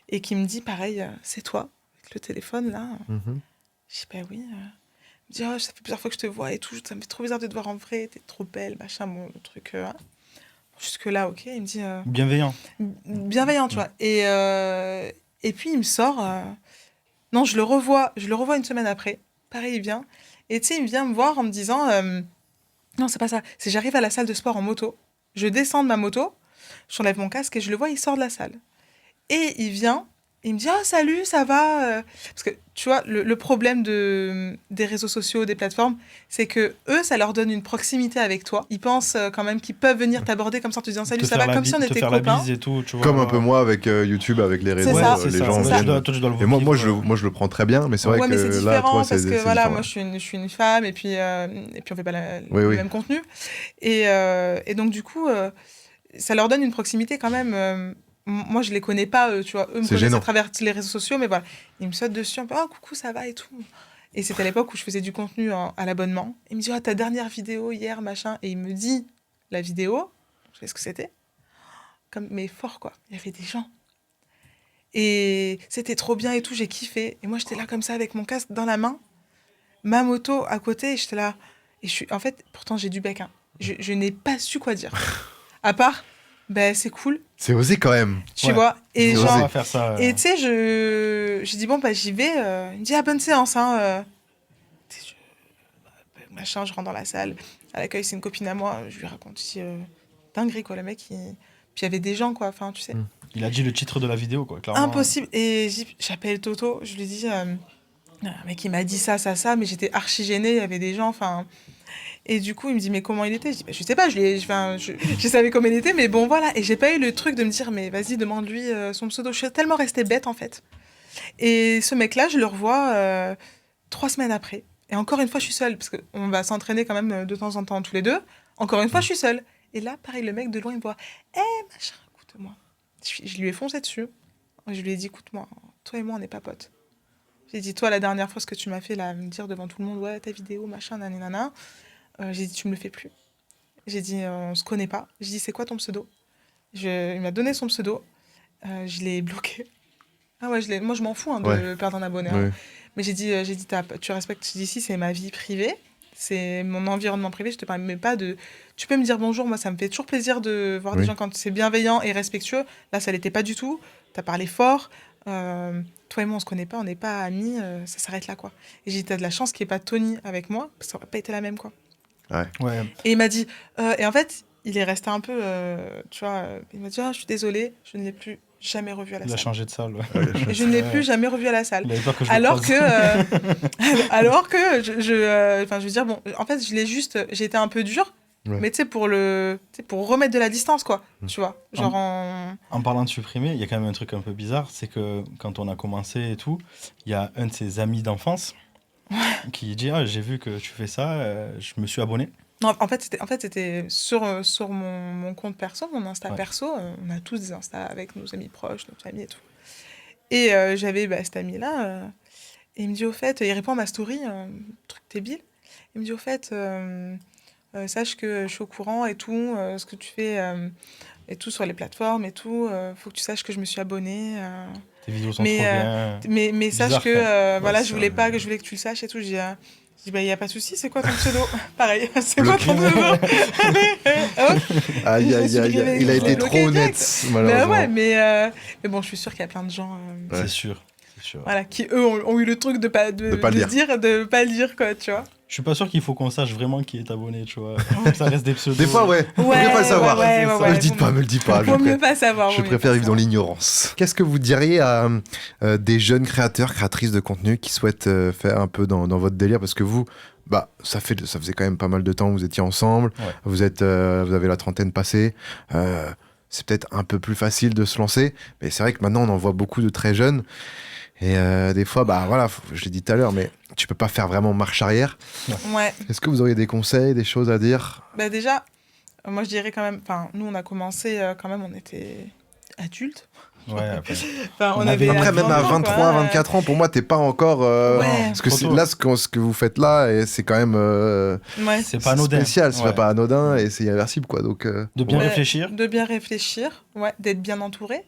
et qui me dit, pareil, c'est toi, avec le téléphone là. Mhm. Je dis, bah oui. Il me dit, oh, ça fait plusieurs fois que je te vois et tout, ça me fait trop bizarre de te voir en vrai, t'es trop belle, machin, bon, le truc. Hein. Jusque-là, ok. Il me dit, Bienveillant. bienveillant, tu vois. Et puis, il me sort. Non, je le revois une semaine après. Pareil, il vient. Et tu sais, il vient me voir en me disant, non, c'est pas ça. C'est j'arrive à la salle de sport en moto. Je descends de ma moto, j'enlève mon casque et je le vois, il sort de la salle. Et il vient, et il me dit, ah, salut, ça va Parce que, tu vois, le problème des réseaux sociaux, des plateformes, c'est que eux, ça leur donne une proximité avec toi. Ils pensent quand même qu'ils peuvent venir t'aborder comme ça en te disant, salut, Te ça faire va, la comme si on te était faire la copains. bise et tout, tu vois. Comme un peu moi avec YouTube, avec les réseaux, ça. C'est les ça, gens c'est ça. viennent. Toi, tu dois le Et moi, vivre. moi, je le prends très bien, mais c'est vrai Ouais, que mais c'est là, différent toi, c'est parce que c'est voilà, différent. moi je suis une femme et puis on fait pas Oui, le oui. même contenu. Et donc du coup, ça leur donne une proximité quand même. Moi je les connais pas, tu vois, eux me C'est connaissent gênant. à travers les réseaux sociaux, mais voilà, ils me sautent dessus, en oh coucou, ça va et tout. Et c'était à l'époque où je faisais du contenu à l'abonnement. Il me dit, oh, ta dernière vidéo hier, machin. Et il me dit la vidéo, je sais ce que c'était, mais fort quoi. Il y avait des gens. Et c'était trop bien et tout, j'ai kiffé. Et moi, j'étais là comme ça avec mon casque dans la main, ma moto à côté, et j'étais là. Et en fait, pourtant, j'ai du bec. Hein. Je n'ai pas su quoi dire. À part, ben, c'est cool, C'est osé quand même. tu Ouais. vois. Et C'est On genre, va faire ça. et tu sais, j'ai dit, bon, bah, j'y vais. Il me dit, ah, bonne séance, hein. Tu sais, machin, je rentre dans la salle. À l'accueil, c'est une copine à moi. Je lui raconte aussi dinguerie, quoi, le mec. Puis il y avait des gens, quoi. Enfin, tu sais. Il a dit le titre de la vidéo, quoi, clairement. Impossible. Et j'appelle Toto, je lui dis, un mec, il m'a dit ça, mais j'étais archi gênée, il y avait des gens, enfin... Et du coup, il me dit, mais comment il était? Je dis, bah, je sais pas, je savais comment il était, mais bon, voilà. Et j'ai pas eu le truc de me dire, mais vas-y, demande-lui son pseudo. Je suis tellement restée bête, en fait. Et ce mec-là, je le revois 3 semaines après. Et encore une fois, je suis seule, parce qu'on va s'entraîner quand même de temps en temps, tous les deux. Encore une fois, je suis seule. Et là, pareil, le mec de loin, il me voit, machin, écoute-moi. Je lui ai foncé dessus. Je lui ai dit, écoute-moi, toi et moi, on n'est pas potes. J'ai dit, toi, la dernière fois, ce que tu m'as fait, là, me dire devant tout le monde, ouais, ta vidéo, machin, nanana. J'ai dit, tu me le fais plus. J'ai dit, on se connaît pas. J'ai dit, c'est quoi ton pseudo? Il m'a donné son pseudo. Je l'ai bloqué. Ah ouais, moi, je m'en fous de perdre un abonné. Ouais. Mais j'ai dit, tu respectes, j'ai dit, ici, c'est ma vie privée. C'est mon environnement privé. Je te permets pas de. Tu peux me dire bonjour. Moi, ça me fait toujours plaisir de voir des gens quand c'est bienveillant et respectueux. Là, ça l'était pas du tout. Tu as parlé fort. Toi et moi, on se connaît pas. On n'est pas amis. Ça s'arrête là, quoi. Et j'ai dit, t'as de la chance qu'il n'y ait pas Tony avec moi. Parce que ça aurait pas été la même, quoi. Ouais. Et il m'a dit. Et en fait, il est resté un peu. Tu vois, il m'a dit, je suis désolée. Je ne l'ai plus jamais revu à la Il salle. a changé de salle. Et je ne l'ai plus jamais revu à la salle. Il avait peur que je Alors le que, alors que je veux dire, bon, en fait, j'ai été un peu dure, mais tu sais, pour remettre de la distance, quoi, tu vois. Genre En parlant de supprimer, il y a quand même un truc un peu bizarre, c'est que quand on a commencé et tout, il y a un de ses amis d'enfance qui dit, j'ai vu que tu fais ça, je me suis abonné. Non, en fait, c'était sur mon compte perso, mon Insta perso. On a tous des Insta avec nos amis proches, nos familles et tout. Et j'avais cet ami-là, et il me dit, au fait, il répond à ma story, truc débile. Il me dit, au fait, sache que je suis au courant et tout, ce que tu fais et tout sur les plateformes et tout. Faut que tu saches que je me suis abonnée. Tes vidéos sont trop bien. Mais sache bizarre, que, voilà, je voulais que tu le saches et tout. Je dis, il n'y a pas de souci, c'est quoi ton pseudo? Pareil, c'est quoi ton pseudo? Il a été trop honnête, malheureusement. Mais bon, je suis sûre qu'il y a plein de gens C'est sûr. voilà, qui, eux, ont eu le truc de pas le dire, quoi, tu vois. Je suis pas sûr qu'il faut qu'on sache vraiment qui est abonné, tu vois. Ça reste des pseudos. Des fois, ouais. Vaut mieux pas le savoir. Me le dis pas. Vaut mieux pas savoir. Je préfère vivre dans l'ignorance. Qu'est-ce que vous diriez à des jeunes créateurs, créatrices de contenu qui souhaitent faire un peu dans votre délire? Parce que vous, ça faisait quand même pas mal de temps que vous étiez ensemble. Ouais. Vous avez la trentaine passée. C'est peut-être un peu plus facile de se lancer. Mais c'est vrai que maintenant, on en voit beaucoup de très jeunes. Et des fois, voilà, je l'ai dit tout à l'heure, mais tu peux pas faire vraiment marche arrière. Ouais. Est-ce que vous auriez des conseils, des choses à dire? Déjà, moi je dirais quand même, nous on a commencé quand même, on était adultes. Ouais, on avait après, même à 23, quoi, 24 ans, pour moi, t'es pas encore. Parce que là, ce que vous faites là, et c'est quand même. C'est pas anodin. Spécial, c'est pas anodin et c'est irréversible, quoi. Donc, de bien réfléchir. De bien réfléchir, d'être bien entouré.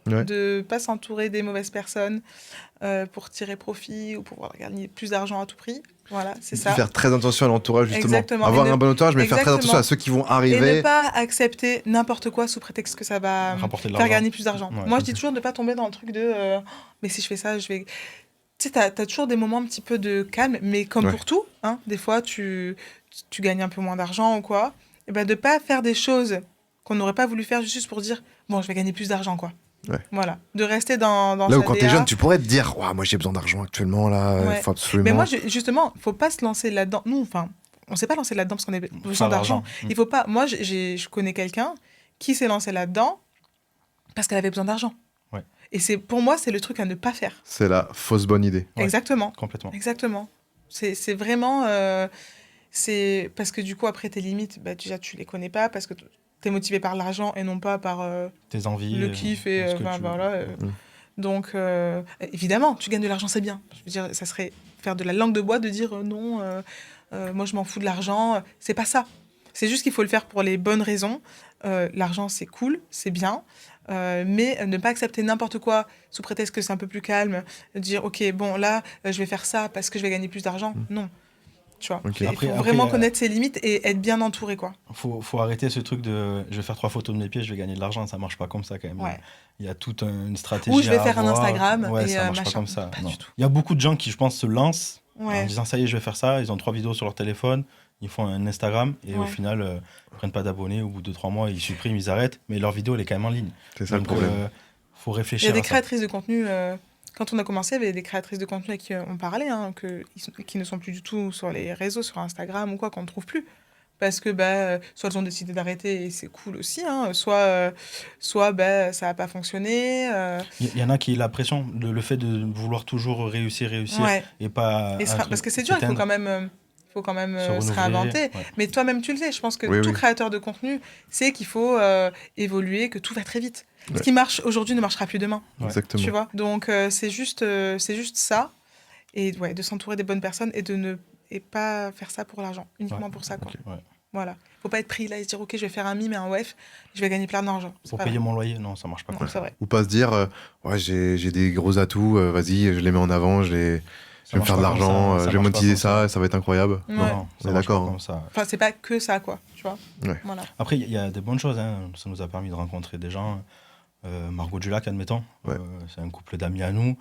De pas s'entourer des mauvaises personnes pour tirer profit ou pour gagner plus d'argent à tout prix. Voilà, c'est ça. Faire très attention à l'entourage, justement. Exactement. Avoir un bon entourage, mais faire très attention à ceux qui vont arriver. Et ne pas accepter n'importe quoi sous prétexte que ça va faire gagner plus d'argent. Moi, je dis toujours de ne pas tomber dans le truc de mais si je fais ça, je vais. Tu sais, t'as toujours des moments un petit peu de calme, mais comme pour tout, des fois, tu gagnes un peu moins d'argent ou quoi. Et de ne pas faire des choses qu'on n'aurait pas voulu faire juste pour dire bon, je vais gagner plus d'argent, quoi. Voilà, de rester dans là où quand t'es jeune, tu pourrais te dire moi j'ai besoin d'argent actuellement là, faut absolument. Mais moi justement, faut pas se lancer là-dedans. Nous, on s'est pas lancé là-dedans parce qu'on avait besoin d'argent. Il faut pas. Moi, je connais quelqu'un qui s'est lancé là-dedans parce qu'elle avait besoin d'argent. Et pour moi, c'est le truc à ne pas faire. C'est la fausse bonne idée. Exactement. Complètement. Exactement. C'est vraiment c'est parce que du coup après tes limites, déjà tu les connais pas parce que t'es motivé par l'argent et non pas par tes envies, le kiff et donc évidemment tu gagnes de l'argent, c'est bien. Je veux dire, ça serait faire de la langue de bois de dire non, moi je m'en fous de l'argent, c'est pas ça. C'est juste qu'il faut le faire pour les bonnes raisons. L'argent c'est cool, c'est bien, mais ne pas accepter n'importe quoi sous prétexte que c'est un peu plus calme, dire ok bon là je vais faire ça parce que je vais gagner plus d'argent. Non. Tu vois, il faut vraiment connaître ses limites et être bien entouré, quoi. Faut arrêter ce truc de je vais faire 3 photos de mes pieds, je vais gagner de l'argent. Ça marche pas comme ça, quand même. Il y a toute une stratégie. Ou je vais faire un Instagram et ça marche pas comme ça. Pas du tout. Il y a beaucoup de gens qui, je pense, se lancent en disant ça y est, je vais faire ça. Ils ont 3 vidéos sur leur téléphone, ils font un Instagram et au final, ils prennent pas d'abonnés. Au bout de 2-3 mois, ils suppriment, ils arrêtent. Mais leur vidéo, elle est quand même en ligne. C'est ça le problème. Faut réfléchir. Il y a des créatrices de contenu. Quand on a commencé, il y avait des créatrices de contenu avec qui on parlait, qui ne sont plus du tout sur les réseaux, sur Instagram ou quoi, qu'on ne trouve plus. Parce que soit elles ont décidé d'arrêter et c'est cool aussi, soit ça n'a pas fonctionné. Il y en a qui la pression, le fait de vouloir toujours réussir et pas. Parce que c'est dur, il faut quand même Se se renouveler, réinventer. ouais. Mais toi-même, tu le sais. Je pense que Oui, tout oui. créateur de contenu sait qu'il faut évoluer, que tout va très vite. Ouais. Ce qui marche aujourd'hui ne marchera plus demain. Ouais. Exactement. Tu vois. Donc, c'est juste ça. Et ouais, de s'entourer des bonnes personnes et pas faire ça pour l'argent. Uniquement Ouais. pour ça, quoi. Ok. Ouais. Voilà. Faut pas être pris là et se dire, OK, je vais faire un mime et un wef, je vais gagner plein d'argent. C'est Pour pas payer vrai. mon loyer, non, ça marche pas. Non, Quoi. c'est vrai. Ou pas se dire, ouais, j'ai des gros atouts, vas-y, je les mets en avant, je vais me faire de l'argent, je vais monétiser ça, ça va être incroyable. Ouais. Non. Non, on ça est marche pas d'accord, hein. comme ça. Enfin, c'est pas que ça, quoi. Tu vois. Ouais. Voilà. Après, il y a des bonnes choses. Hein. Ça nous a permis de rencontrer des gens. Margot Dulac, admettons. Ouais. C'est un couple d'amis à nous.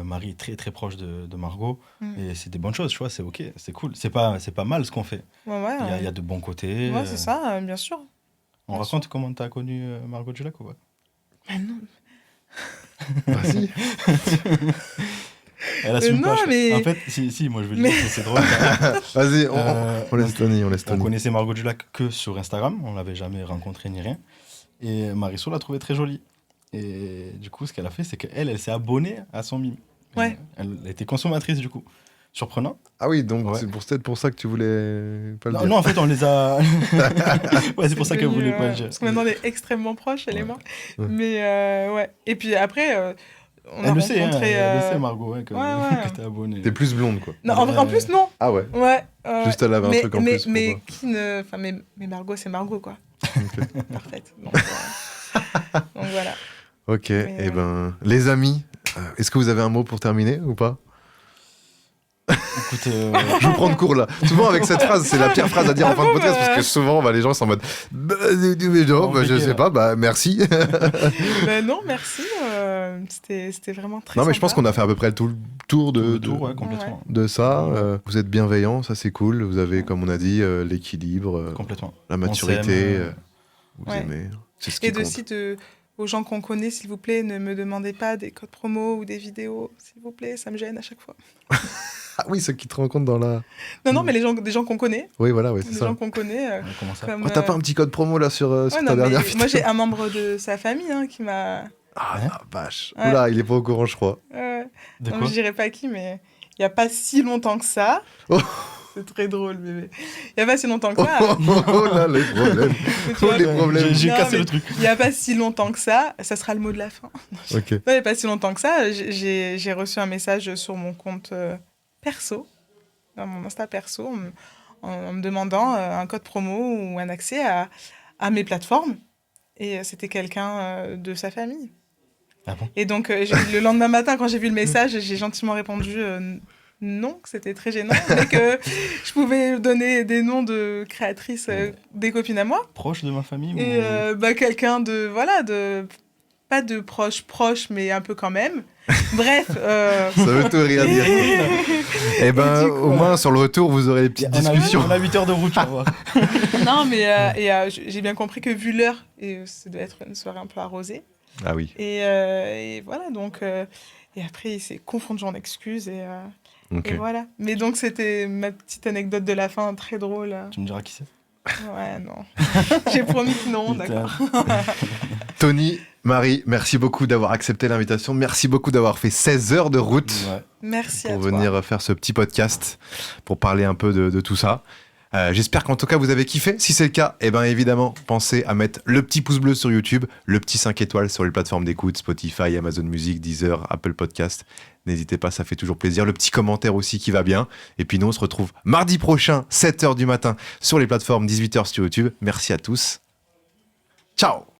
Marie est très très proche de Margot. Et c'est des bonnes choses, tu vois. C'est OK, c'est cool. C'est pas mal ce qu'on fait. Ouais, Il y a de bons côtés. Ouais, c'est ça, bien sûr. On bien raconte comment tu as connu Margot Dulac ou pas? Ah non. Bah, si. Elle assume non, pas. mais- En fait, si, moi je veux Mais- dire que c'est drôle. Vas-y, on laisse Donc, Tony, on laisse On Tony. connaissait Margot Dulac que sur Instagram, on l'avait jamais rencontrée ni rien. Et Marisol l'a trouvée très jolie. Et du coup, ce qu'elle a fait, c'est qu'elle s'est abonnée à son mime. Ouais. Elle était consommatrice du coup. Surprenant. Ah oui, donc Ouais. c'est peut-être pour ça que tu voulais pas le Non, dire. non, en fait, on les a. Ouais, c'est pour ça qu'elle devenu, voulait pas le dire. Parce que maintenant, on est extrêmement proches, elle et Ouais. moi. Ouais. Mais ouais. Et puis après, on a Elle le sait, hein, rencontré. elle le sait, Margot, hein, que, ouais. que t'es abonnée. T'es plus blonde, quoi. Non, en plus, non. Ah ouais. Ouais. Juste elle avait un truc en plus pour Mais toi. qui ne. Enfin, mais Margot, c'est Margot, quoi. Ok. Parfaite. Donc, donc voilà. Ok, Mais, et ben, les amis, est-ce que vous avez un mot pour terminer ou pas? Écoute, Je vous prends de court là. Souvent avec cette phrase, c'est la pire phrase à dire en Ah fin de bon, podcast bah. parce que souvent bah, les gens sont en mode bah, non, bah, je Compliqué, sais là. pas, bah merci. Ben non, merci. C'était vraiment très Non mais je pense sympa. qu'on a fait à peu près le tour le de, tour, ouais, complètement. de ça. Vous êtes bienveillant, ça c'est cool. Vous avez, comme on a dit, l'équilibre, Complètement. la maturité. s'aime, Vous Ouais. aimez. C'est ce qui Et compte. aussi aux gens qu'on connaît, s'il vous plaît, ne me demandez pas des codes promo ou des vidéos, s'il vous plaît, ça me gêne à chaque fois. Ah oui, ceux qui te rencontrent dans la. Non, mais des gens qu'on connaît, Oui, voilà, oui, c'est des ça. gens qu'on connaît. Comment ça? Comme, Oh, t'as pas un petit code promo là sur ouais, ta non, mais dernière vidéo? moi, j'ai un membre de sa famille qui m'a. Ah Hein la vache. Ouais. Oula, il est pas au courant, je crois. De non, quoi? je dirais pas qui, mais il y a pas si longtemps que ça. Oh. C'est très drôle, bébé. Il y a pas si longtemps que ça. Oh là, les problèmes. Tu Oh vois, les problèmes. J'ai Non, cassé mais- le truc. Il y a pas si longtemps que ça. Ça sera le mot de la fin. Ok. Non, il n'y a pas si longtemps que ça, j'ai reçu un message sur mon compte perso, dans mon Insta perso, en me demandant un code promo ou un accès à mes plateformes. Et c'était quelqu'un de sa famille. Ah bon? Et donc, le lendemain matin, quand j'ai vu le message, j'ai gentiment répondu non, que c'était très gênant, mais que je pouvais donner des noms de créatrices, des copines à moi. Proche de ma famille Et ou... quelqu'un de, voilà, pas de proche, mais un peu quand même. Bref. Ça veut tout rien dire. Eh ben, Et du coup, au moins, sur le retour, vous aurez les petites On a, discussions. on a 8 heures de route, tu vas voir. Non, mais j'ai bien compris que vu l'heure, et ça doit être une soirée un peu arrosée. Ah oui. Et voilà, donc. Et après, il s'est confondu en excuses. Et Ok. voilà. Mais donc, c'était ma petite anecdote de la fin, très drôle. Tu me diras qui c'est? Ouais, non. J'ai promis que non, d'accord. Tony, Marie, merci beaucoup d'avoir accepté l'invitation. Merci beaucoup d'avoir fait 16 heures de route Ouais. Merci à pour toi. venir faire ce petit podcast, pour parler un peu de tout ça. J'espère qu'en tout cas vous avez kiffé. Si c'est le cas, eh ben évidemment, pensez à mettre le petit pouce bleu sur YouTube, le petit 5 étoiles sur les plateformes d'écoute, Spotify, Amazon Music, Deezer, Apple Podcast. N'hésitez pas, ça fait toujours plaisir. Le petit commentaire aussi qui va bien. Et puis nous, on se retrouve mardi prochain, 7h du matin, sur les plateformes, 18h sur YouTube. Merci à tous. Ciao!